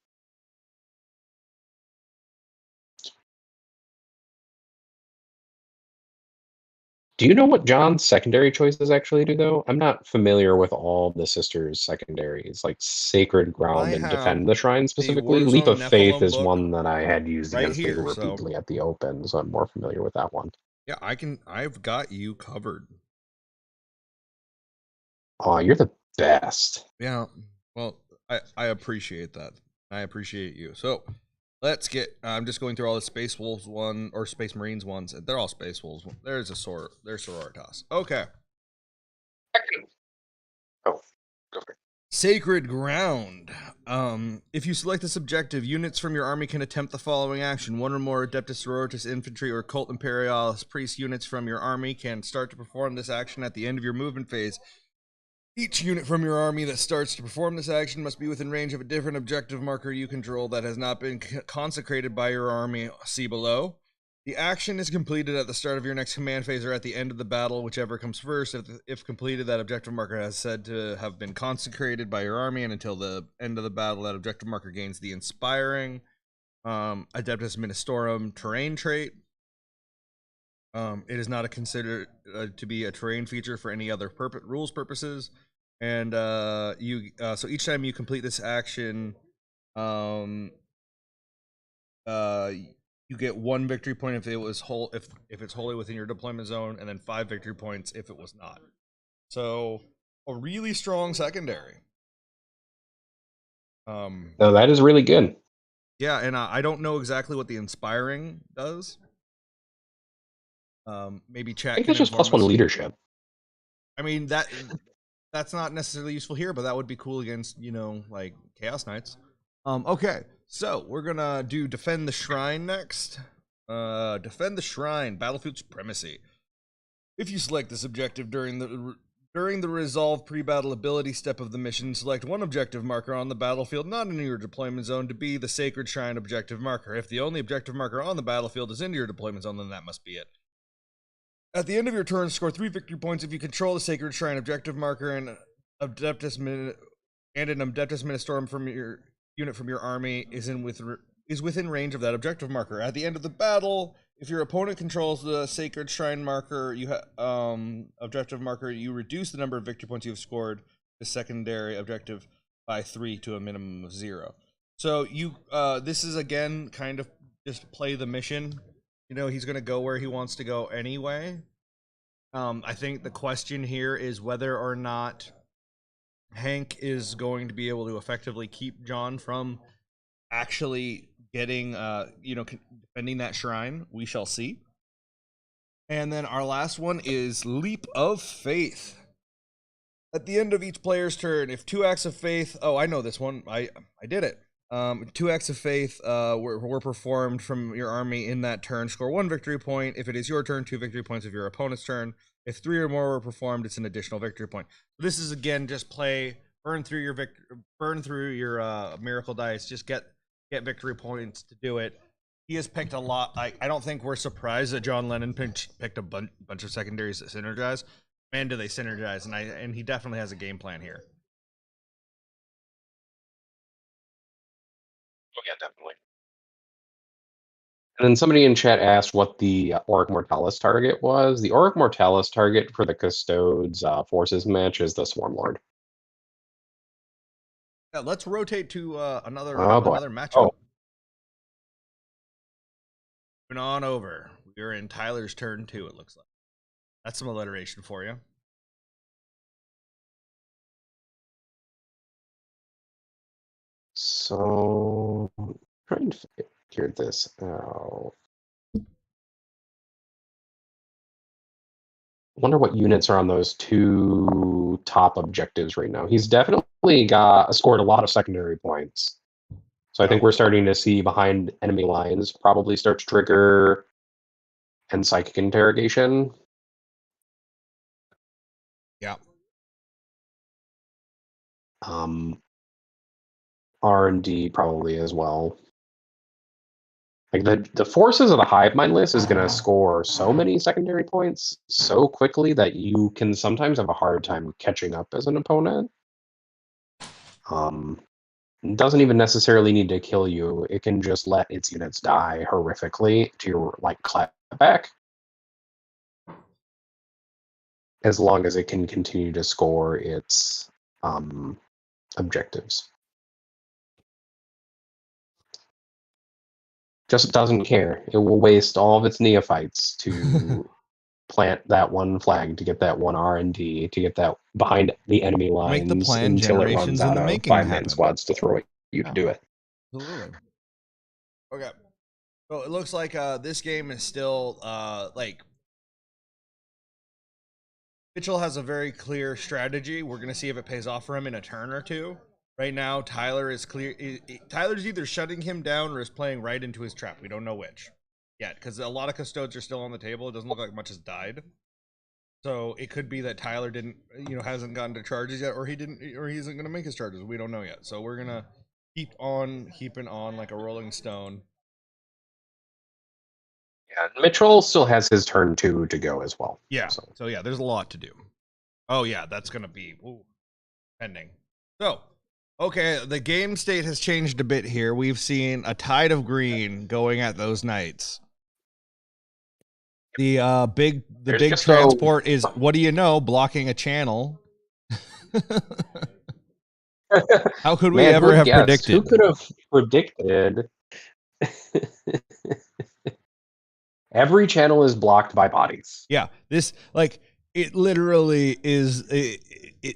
Do you know what John's secondary choices actually do, though? I'm not familiar with all the sisters' secondaries, like Sacred Ground and Defend the Shrine specifically. Leap of Faith is one that I had used against me repeatedly at the Open, so I'm more familiar with that one. Yeah, I've got you covered. Oh, you're the best. Yeah, well, I appreciate that. I appreciate you. So let's get. I'm just going through all the Space Wolves or Space Marines ones. They're all Space Wolves. There's Sororitas. Okay. Oh, go for it. Sacred Ground. If you select this objective, units from your army can attempt the following action. One or more Adeptus Sororitas infantry or Cult Imperialis priest units from your army can start to perform this action at the end of your movement phase. Each unit from your army that starts to perform this action must be within range of a different objective marker you control that has not been consecrated by your army. See below. The action is completed at the start of your next command phase or at the end of the battle, whichever comes first. If completed, that objective marker has said to have been consecrated by your army, and until the end of the battle, that objective marker gains the Inspiring Adeptus Ministorum terrain trait. It is not considered to be a terrain feature for any other rules purposes. And so each time you complete this action, you get 1 victory point if it was if it's wholly within your deployment zone, and then 5 victory points if it was not. So a really strong secondary. No, that is really good. Yeah, and I don't know exactly what the inspiring does. Maybe chat. I think can it's just inform +1 us. leadership. I mean that's not necessarily useful here, but that would be cool against like Chaos Knights. Okay, so we're gonna do Defend the Shrine next. Defend the Shrine, Battlefield Supremacy. If you select this objective during the resolve pre-battle ability step of the mission, select one objective marker on the battlefield not in your deployment zone to be the Sacred Shrine objective marker. If the only objective marker on the battlefield is in your deployment zone, then that must be it. At the end of your turn, score 3 victory points if you control the Sacred Shrine objective marker and an Adeptus Ministorum from your unit from your army is within range of that objective marker. At the end of the battle, if your opponent controls the Sacred Shrine marker, objective marker, you reduce the number of victory points you have scored the secondary objective by 3 to a minimum of 0. So this is again kind of just play the mission. He's going to go where he wants to go anyway. I think the question here is whether or not Hank is going to be able to effectively keep John from actually getting, defending that shrine. We shall see. And then our last one is Leap of Faith. At the end of each player's turn, if 2 acts of faith... Oh, I know this one. I did it. 2 acts of faith were performed from your army in that turn. Score 1 victory point. If it is your turn, 2 victory points of your opponent's turn. If 3 or more were performed, it's an additional victory point. This is again just burn through your miracle dice. Just get victory points to do it. He has picked a lot. I don't think we're surprised that John Lennon picked a bunch of secondaries that synergize. Man, do they synergize! And he definitely has a game plan here. Oh, yeah, definitely. And then somebody in chat asked what the Auric Mortalis target was. The Auric Mortalis target for the Custodes Forces match is the Swarm Lord. Yeah, let's rotate to another matchup. Oh. Moving on over. We're in Tyler's turn 2, it looks like. That's some alliteration for you. So, trying to figure this out. I wonder what units are on those 2 top objectives right now. He's definitely scored a lot of secondary points. So I think we're starting to see behind enemy lines probably start to trigger and psychic interrogation. Yeah. R&D probably as well. Like the forces of the hive mind list is going to score so many secondary points so quickly that you can sometimes have a hard time catching up as an opponent. It doesn't even necessarily need to kill you. It can just let its units die horrifically to your clapback. As long as it can continue to score its objectives. Just doesn't care. It will waste all of its neophytes to plant that one flag, to get that one R&D, to get that behind the enemy lines Make the plan until it generations runs out in the of making 5-man happen. squads to throw at you to do it. Absolutely. Okay. So it looks like this game is still Mitchell has a very clear strategy. We're going to see if it pays off for him in a turn or two. Right now, Tyler is clear. Tyler's either shutting him down or is playing right into his trap. We don't know which yet, because a lot of Custodes are still on the table. It doesn't look like much has died. So it could be that Tyler hasn't gotten to charges yet, or he isn't going to make his charges. We don't know yet. So we're going to keep on keeping on like a rolling stone. Yeah, Mitchell still has his turn 2 to go as well. Yeah. So yeah, there's a lot to do. Oh yeah, that's going to be pending. So, okay, the game state has changed a bit here. We've seen a tide of green going at those knights. The big transport is, what do you know, blocking a channel. How could we ever have predicted? Who could have predicted? Every channel is blocked by bodies. Yeah, this It literally is.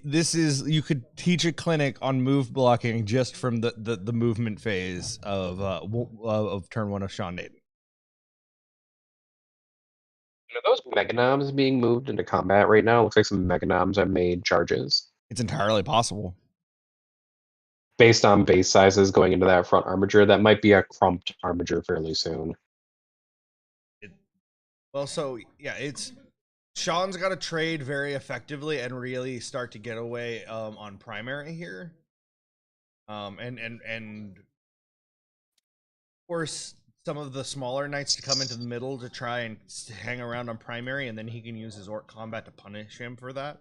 This is, you could teach a clinic on move blocking just from the movement phase of turn 1 of Sean Naden. Are those Meganoms being moved into combat right now? Looks like some Meganoms have made charges. It's entirely possible. Based on base sizes going into that front armature, that might be a crumped armature fairly soon. Well, so yeah, it's Sean's got to trade very effectively and really start to get away on primary here. And of course some of the smaller knights to come into the middle to try and hang around on primary, and then he can use his orc combat to punish him for that.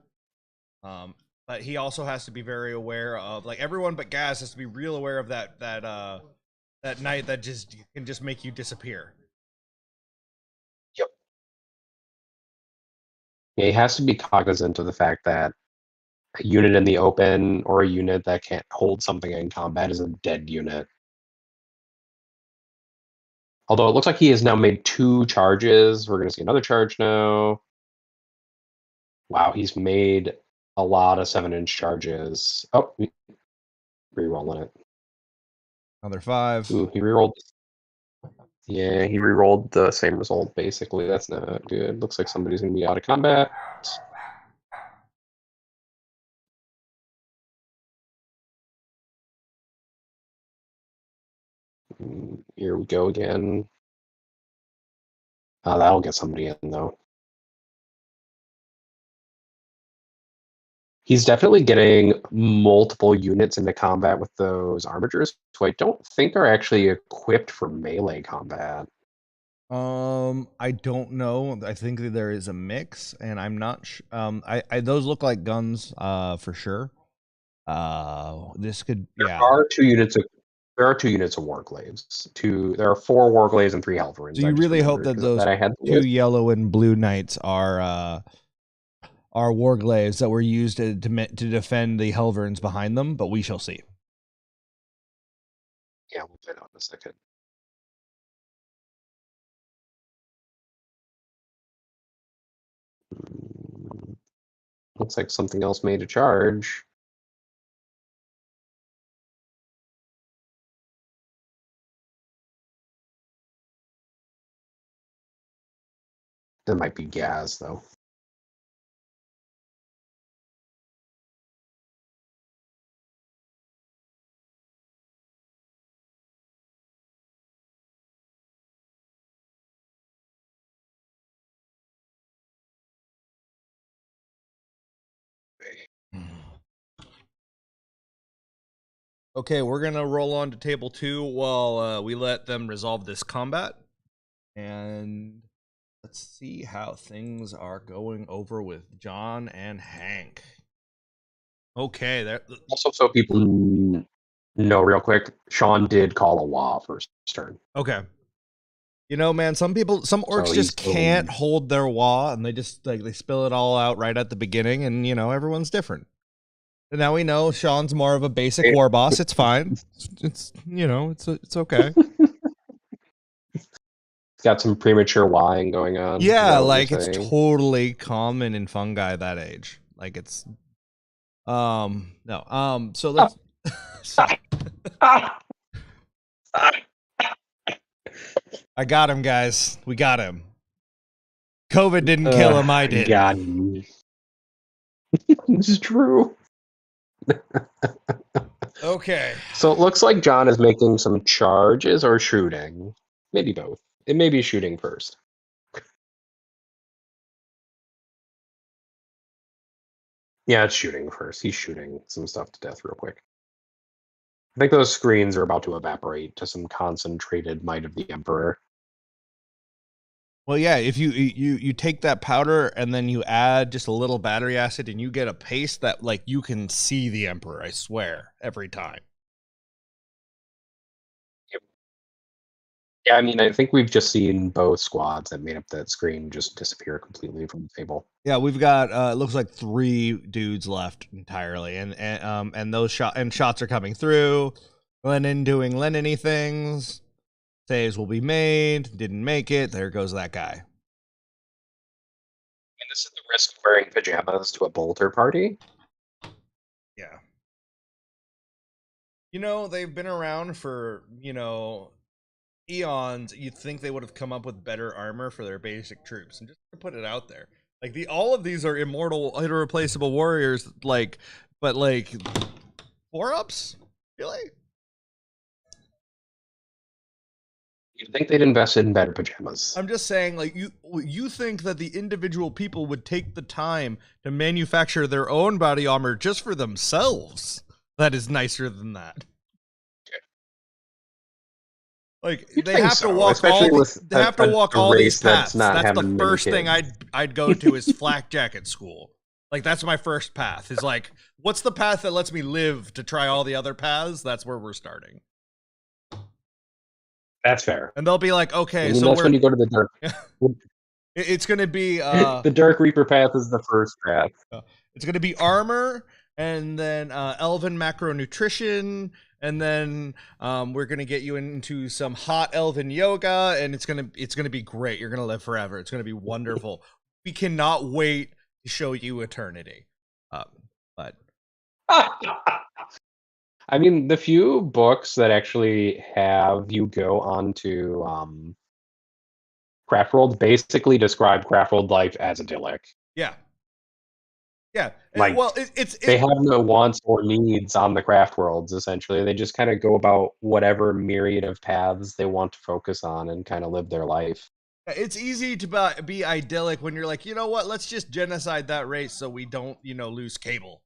But he also has to be very aware of, like, everyone but Gaz has to be real aware of that knight that can just make you disappear. Yep. Yeah, he has to be cognizant of the fact that a unit in the open or a unit that can't hold something in combat is a dead unit. Although it looks like he has now made 2 charges. We're going to see another charge now. Wow, he's made a lot of 7-inch charges. Oh, re-rolling it. Another 5. Ooh, he re-rolled. Yeah, he re-rolled the same result, basically. That's not good. Looks like somebody's going to be out of combat. Here we go again. That'll get somebody in, though. He's definitely getting multiple units into combat with those armatures, who I don't think are actually equipped for melee combat. I don't know. I think that there is a mix, and I'm not. Those look like guns, for sure. This could. There are 2 units of. There are 2 units of Warglaives. There are 4 Warglaives and 3 Halverins. So you really hope that those 2 yellow and blue knights are Warglaives that were used to defend the Helverins behind them, but we shall see. Yeah, we'll find out in a second. Looks like something else made a charge. That might be Gaz, though. Okay, we're gonna roll on to table 2 while we let them resolve this combat, and let's see how things are going over with John and Hank. Okay, Also, so people know real quick, Sean did call a WA first turn. Okay. You know, man, some orcs just can't hold their WA, and they just they spill it all out right at the beginning, and everyone's different. And now we know Sean's more of a basic war boss. It's fine. It's okay. It's got some premature lying going on. Yeah, like it's totally common in fungi that age. Like it's no. So let's I got him, guys. We got him. COVID didn't kill him, I did. Got him. This is true. Okay. So it looks like John is making some charges or shooting. Maybe both. It may be shooting first. Yeah, it's shooting first. He's shooting some stuff to death real quick. I think those screens are about to evaporate to some concentrated might of the Emperor. Well, yeah, if you take that powder and then you add just a little battery acid and you get a paste that you can see the Emperor, I swear, every time. Yep. Yeah, I mean, I think we've just seen both squads that made up that screen just disappear completely from the table. Yeah, we've got it looks like 3 dudes left entirely, and those shots are coming through. Lenin doing Lenin-y things. Saves will be made. Didn't make it. There goes that guy. And This is the risk of wearing pajamas to a bolter party. Yeah. You know, they've been around for, eons. You'd think they would have come up with better armor for their basic troops. And just to put it out there. Like all of these are immortal, irreplaceable warriors, but 4-ups? Really? You'd think they'd invested in better pajamas. I'm just saying, you think that the individual people would take the time to manufacture their own body armor just for themselves. That is nicer than that. Like You'd they think have so, to walk especially all with they have to a walk all race these that's paths. not That's the having many first thing kids. I'd go to is flak jacket school. Like that's my first path. Is like, what's the path that lets me live to try all the other paths? That's where we're starting. That's fair. And they'll be like, okay, I mean, so that's when you go to the dark. it's going to be The Dark Reaper path is the first path. it's going to be armor, and then elven macronutrition, and then we're going to get you into some hot elven yoga, and it's going to be great. You're going to live forever. It's going to be wonderful. We cannot wait to show you eternity. But I mean, the few books that actually have you go onto Craft World basically describe Craft World life as idyllic. yeah. Yeah. Like, well, they have no wants or needs on the Craft Worlds, essentially. They just kind of go about whatever myriad of paths they want to focus on and kind of live their life. It's easy to be idyllic when you're like, you know what? Let's just genocide that race so we don't, lose cable.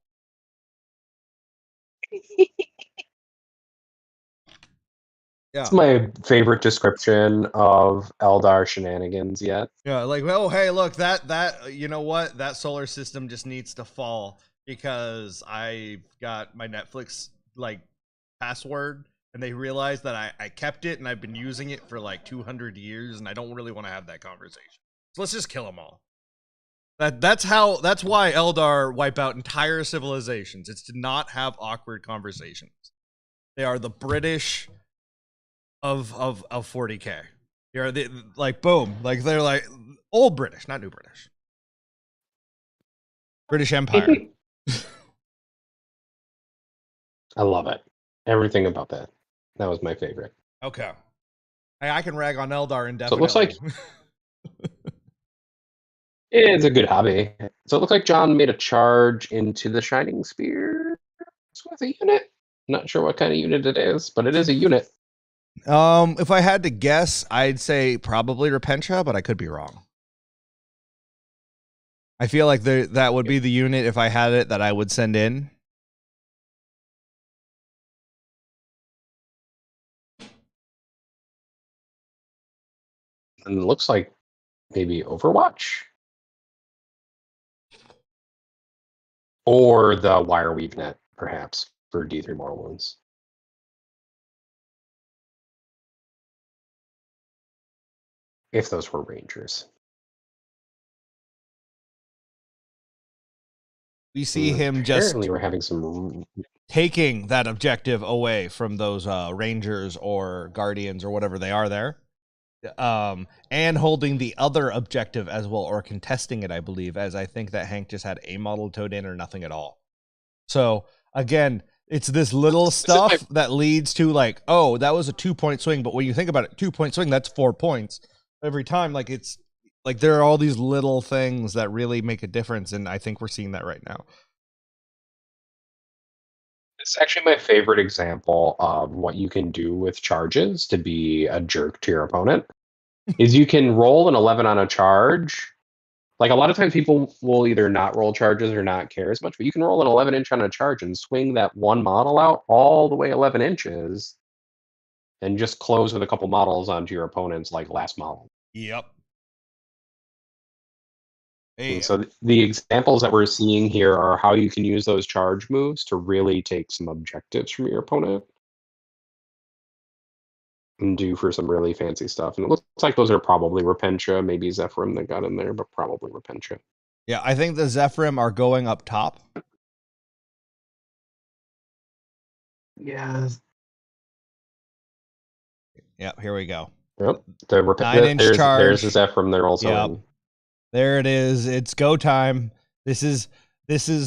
Yeah. It's my favorite description of Eldar shenanigans yet. Yeah, like, oh, hey, look, that you know what? That solar system just needs to fall because I got my Netflix password, and they realized that I kept it and I've been using it for 200 years, and I don't really want to have that conversation. So let's just kill them all. That's why Eldar wipe out entire civilizations. It's to not have awkward conversations. They are the British of 40K. They're boom, they're like old British, not new British. British Empire. I love it. Everything about that. That was my favorite. Okay. Hey, I can rag on Eldar indefinitely. So it looks like it's a good hobby. So it looks like John made a charge into the Shining Spear. It's with a unit. Not sure what kind of unit it is, but it is a unit. If I had to guess, I'd say probably Repentia, but I could be wrong. I feel like that would be the unit, if I had it, that I would send in. And it looks like maybe Overwatch. Or the Wire Weave Net, perhaps, for D3 Mortal Wounds. If those were Rangers. We see him just Apparently we're having some taking that objective away from those Rangers or Guardians or whatever they are there. And holding the other objective as well, or contesting it, I believe, as I think that Hank just had a model towed in or nothing at all. So again, it's this little stuff that leads to oh, that was a 2-point swing, but when you think about it, 2-point swing, that's 4 points every time. It's there are all these little things that really make a difference, and I think we're seeing that right now. It's actually my favorite example of what you can do with charges to be a jerk to your opponent. Is you can roll an 11 on a charge. A lot of times people will either not roll charges or not care as much, but you can roll an 11-inch on a charge and swing that one model out all the way 11 inches and just close with a couple models onto your opponent's last model. Yep. And so the examples that we're seeing here are how you can use those charge moves to really take some objectives from your opponent and do for some really fancy stuff. And it looks like those are probably Repentia, maybe Zephyrim that got in there, but probably Repentia. Yeah, I think the Zephyrim are going up top. Yeah. Yep, here we go. Yep. The 9-inch charge. There's the Zephyrim there also. Yep. There it is. It's go time. This is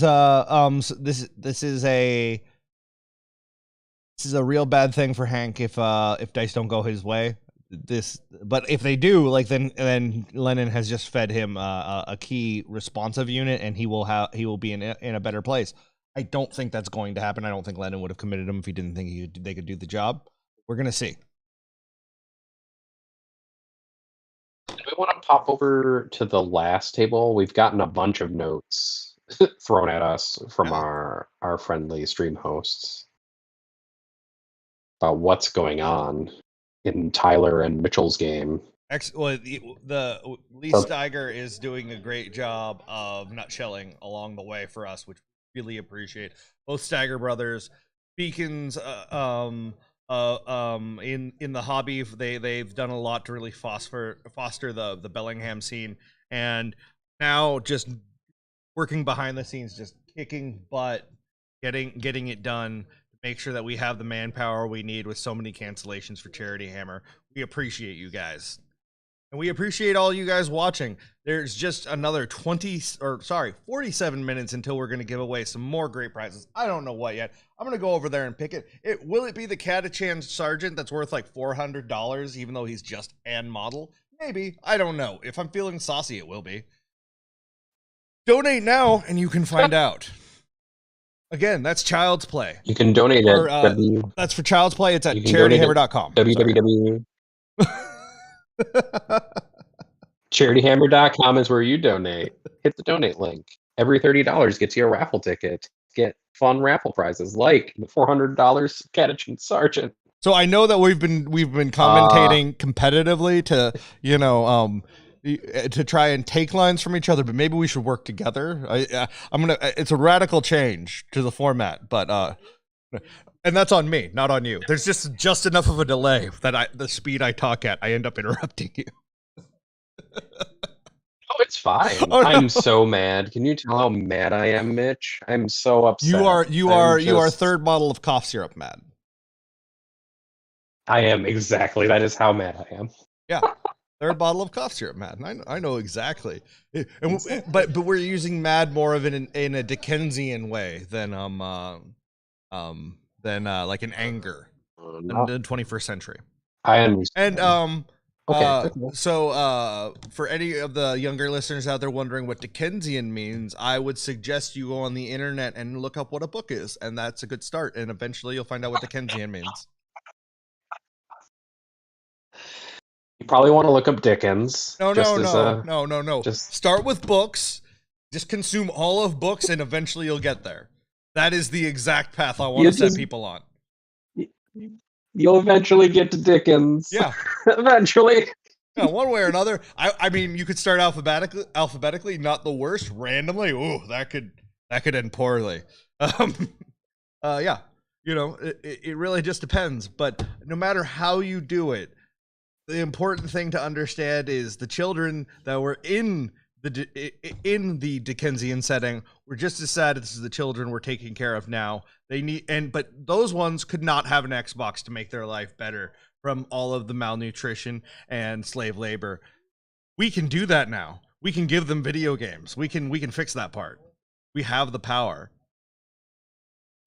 a real bad thing for Hank if dice don't go his way. But if they do, like then Lennon has just fed him a key responsive unit, and he will be in a better place. I don't think that's going to happen. I don't think Lennon would have committed him if he didn't think they could do the job. We're gonna see. Do we want to pop over to the last table? We've gotten a bunch of notes thrown at us from our friendly stream hosts about what's going on in Tyler and Mitchell's game. Well, the Lee Steiger is doing a great job of nutshelling along the way for us, which we really appreciate. Both Steiger brothers, beacons, in the hobby, they've done a lot to really foster the Bellingham scene, and now just working behind the scenes, just kicking butt, getting it done. Make sure that we have the manpower we need with so many cancellations for Charity Hammer. We appreciate you guys. And we appreciate all you guys watching. There's just another 47 minutes until we're going to give away some more great prizes. I don't know what yet. I'm going to go over there and pick it. Will it be the Catachan Sergeant that's worth like $400, even though he's just an model? Maybe. I don't know. If I'm feeling saucy, it will be. Donate now, and you can find out. Again, that's Child's Play. You can donate that's for Child's Play. It's at charityhammer.com. www. Charityhammer.com is where you donate. Hit the donate link. Every $30 gets you a raffle ticket. Get fun raffle prizes like the $400 Catachan Sergeant. So I know that we've been commentating competitively to to try and take lines from each other, but maybe we should work together. It's a radical change to the format, but and that's on me, not on you. There's just enough of a delay that the speed I talk at, I end up interrupting you. Oh, it's fine. Oh, no. I'm so mad. Can you tell how mad I am, Mitch? I'm so upset. You are third bottle of cough syrup mad. I am exactly. That is how mad I am. Yeah. Third bottle of cough syrup, mad. I know exactly. But we're using mad more of in a Dickensian way than like an anger in the 21st century. I understand. And okay. So for any of the younger listeners out there wondering what Dickensian means, I would suggest you go on the internet and look up what a book is, and that's a good start. And eventually you'll find out what Dickensian means. You probably want to look up Dickens. No. Just start with books. Just consume all of books, and eventually you'll get there. That is the exact path I want to set people on. You'll eventually get to Dickens. Yeah. Eventually. Yeah, one way or another. I mean, you could start alphabetically, not the worst, randomly. Ooh, that could end poorly. Yeah. It really just depends. But no matter how you do it, the important thing to understand is the children that were in the Dickensian setting were just as sad as the children we're taking care of now. But those ones could not have an Xbox to make their life better from all of the malnutrition and slave labor. We can do that now. We can give them video games. We can fix that part. We have the power.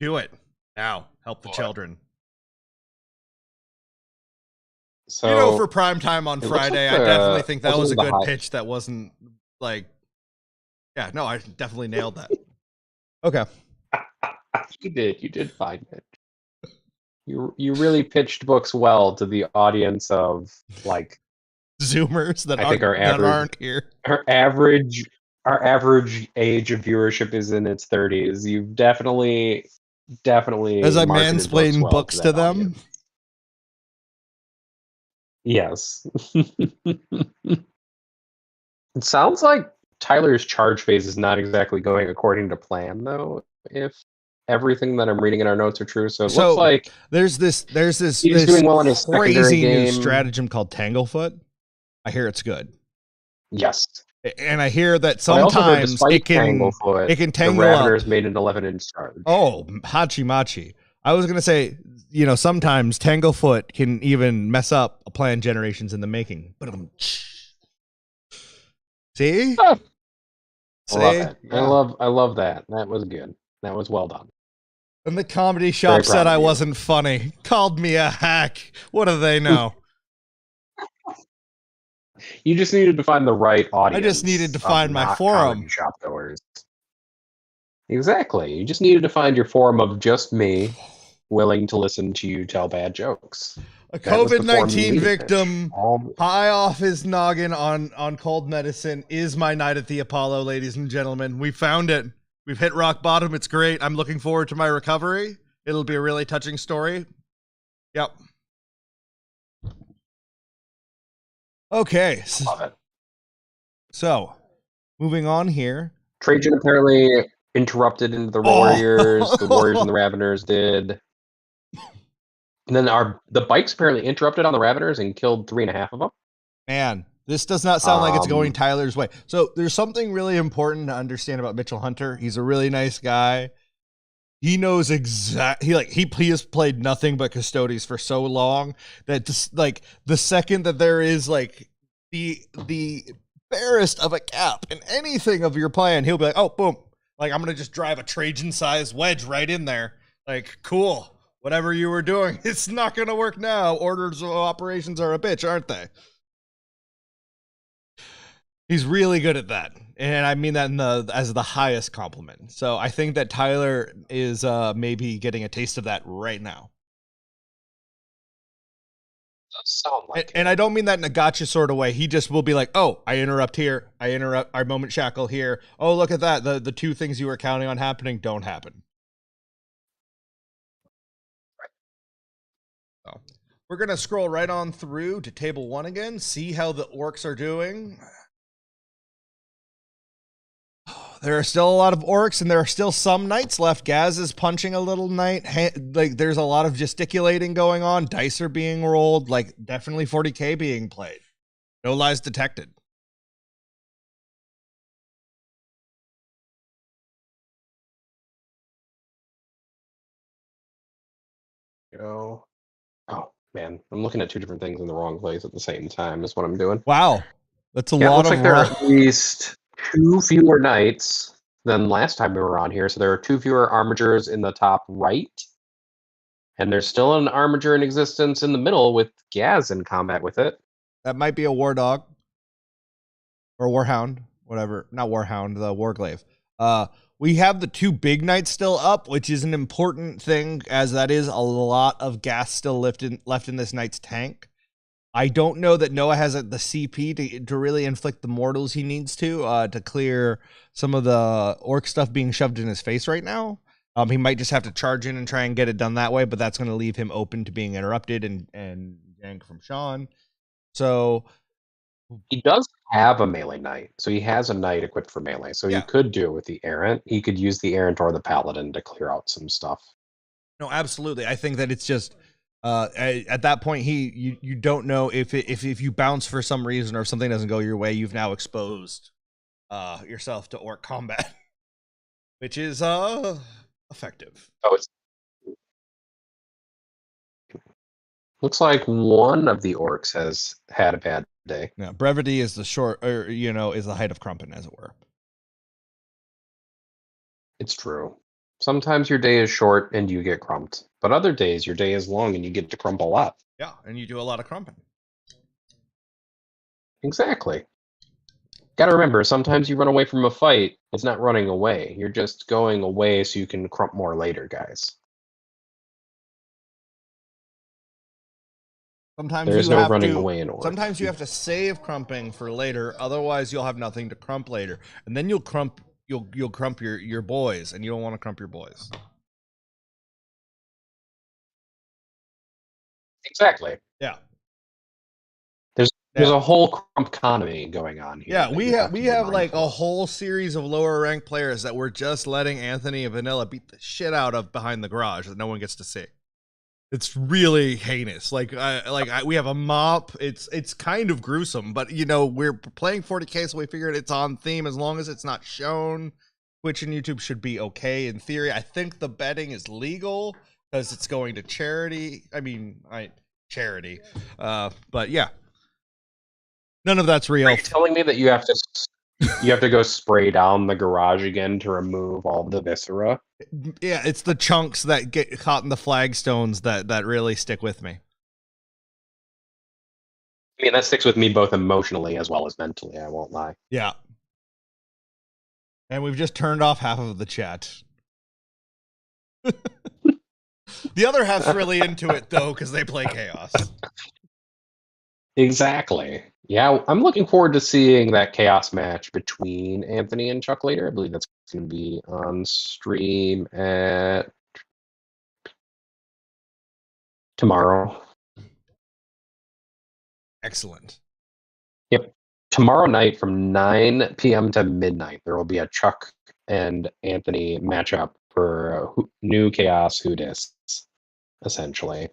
Do it now. Help the children. So for prime time on Friday, I definitely think that was a good pitch. That wasn't like, yeah, no, I definitely nailed that. Okay. You did fine, Mitch. You really pitched books well to the audience of like Zoomers that aren't here. Our average age of viewership is in its 30s. You've definitely as I mansplain books to them. Audience. Yes. It sounds like Tyler's charge phase is not exactly going according to plan, though. If everything that I'm reading in our notes are true, so it looks like there's this he's doing well in his crazy game. New stratagem called Tanglefoot. I hear it's good. Yes, and I hear that sometimes it can tangle the Ravener up. Is made an 11-inch charge. Oh, hachi machi. I was gonna say, sometimes Tanglefoot can even mess up a plan generations in the making. See? I See? love it. Yeah. I love that. That was good. That was well done. And the comedy shop said I wasn't funny. Called me a hack. What do they know? You just needed to find the right audience. I just needed to of find my not forum. comedy shop goers. Exactly. You just needed to find your forum of just me willing to listen to you tell bad jokes. A That was the forum you COVID-19 needed, victim Mitch. high off his noggin on cold medicine is my night at the Apollo, ladies and gentlemen. We found it. We've hit rock bottom. It's great. I'm looking forward to my recovery. It'll be a really touching story. Yep. Okay. Love it. So, moving on here. Trajan apparently interrupted into the Warriors. The Warriors and the Raveners did. And then the bikes apparently interrupted on the Raveners and killed 3.5 of them. Man, this does not sound like it's going Tyler's way. So there's something really important to understand about Mitchell Hunter. He's a really nice guy. He knows he has played nothing but Custodes for so long that just, like, the second that there is like the barest of a gap in anything of your plan, he'll be like, oh, boom. Like, I'm going to just drive a Trajan-sized wedge right in there. Like, cool. Whatever you were doing, it's not going to work now. Orders of operations are a bitch, aren't they? He's really good at that. And I mean that as the highest compliment. So I think that Tyler is maybe getting a taste of that right now. Sound like and I don't mean that in a gotcha sort of way. He just will be like, oh, I interrupt here. I interrupt our moment shackle here. Oh, look at that. The two things you were counting on happening don't happen. So we're going to scroll right on through to table 1 again, see how the orcs are doing. There are still a lot of orcs, and there are still some knights left. Gaz is punching a little knight. Like, there's a lot of gesticulating going on. Dice are being rolled. Like, definitely 40k being played. No lies detected. Go. Oh man, I'm looking at 2 different things in the wrong place at the same time. Is what I'm doing. Wow, that's a Yeah, it lot looks of. like there are at least 2 fewer knights than last time we were on here. So there are 2 fewer armigers in the top right, and there's still an armiger in existence in the middle with Gaz in combat with it. That might be a war dog or warhound, whatever. Not warhound, the warglaive. We have the 2 big knights still up, which is an important thing, as that is a lot of gas still left in this knight's tank. I don't know that Noah has the CP to really inflict the mortals he needs to clear some of the orc stuff being shoved in his face right now. He might just have to charge in and try and get it done that way, but that's going to leave him open to being interrupted and yank from Sean. So he does have a melee knight, so he has a knight equipped for melee. So he could do it with the errant. He could use the errant or the paladin to clear out some stuff. No, absolutely. I think that it's just at that point you don't know if you bounce for some reason or if something doesn't go your way, you've now exposed yourself to orc combat, which is effective. Oh, it's looks like one of the orcs has had a bad day. Yeah, brevity is the short, or is the height of crumpin, as it were. It's true. Sometimes your day is short and you get crumped, but other days your day is long and you get to crump a lot. Yeah, and you do a lot of crumping. Exactly. Gotta remember, sometimes you run away from a fight. It's not running away. You're just going away so you can crump more later, guys. Sometimes There's you no have running to, away in orc. Sometimes you have to save crumping for later, otherwise you'll have nothing to crump later. And then you'll crump your boys, and you don't want to crump your boys. Exactly. Yeah. There's a whole crump economy going on here. Yeah, we have like a whole series of lower ranked players that we're just letting Anthony and Vanilla beat the shit out of behind the garage that no one gets to see. It's really heinous. We have a mop. It's kind of gruesome, but we're playing 40k, so we figured it's on theme as long as it's not shown. Twitch and YouTube should be okay in theory. I think the betting is legal because it's going to charity. Charity. But yeah. None of that's real. Are you telling me that you have to You have to go spray down the garage again to remove all the viscera. Yeah, it's the chunks that get caught in the flagstones that really stick with me. I mean, that sticks with me both emotionally as well as mentally, I won't lie. Yeah. And we've just turned off half of the chat. The other half's really into it, though, because they play Chaos. Exactly. Yeah, I'm looking forward to seeing that Chaos match between Anthony and Chuck later. I believe that's going to be on stream at tomorrow. Excellent. Yep. Tomorrow night from 9 p.m. to midnight, there will be a Chuck and Anthony matchup for new Chaos Who Dis, essentially.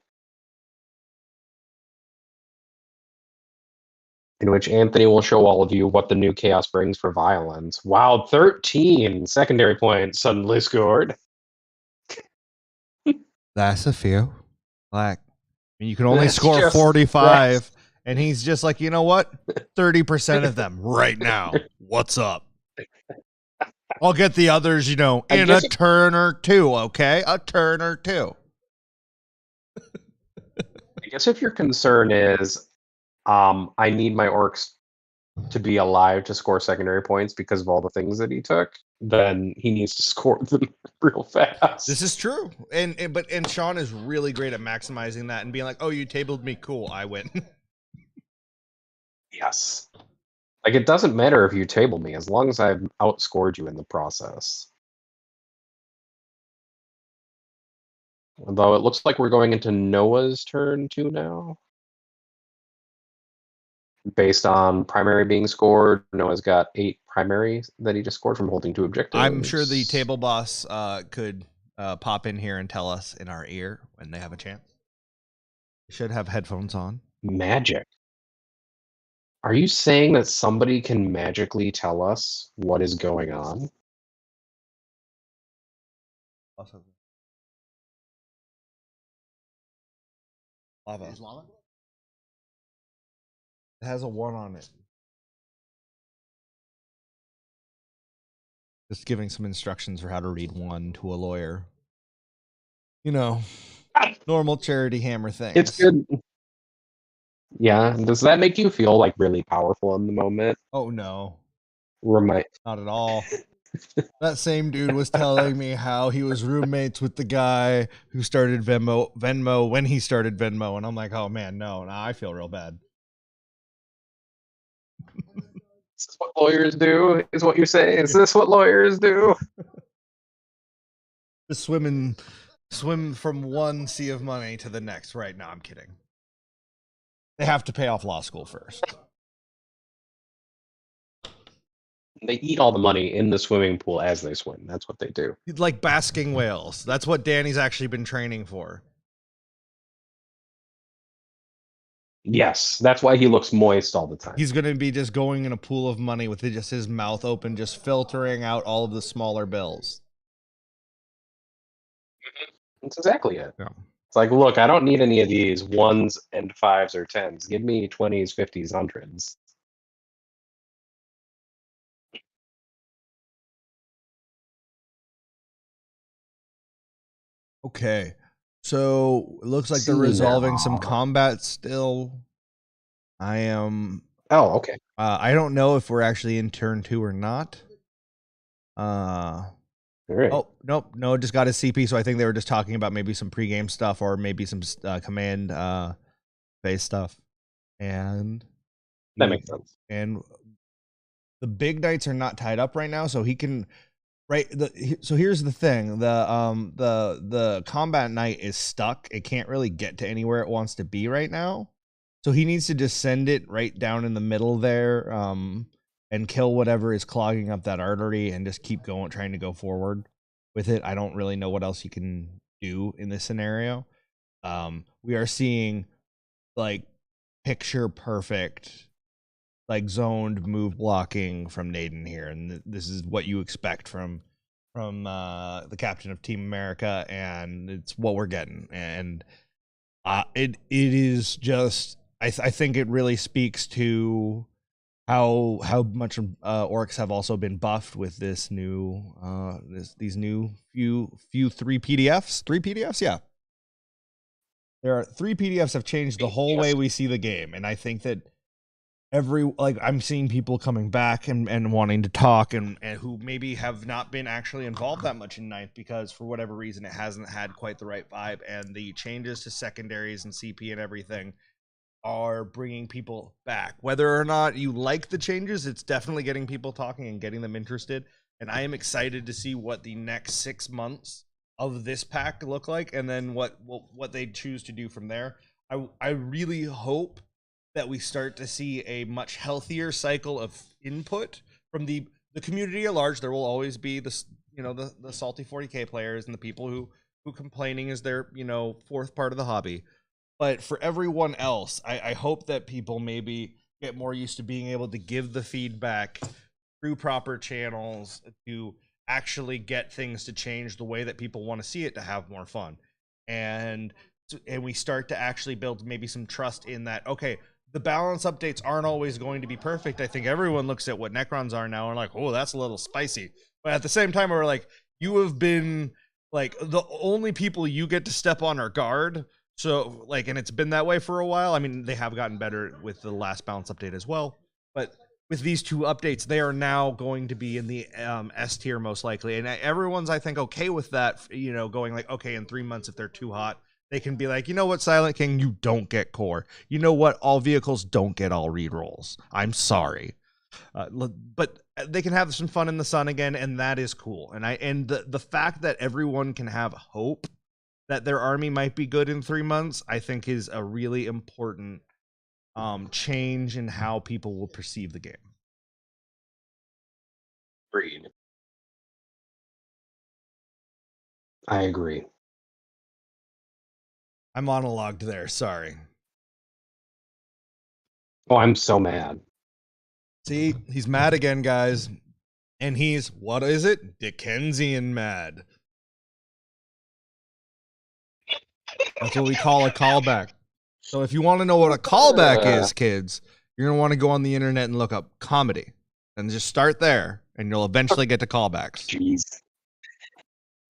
In which Anthony will show all of you what the new Chaos brings for violence. Wow, 13 secondary points suddenly scored. That's a few. Like, you can only That's score just- 45, and he's just like, you know what? 30% of them right now. What's up? I'll get the others, in a turn or two, okay? A turn or two. I guess if your concern is, I need my orcs to be alive to score secondary points because of all the things that he took, then he needs to score them real fast. This is true. And Sean is really great at maximizing that and being like, oh, you tabled me. Cool. I win. Yes. Like, it doesn't matter if you table me as long as I've outscored you in the process. Although it looks like we're going into Noah's turn 2 now. Based on primary being scored, Noah's got 8 primary that he just scored from holding 2 objectives. I'm sure the table boss could pop in here and tell us in our ear when they have a chance. They should have headphones on. Magic. Are you saying that somebody can magically tell us what is going on? Lava. It has a 1 on it. Just giving some instructions for how to read 1 to a lawyer. Normal charity hammer things. It's good. Yeah. Does that make you feel like really powerful in the moment? Oh no. Not at all. That same dude was telling me how he was roommates with the guy who started Venmo when he started Venmo, and I'm like, oh man, no, I feel real bad. Is this what lawyers do? Is what you're saying? Is this what lawyers do? Just swim from one sea of money to the next. Right now, I'm kidding. They have to pay off law school first. They eat all the money in the swimming pool as they swim. That's what they do. Like basking whales. That's what Danny's actually been training for. Yes, that's why he looks moist all the time. He's going to be just going in a pool of money with just his mouth open, just filtering out all of the smaller bills. That's exactly it. Yeah. It's like, look, I don't need any of these 1s and 5s or 10s. Give me 20s, 50s, 100s. Okay. So it looks like they're resolving some combat still. I am. Oh, okay. I don't know if we're actually in turn 2 or not. Right. Oh, nope. No, just got his CP. So I think they were just talking about maybe some pregame stuff or maybe some command phase stuff. And that makes sense. And the big knights are not tied up right now, so he can. Right. So here's the thing: the combat knight is stuck. It can't really get to anywhere it wants to be right now. So he needs to just send it right down in the middle there, and kill whatever is clogging up that artery, and just keep going, trying to go forward with it. I don't really know what else you can do in this scenario. We are seeing like picture perfect, like zoned move blocking from Naden here, and this is what you expect from the captain of Team America, and it's what we're getting. And it is just I think it really speaks to how much orcs have also been buffed with this new these new few 3 PDFs. 3 PDFs, yeah. There are 3 PDFs have changed the whole way we see the game, and I think that I'm seeing people coming back and wanting to talk and who maybe have not been actually involved that much in Ninth because for whatever reason it hasn't had quite the right vibe, and the changes to secondaries and CP and everything are bringing people back. Whether or not you like the changes, it's definitely getting people talking and getting them interested, and I am excited to see what the next 6 months of this pack look like, and then what they choose to do from there. I really hope that we start to see a much healthier cycle of input from the community at large. There will always be the salty 40k players and the people who complaining is their fourth part of the hobby. But for everyone else, I hope that people maybe get more used to being able to give the feedback through proper channels to actually get things to change the way that people want to see it to have more fun. And we start to actually build maybe some trust in that, okay, the balance updates aren't always going to be perfect. I think everyone looks at what Necrons are now and like, oh, that's a little spicy. But at the same time, we're like, you have been like the only people you get to step on are guard. So like, and it's been that way for a while. I mean, they have gotten better with the last balance update as well, but with these 2 updates, they are now going to be in the S tier most likely. And everyone's, I think, okay with that, going like, okay, in 3 months, if they're too hot, they can be like, you know what, Silent King, you don't get core. You know what, all vehicles don't get all rerolls. I'm sorry. But they can have some fun in the sun again, and that is cool. And the fact that everyone can have hope that their army might be good in 3 months, I think is a really important change in how people will perceive the game. Agreed. I agree. I monologued there, sorry. Oh, I'm so mad. See, he's mad again, guys. And he's, what is it? Dickensian mad. That's what we call a callback. So if you want to know what a callback is, kids, you're going to want to go on the internet and look up comedy. And just start there, and you'll eventually get to callbacks. Jeez.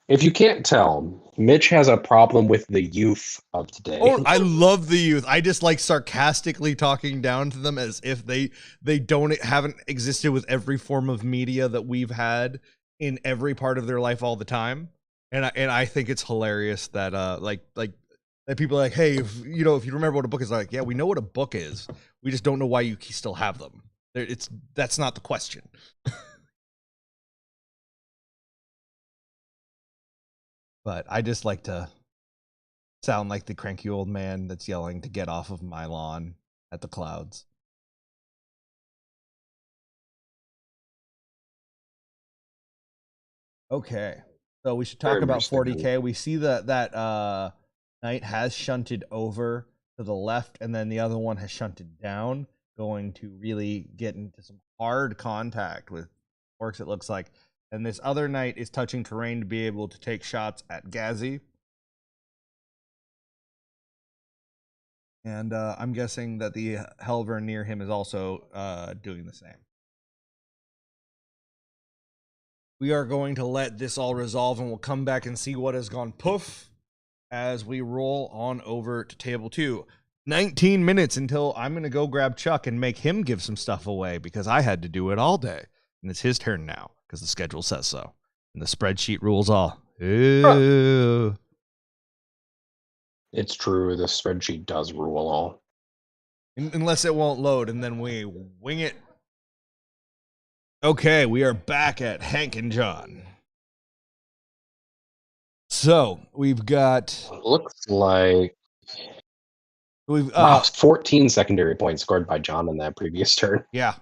If you can't tell, Mitch has a problem with the youth of today. Oh, I love the youth. I just like sarcastically talking down to them as if they haven't existed with every form of media that we've had in every part of their life all the time. And I think it's hilarious that that people are like, hey, if you remember what a book is, like, yeah, we know what a book is. We just don't know why you still have them. That's not the question. But I just like to sound like the cranky old man that's yelling to get off of my lawn at the clouds. Okay, so we should talk about 40k. We see that knight has shunted over to the left, and then the other one has shunted down, going to really get into some hard contact with orcs, it looks like. And this other knight is touching terrain to be able to take shots at Gazi. And I'm guessing that the Helver near him is also doing the same. We are going to let this all resolve, and we'll come back and see what has gone poof as we roll on over to table 2. 19 minutes until I'm going to go grab Chuck and make him give some stuff away because I had to do it all day. And it's his turn now because the schedule says so. And the spreadsheet rules all. Ew. It's true. The spreadsheet does rule all. Unless it won't load, and then we wing it. Okay, we are back at Hank and John. So we've got. Looks like we've 14 secondary points scored by John in that previous turn. Yeah,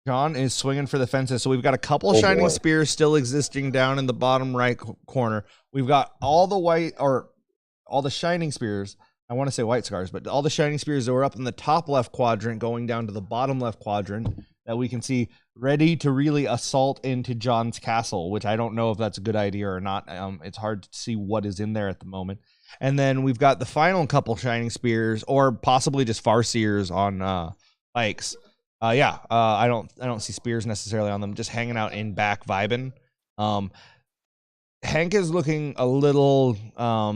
John is swinging for the fences. So we've got a couple shining spears still existing down in the bottom right corner. We've got all the shining spears. I want to say white scars, but all the shining spears that were up in the top left quadrant going down to the bottom left quadrant that we can see ready to really assault into John's castle, which I don't know if that's a good idea or not. It's hard to see what is in there at the moment. And then we've got the final couple shining spears, or possibly just farseers on bikes, I don't see spears necessarily on them. Just hanging out in back, vibing. Hank is looking a little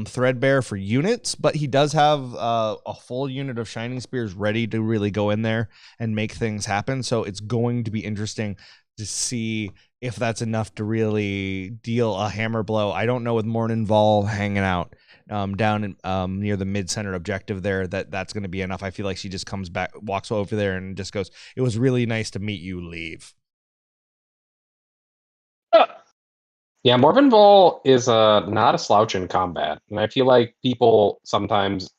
threadbare for units, but he does have a full unit of Shining Spears ready to really go in there and make things happen. So it's going to be interesting to see if that's enough to really deal a hammer blow. I don't know with Morning Vol hanging out down in, near the mid-center objective there that's going to be enough. I feel like she just comes back, walks over there and just goes, "It was really nice to meet you, leave." Yeah, Morvenn Vol is not a slouch in combat, and I feel like people sometimes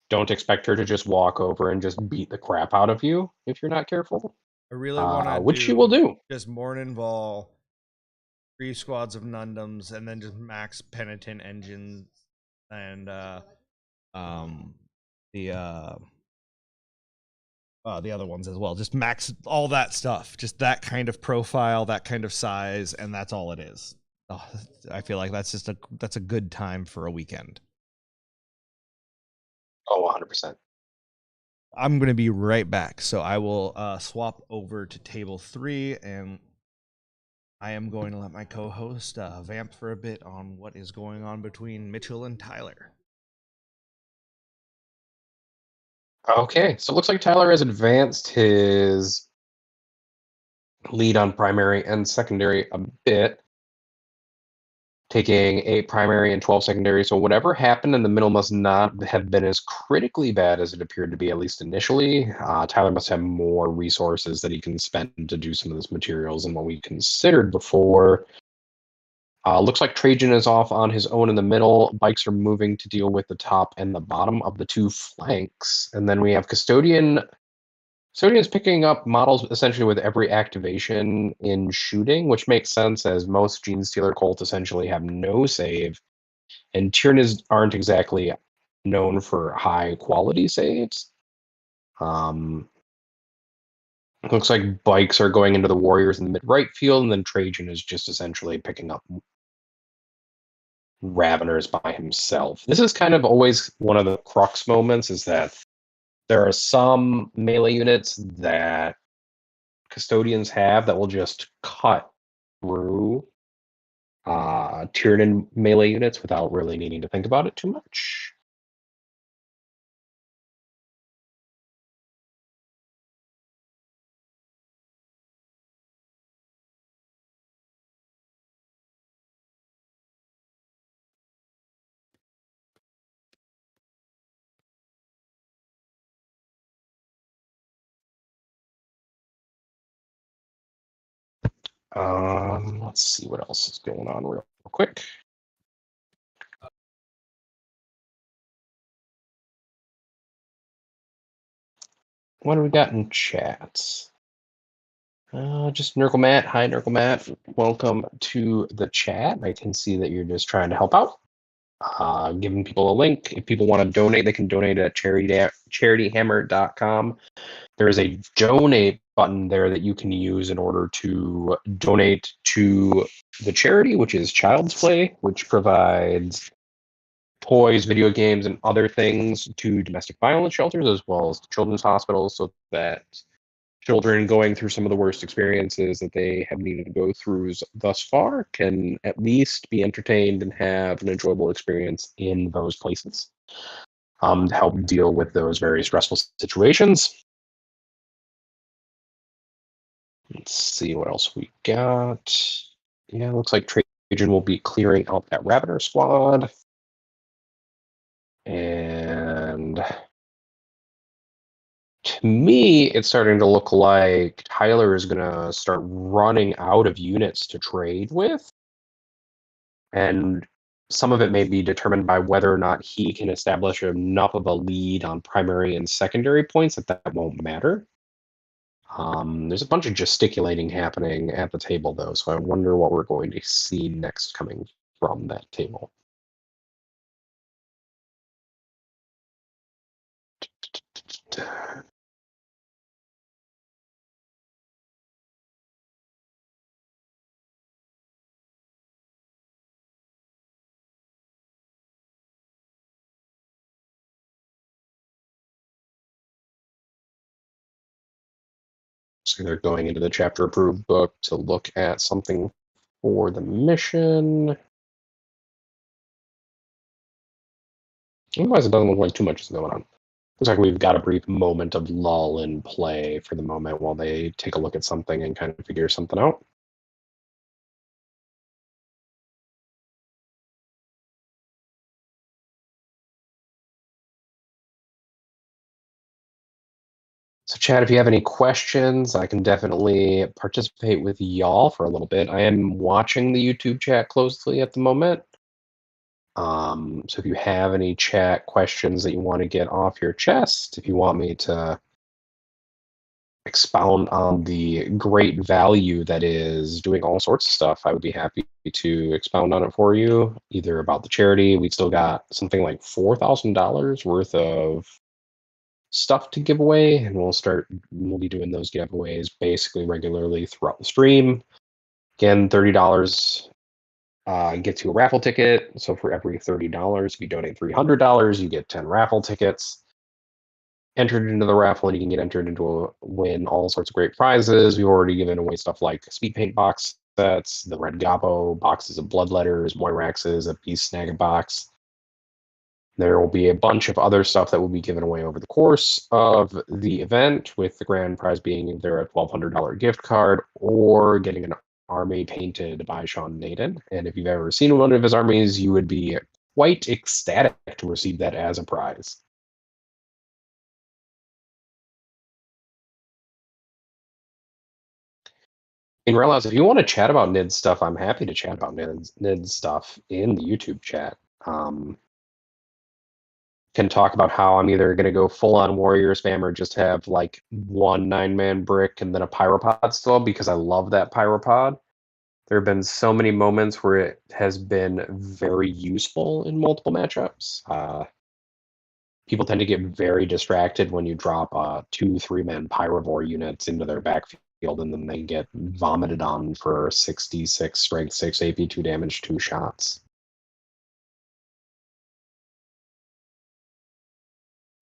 don't expect her to just walk over and just beat the crap out of you if you're not careful. I really want to which she will do. Just Morning Vol, 3 squads of Nundums, and then just max Penitent Engine and the other ones as well. Just max all that stuff. Just that kind of profile, that kind of size, and that's all it is. Oh, I feel like that's a good time for a weekend. Oh, 100%. I'm going to be right back. So I will swap over to table 3, and I am going to let my co-host vamp for a bit on what is going on between Mitchell and Tyler. Okay, so it looks like Tyler has advanced his lead on primary and secondary a bit, taking 8 primary and 12 secondary. So whatever happened in the middle must not have been as critically bad as it appeared to be, at least initially. Tyler must have more resources that he can spend to do some of these materials than what we considered before. Looks like Trajan is off on his own in the middle. Bikes are moving to deal with the top and the bottom of the 2 flanks. And then we have Custodian. Custodian is picking up models essentially with every activation in shooting, which makes sense as most Gene Stealer Cult essentially have no save. And Tyranids aren't exactly known for high quality saves. Looks like bikes are going into the warriors in the mid-right field, and then Trajan is just essentially picking up Raveners by himself. This is kind of always one of the crux moments, is that there are some melee units that custodians have that will just cut through Tyranid melee units without really needing to think about it too much. Let's see what else is going on real quick. What do we got in chat? Just Nurgle Matt. Hi, Nurgle Matt. Welcome to the chat. I can see that you're just trying to help out. Giving people a link. If people want to donate, they can donate at charityhammer.com. There is a donate button there that you can use in order to donate to the charity, which is Child's Play, which provides toys, video games, and other things to domestic violence shelters as well as children's hospitals, so that children going through some of the worst experiences that they have needed to go through thus far can at least be entertained and have an enjoyable experience in those places, to help deal with those very stressful situations. Let's see what else we got. Yeah, looks like Trajan will be clearing out that Ravener squad. And to me, it's starting to look like Tyler is going to start running out of units to trade with. And some of it may be determined by whether or not he can establish enough of a lead on primary and secondary points that won't matter. There's a bunch of gesticulating happening at the table, though, so I wonder what we're going to see next coming from that table. So they're going into the chapter approved book to look at something for the mission. Otherwise, it doesn't look like too much is going on. Looks like we've got a brief moment of lull in play for the moment while they take a look at something and kind of figure something out. So, Chad, if you have any questions, I can definitely participate with y'all for a little bit. I am watching the YouTube chat closely at the moment. So if you have any chat questions that you want to get off your chest, if you want me to expound on the great value that is doing all sorts of stuff, I would be happy to expound on it for you, either about the charity. We still got something like $4,000 worth of stuff to give away, and we'll be doing those giveaways basically regularly throughout the stream. Again, $30 gets you a raffle ticket. So for every $30, if you donate $300, you get 10 raffle tickets entered into the raffle, and you can get entered into win all sorts of great prizes. We've already given away stuff like speed paint box sets, the Red Gobbo, boxes of blood letters, Moiraxes, a Beast Snag box. There will be a bunch of other stuff that will be given away over the course of the event, with the grand prize being either a $1,200 gift card or getting an army painted by Sean Naden. And if you've ever seen one of his armies, you would be quite ecstatic to receive that as a prize. In Realize, if you want to chat about Nid's stuff, I'm happy to chat about Nid's stuff in the YouTube chat. Can talk about how I'm either going to go full on warrior spam or just have like one 9-man brick and then a pyropod still, because I love that pyropod. There have been so many moments where it has been very useful in multiple matchups. People tend to get very distracted when you drop 2-3-man pyrovore units into their backfield, and then they get vomited on for 66 strength 6 AP 2 damage 2 shots.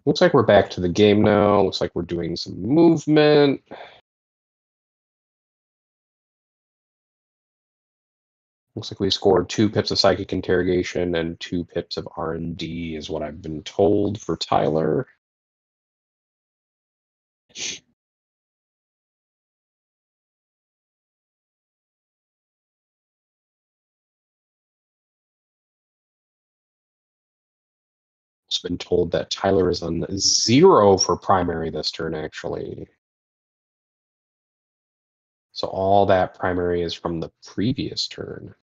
Looks like we're back to the game now. Looks like we're doing some movement. Looks like we scored 2 pips of psychic interrogation and 2 pips of R&D is what I've been told for Tyler. It's been told that Tyler is on 0 for primary this turn, actually. So all that primary is from the previous turn.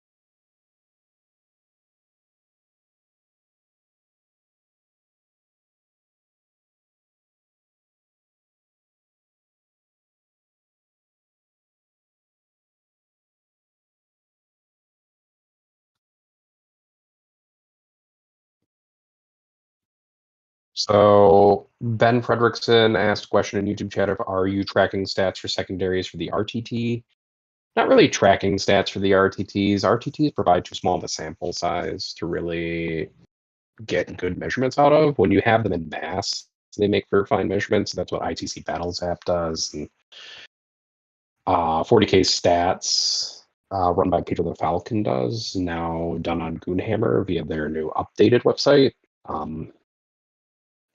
So Ben Fredrickson asked a question in YouTube chat of, are you tracking stats for secondaries for the RTT? Not really tracking stats for the RTTs. RTTs provide too small of a sample size to really get good measurements out of. When you have them in mass, they make very fine measurements. That's what ITC Battles app does. And 40K stats run by Peter the Falcon does, now done on Goonhammer via their new updated website.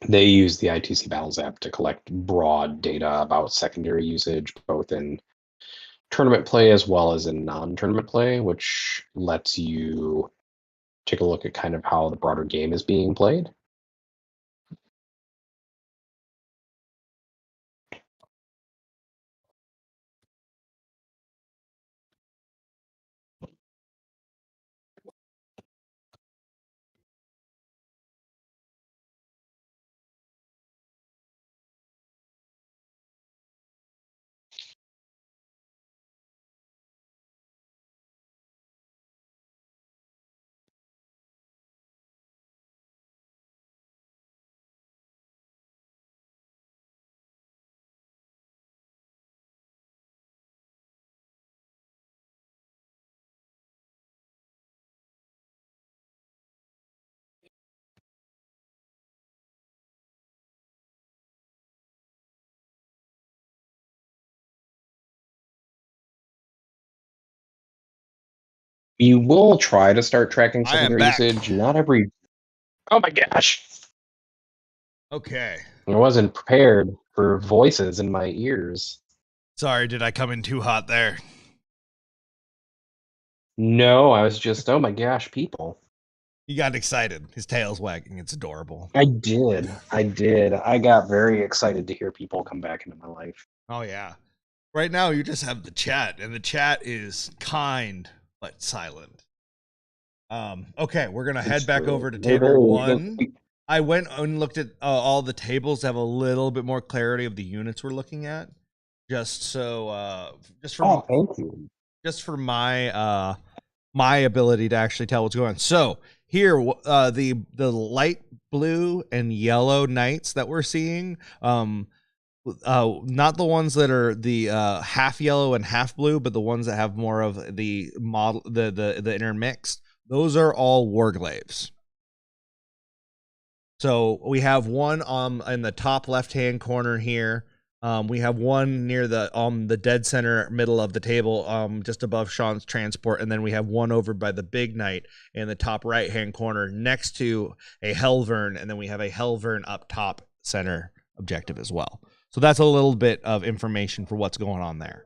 They use the ITC Battles app to collect broad data about secondary usage, both in tournament play as well as in non-tournament play, which lets you take a look at kind of how the broader game is being played. You will try to start tracking I am secondary back. usage. Not every. Oh my gosh! Okay. I wasn't prepared for voices in my ears. Sorry, did I come in too hot there? No, I was just, oh my gosh, people. He got excited. His tail's wagging. It's adorable. I did. I got very excited to hear people come back into my life. Oh, yeah. Right now, you just have the chat, and the chat is kind but silent. Okay, we're going to head back over to table 1. I went and looked at all the tables to have a little bit more clarity of the units we're looking at. Just so, thank you. Just for my my ability to actually tell what's going on. So here, the light blue and yellow knights that we're seeing, not the ones that are the half yellow and half blue, but the ones that have more of the model, the intermixed. Those are all warglaves. So we have one in the top left-hand corner here. We have one near the dead center middle of the table, just above Sean's transport, and then we have one over by the big knight in the top right-hand corner next to a Helvern, and then we have a Helvern up top center objective as well. So that's a little bit of information for what's going on there.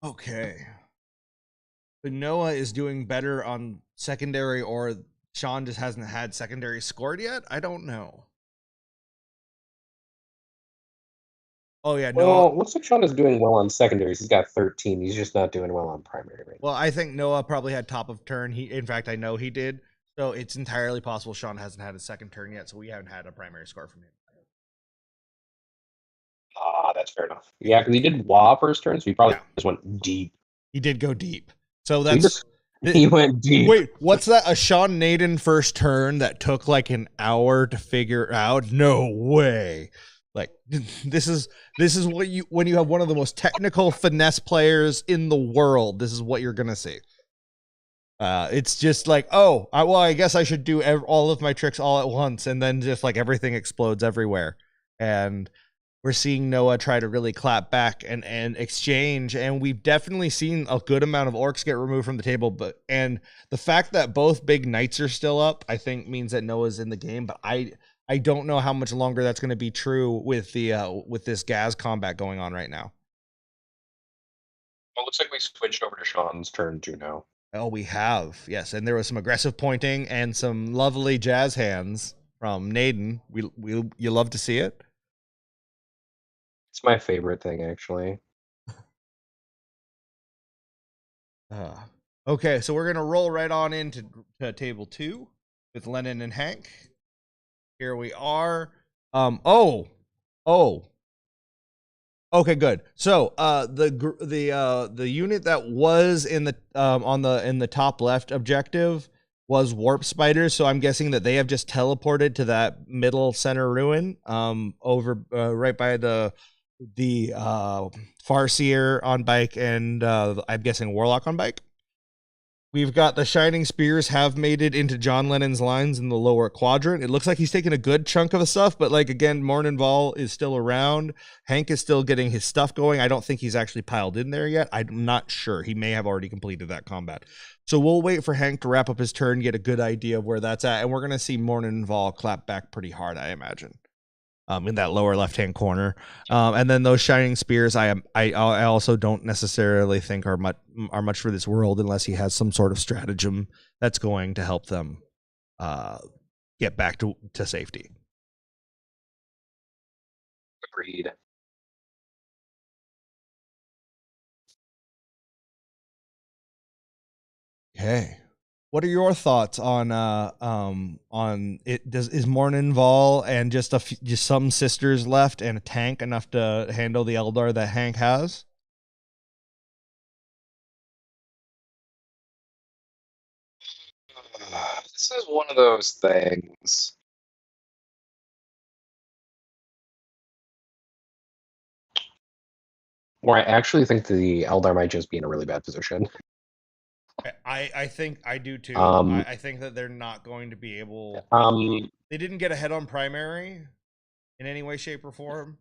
Okay. But Noah is doing better on secondary, or Sean just hasn't had secondary scored yet? I don't know. Oh, yeah, Noah. Well, looks like Sean is doing well on secondaries. He's got 13. He's just not doing well on primary right now. Well, I think Noah probably had top of turn. In fact, I know he did. So it's entirely possible Sean hasn't had a second turn yet, so we haven't had a primary score from him. That's fair enough. Yeah, because he did WA first turn, so he probably just went deep. He did go deep. So that's... He went deep. Wait, what's that? A Sean Naden first turn that took like an hour to figure out? No way. Like, this is what when you have one of the most technical finesse players in the world, this is what you're going to see. It's just like, I guess I should do all of my tricks all at once, and then just like everything explodes everywhere. And we're seeing Noah try to really clap back and exchange, and we've definitely seen a good amount of orcs get removed from the table. And the fact that both big knights are still up, I think means that Noah's in the game. But I don't know how much longer that's going to be true with this Gaz combat going on right now. Well, it looks like we switched over to Sean's turn too now. Oh, we have, yes, and there was some aggressive pointing and some lovely jazz hands from Naden. You love to see it. It's my favorite thing, actually. Okay, so we're gonna roll right on into table 2 with Lennon and Hank. Here we are. Okay, good. So the unit that was in the top left objective was warp spiders, so I'm guessing that they have just teleported to that middle center ruin over right by the Farseer on bike and I'm guessing Warlock on bike. We've got the Shining Spears have made it into John Lennon's lines in the lower quadrant. It looks like he's taking a good chunk of the stuff, but like again, Morninval is still around. Hank is still getting his stuff going. I don't think he's actually piled in there yet. I'm not sure. He may have already completed that combat. So we'll wait for Hank to wrap up his turn, get a good idea of where that's at, and we're going to see Morninval clap back pretty hard, I imagine. In that lower left-hand corner, and then those Shining Spears, I also don't necessarily think are much for this world unless he has some sort of stratagem that's going to help them get back to safety. Agreed. Okay. What are your thoughts on it? Is Morninval and just some sisters left and a tank enough to handle the Eldar that Hank has? This is one of those things. Where I actually think the Eldar might just be in a really bad position. I think I do too. Um, I think that they're not going to be able. Um, They didn't get ahead on primary in any way, shape, or form.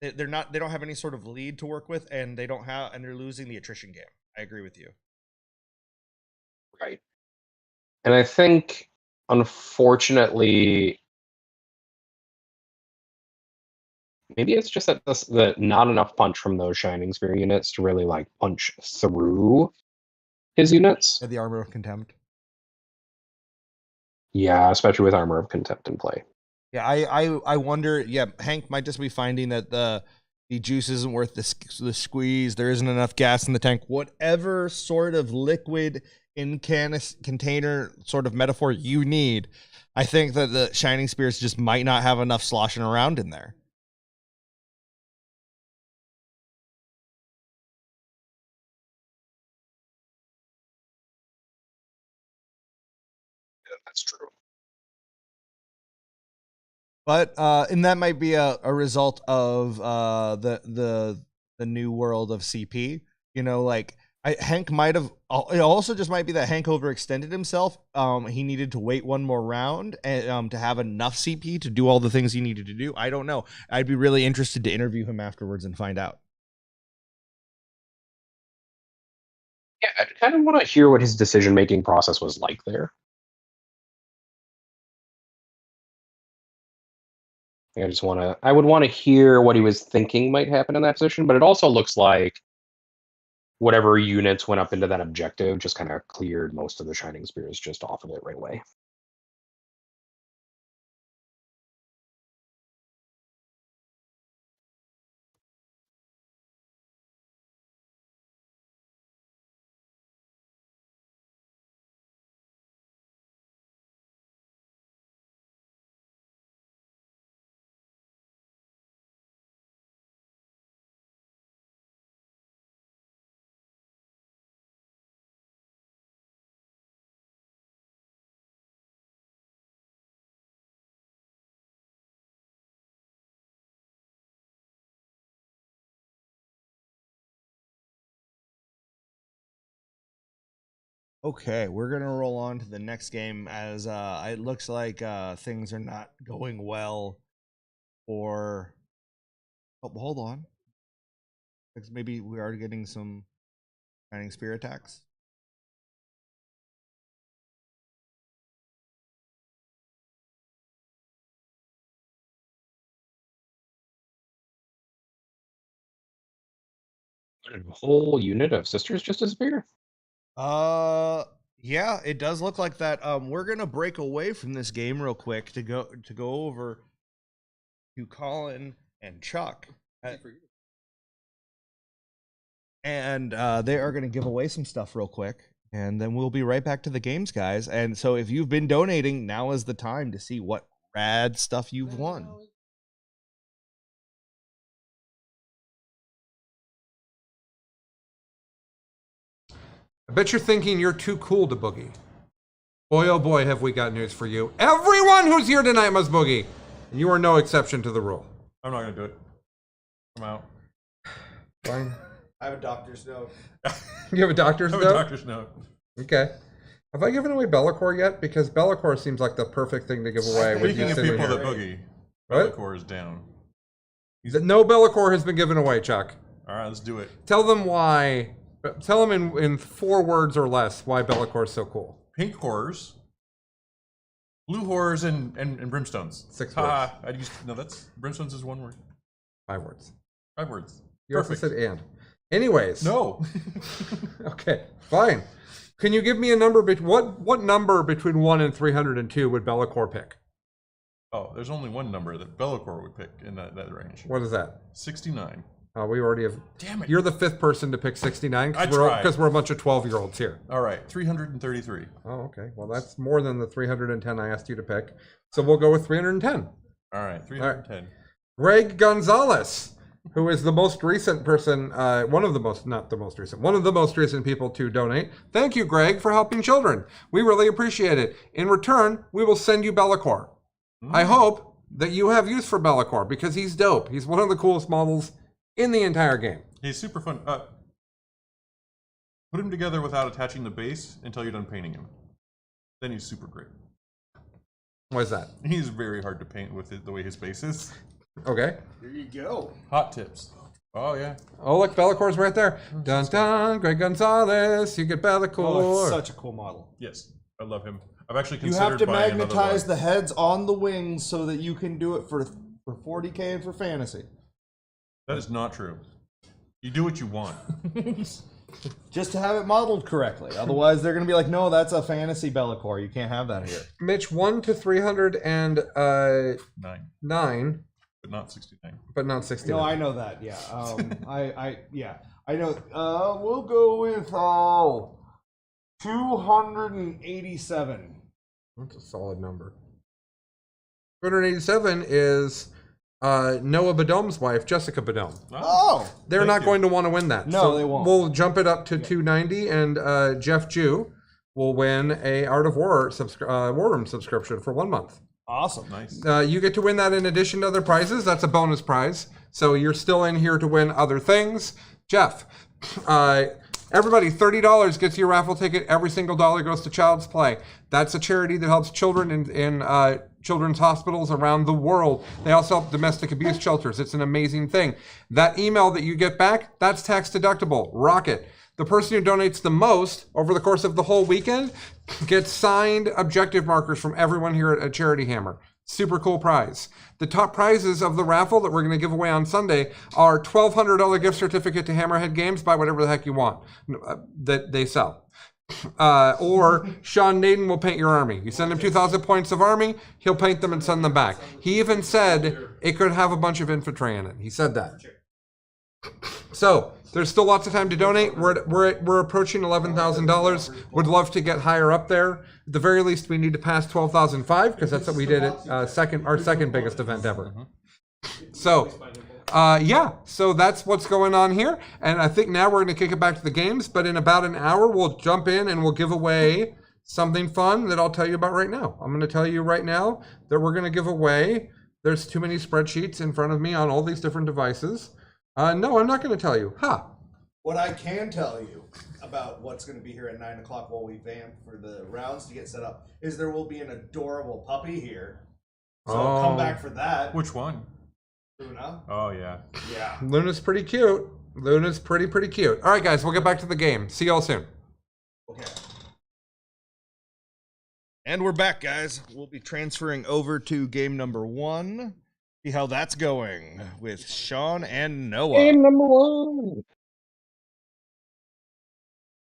They're not. They don't have any sort of lead to work with, and they don't have. And they're losing the attrition game. I agree with you. right. And I think, unfortunately, maybe it's just that the not enough punch from those Shining Spear units to really like punch through his units. The Armor of Contempt. Yeah, especially with Armor of Contempt in play. Yeah, I wonder. Yeah, Hank might just be finding that the juice isn't worth the squeeze. There isn't enough gas in the tank. Whatever sort of liquid in container sort of metaphor you need, I think that the Shining Spears just might not have enough sloshing around in there. Yeah, that's true. But and that might be a result of the new world of CP. You know, like Hank might have. It also just might be that Hank overextended himself. He needed to wait one more round and to have enough CP to do all the things he needed to do. I don't know. I'd be really interested to interview him afterwards and find out. Yeah, I kind of want to hear what his decision-making process was like there. I would want to hear what he was thinking might happen in that position, but it also looks like whatever units went up into that objective just kind of cleared most of the Shining Spears just off of it right away. Okay, we're gonna roll on to the next game as it looks like things are not going well for. Oh, hold on. Because maybe we are getting some Shining Spear attacks. A whole unit of sisters just disappear. Yeah, it does look like that. We're gonna break away from this game real quick to go over to Colin and Chuck. And they are gonna give away some stuff real quick. And then we'll be right back to the games, guys. And so if you've been donating, now is the time to see what rad stuff you've won. I bet you're thinking you're too cool to boogie. Boy, oh boy, have we got news for you. Everyone who's here tonight must boogie. And you are no exception to the rule. I'm not going to do it. I'm out. Fine. I have a doctor's note. You have a doctor's note? I have a doctor's note. Okay. Have I given away Be'lakor yet? Because Be'lakor seems like the perfect thing to give away. With Speaking you of sitting people here. that boogie, What? Be'lakor is down. No Be'lakor has been given away, Chuck. All right, let's do it. Tell them why. Tell them in 4 words or less why Be'lakor is so cool. Pink horrors, blue horrors, and brimstones. 6 words. words. No, that's brimstones is 1 word. 5 words. 5 words. You Perfect. also said and. Anyways. No. Okay, fine. Can you give me a number? What number between 1 and 302 would Be'lakor pick? Oh, there's only one number that Be'lakor would pick in that range. What is that? 69. We already have. Damn it. You're the 5th person to pick 69 I because tried. we're a bunch of 12-year-olds here. All right, 333. Oh, okay. Well, that's more than the 310 I asked you to pick. So we'll go with 310. All right, 310. Greg Gonzalez, who is the most recent person, one of the most recent people to donate. Thank you, Greg, for helping children. We really appreciate it. In return, we will send you Be'lakor. I hope that you have use for Be'lakor because he's dope. He's one of the coolest models in the entire game. He's super fun. Put him together without attaching the base until you're done painting him. Then he's super great. Why is that? He's very hard to paint with the way his base is. Okay. There you go. Hot tips. Oh, yeah. Oh, look, Bellacor's right there. Dun dun, Greg Gonzalez, you get Bellacor. Oh, it's such a cool model. Yes, I love him. I've actually You considered have to buying another magnetize one. the heads on the wings so that you can do it for 40K and for fantasy. That is not true. You do what you want. Just to have it modeled correctly. Otherwise, they're going to be like, no, that's a fantasy Bellacore. You can't have that here. Mitch, 1 to 309. Nine. But not 69. But not 69. No, I know that. Yeah. I know. We'll go with 287. That's a solid number. 287 is Noah Badom's wife, Jessica Badom. Oh! They're not going to want to win that. No, they won't. We'll jump it up to 290, and Jeff Jew will win a Art of War War Room subscription for 1 month. Awesome. Nice. You get to win that in addition to other prizes. That's a bonus prize. So you're still in here to win other things. Jeff, everybody, $30 gets you a raffle ticket. Every single dollar goes to Child's Play. That's a charity that helps children in children's hospitals around the world. They also help domestic abuse shelters. It's an amazing thing. That email that you get back, that's tax deductible. Rock it. The person who donates the most over the course of the whole weekend gets signed objective markers from everyone here at Charity Hammer. Super cool prize. The top prizes of the raffle that we're going to give away on Sunday are $1,200 gift certificate to Hammerhead Games. Buy whatever the heck you want that they sell. Or Sean Naden will paint your army. You send him 2,000 points of army, he'll paint them and send them back. He even said it could have a bunch of infantry in it. He said that. So there's still lots of time to donate. We're approaching $11,000. Would love to get higher up there. At the very least, we need to pass 12,005 because that's what we did at our second biggest event ever. So. So that's what's going on here. And I think now we're going to kick it back to the games. But in about an hour, we'll jump in and we'll give away something fun that I'll tell you about right now. I'm going to tell you right now that we're going to give away. There's too many spreadsheets in front of me on all these different devices. No, I'm not going to tell you. What I can tell you about what's going to be here at 9 o'clock while we vamp for the rounds to get set up is there will be an adorable puppy here. So come back for that. Which one? Luna. Oh, yeah. Yeah. Luna's pretty cute. Luna's pretty cute. All right, guys, we'll get back to the game. See y'all soon. Okay. And we're back, guys. We'll be transferring over to game number 1. See how that's going with Sean and Noah. Game number 1.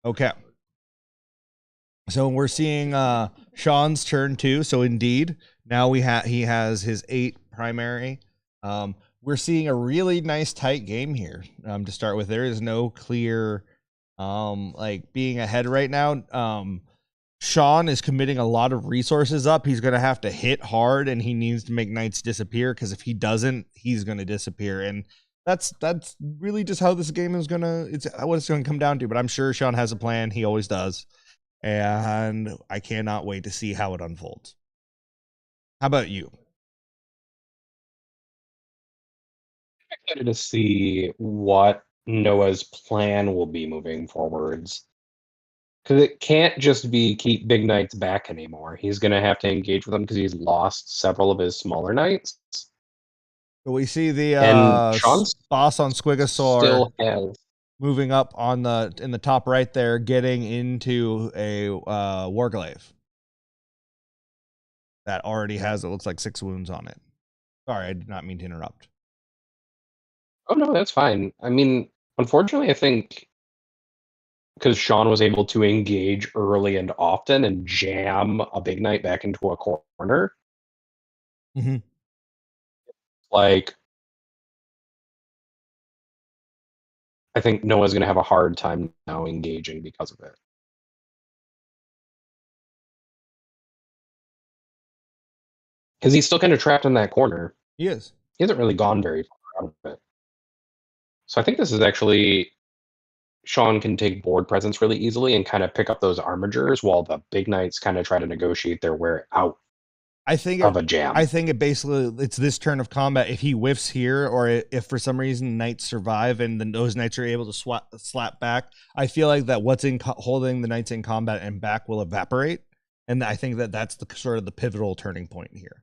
Okay. So we're seeing Sean's turn 2. So indeed, now he has his 8 primary. We're seeing a really nice tight game here. To start with, there is no clear being ahead right now. Sean is committing a lot of resources up. He's going to have to hit hard, and he needs to make knights disappear, because if he doesn't, he's going to disappear. And that's really just how this game is going to, it's what it's going to come down to. But I'm sure Sean has a plan. He always does. And I cannot wait to see how it unfolds. How about you? I'm excited to see what Noah's plan will be moving forwards. Because it can't just be keep big knights back anymore. He's going to have to engage with them because he's lost several of his smaller knights. So we see the boss on Squigosaur still has moving up on in the top right there, getting into a Warglaive that already has, it looks like, 6 wounds on it. Sorry, I did not mean to interrupt. Oh, no, that's fine. I mean, unfortunately, I think because Sean was able to engage early and often and jam a big knight back into a corner. Mm-hmm. Like, I think Noah's going to have a hard time now engaging because of it. Because he's still kind of trapped in that corner. He is. He hasn't really gone very far out of it. So I think this is actually... Sean can take board presence really easily and kind of pick up those armigers while the big knights kind of try to negotiate their way out. I think of a jam. I think it basically it's this turn of combat. If he whiffs here, or if for some reason knights survive and then those knights are able to slap back, I feel like that what's holding the knights in combat and back will evaporate, and I think that that's the sort of the pivotal turning point here.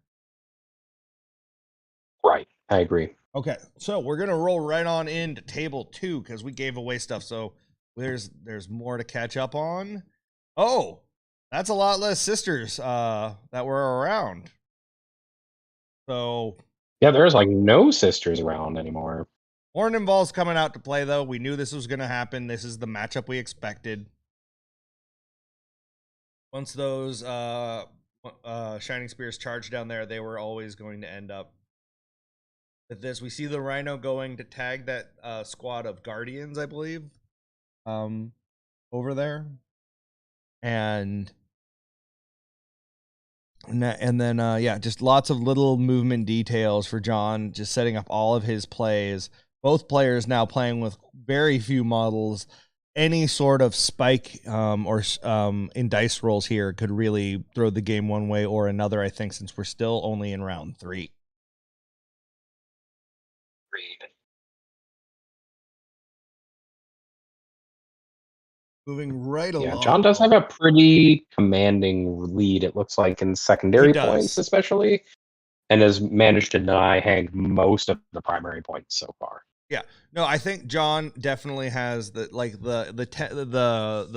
Right, I agree. Okay, so we're gonna roll right on into table 2 because we gave away stuff. So there's more to catch up on. Oh, that's a lot less sisters that were around. So yeah, there's like no sisters around anymore. Ornenval's coming out to play though. We knew this was gonna happen. This is the matchup we expected. Once those Shining Spears charged down there, they were always going to end up with this. We see the Rhino going to tag that squad of Guardians, I believe, over there, and then yeah, just lots of little movement details for John, just setting up all of his plays. Both players now playing with very few models. Any sort of spike or in dice rolls here could really throw the game one way or another, I think, since we're still only in round 3. Moving right along. Yeah, John does have a pretty commanding lead, it looks like, in secondary points especially, and has managed to deny Hank most of the primary points so far. Yeah, no, I think John definitely has the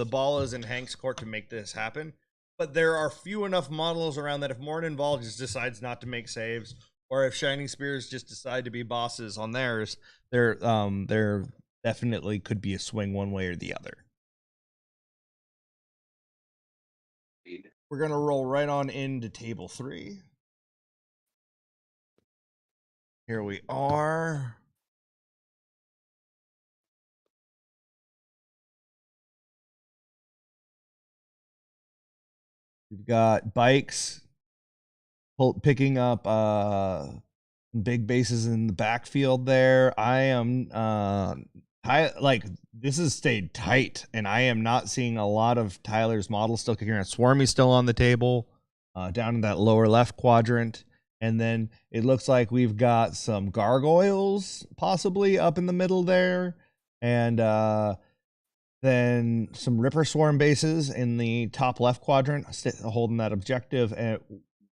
ball is in Hank's court to make this happen. But there are few enough models around that if Morninval just decides not to make saves, or if Shining Spears just decide to be bosses on theirs, there definitely could be a swing one way or the other. We're gonna roll right on into table 3. Here we are. We've got bikes picking up big bases in the backfield there. I am this has stayed tight, and I am not seeing a lot of Tyler's models still kicking around. Swarmy's still on the table, down in that lower left quadrant. And then it looks like we've got some gargoyles possibly up in the middle there. And then some Ripper Swarm bases in the top left quadrant, holding that objective. And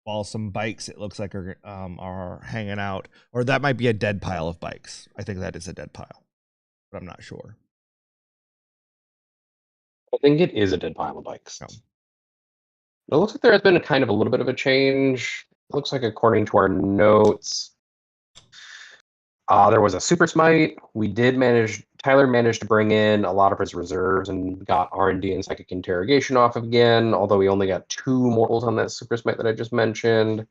while some bikes, it looks like, are hanging out. Or that might be a dead pile of bikes. I think that is a dead pile, but I'm not sure. I think it is a dead pile of bikes. No. It looks like there has been a little bit of a change. It looks like, according to our notes, there was a super smite. Tyler managed to bring in a lot of his reserves and got R&D and psychic interrogation off again, although he only got 2 mortals on that super smite that I just mentioned.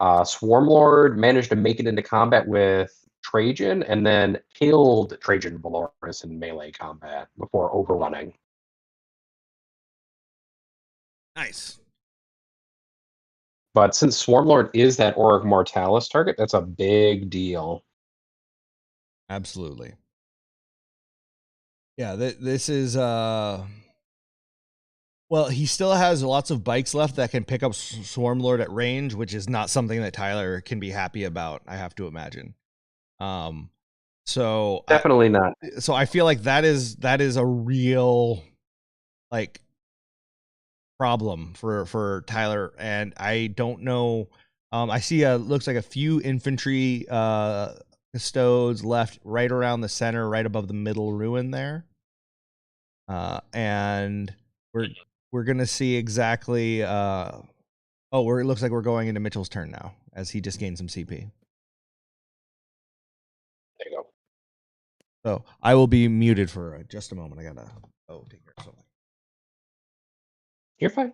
Swarmlord managed to make it into combat with Trajan and then killed Trajan Valoris in melee combat before overrunning. Nice. But since Swarmlord is that Auric Mortalis target, that's a big deal. Absolutely. Yeah, this is well, he still has lots of bikes left that can pick up Swarmlord at range, which is not something that Tyler can be happy about, I have to imagine. So definitely not. So I feel like that is a real problem for Tyler, and I don't know. I see looks like a few infantry custodes left right around the center, right above the middle ruin there. And we're gonna see exactly it looks like we're going into Mitchell's turn now, as he just gained some CP. There you go. So I will be muted for just a moment. I gotta take care of something. You're fine.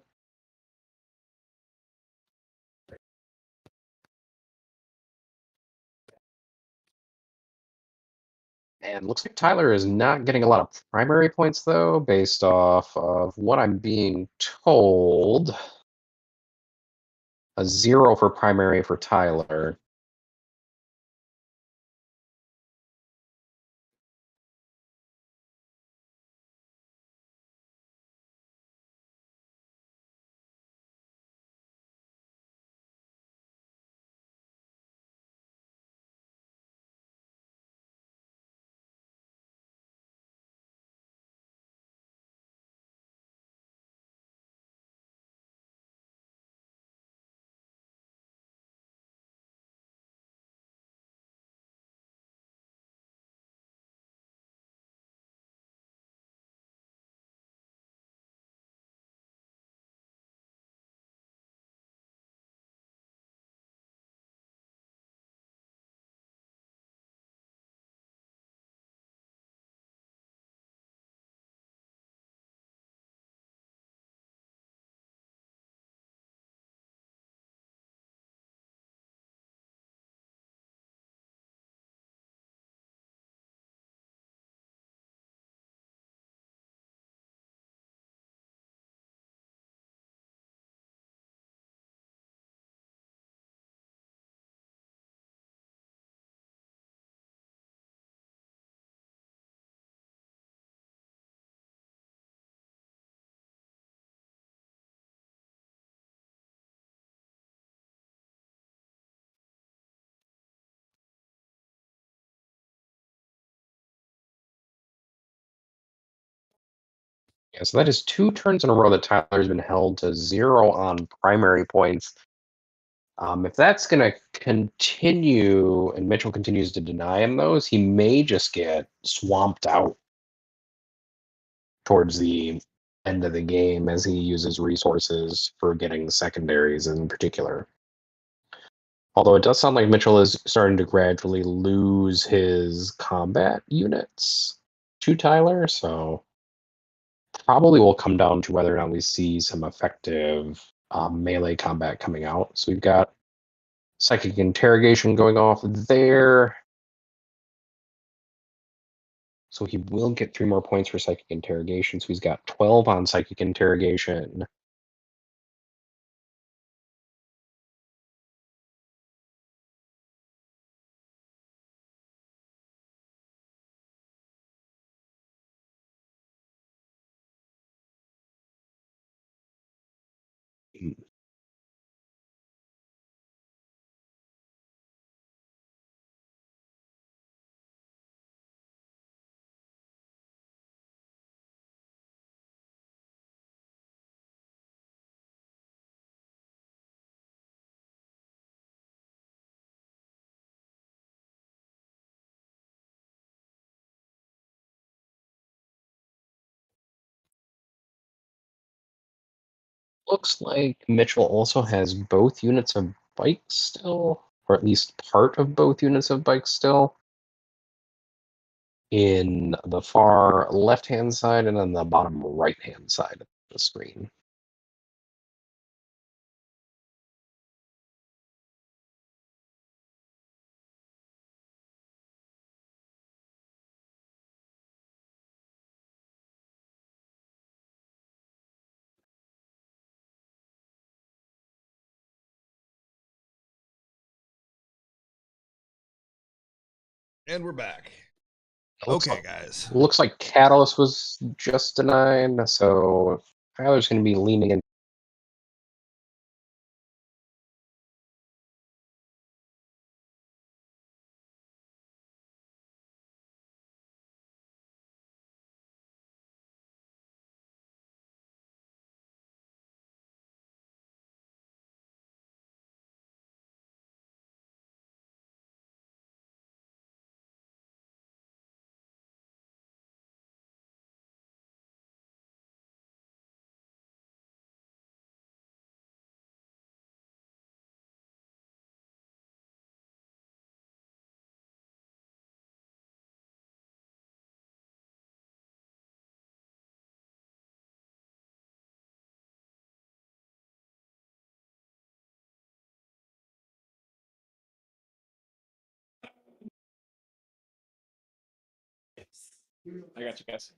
And looks like Tyler is not getting a lot of primary points, though, based off of what I'm being told. A 0 for primary for Tyler. Yeah, so that is 2 turns in a row that Tyler's been held to 0 on primary points. If that's going to continue and Mitchell continues to deny him those, he may just get swamped out towards the end of the game as he uses resources for getting the secondaries in particular. Although it does sound like Mitchell is starting to gradually lose his combat units to Tyler, so probably will come down to whether or not we see some effective melee combat coming out. So we've got Psychic Interrogation going off there. So he will get 3 more points for Psychic Interrogation. So he's got 12 on Psychic Interrogation. Looks like Mitchell also has both units of bikes still, or at least part of both units of bikes still, in the far left-hand side and on the bottom right-hand side of the screen. And we're back. Looks Okay, like, guys. Looks like Catalyst was just denied, so Tyler's going to be leaning in. I got you guys.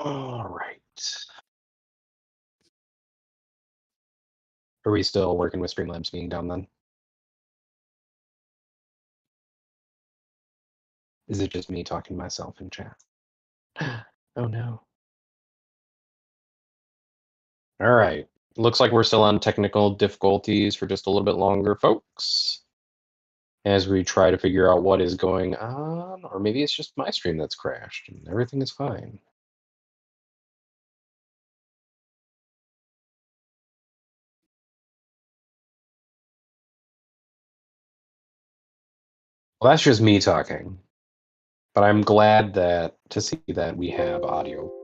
All right. Are we still working with Streamlabs being down then? Is it just me talking to myself in chat? Oh no. All right. Looks like we're still on technical difficulties for just a little bit longer, folks. As we try to figure out what is going on, or maybe it's just my stream that's crashed and everything is fine. Well, that's just me talking. But I'm glad that to see that we have audio.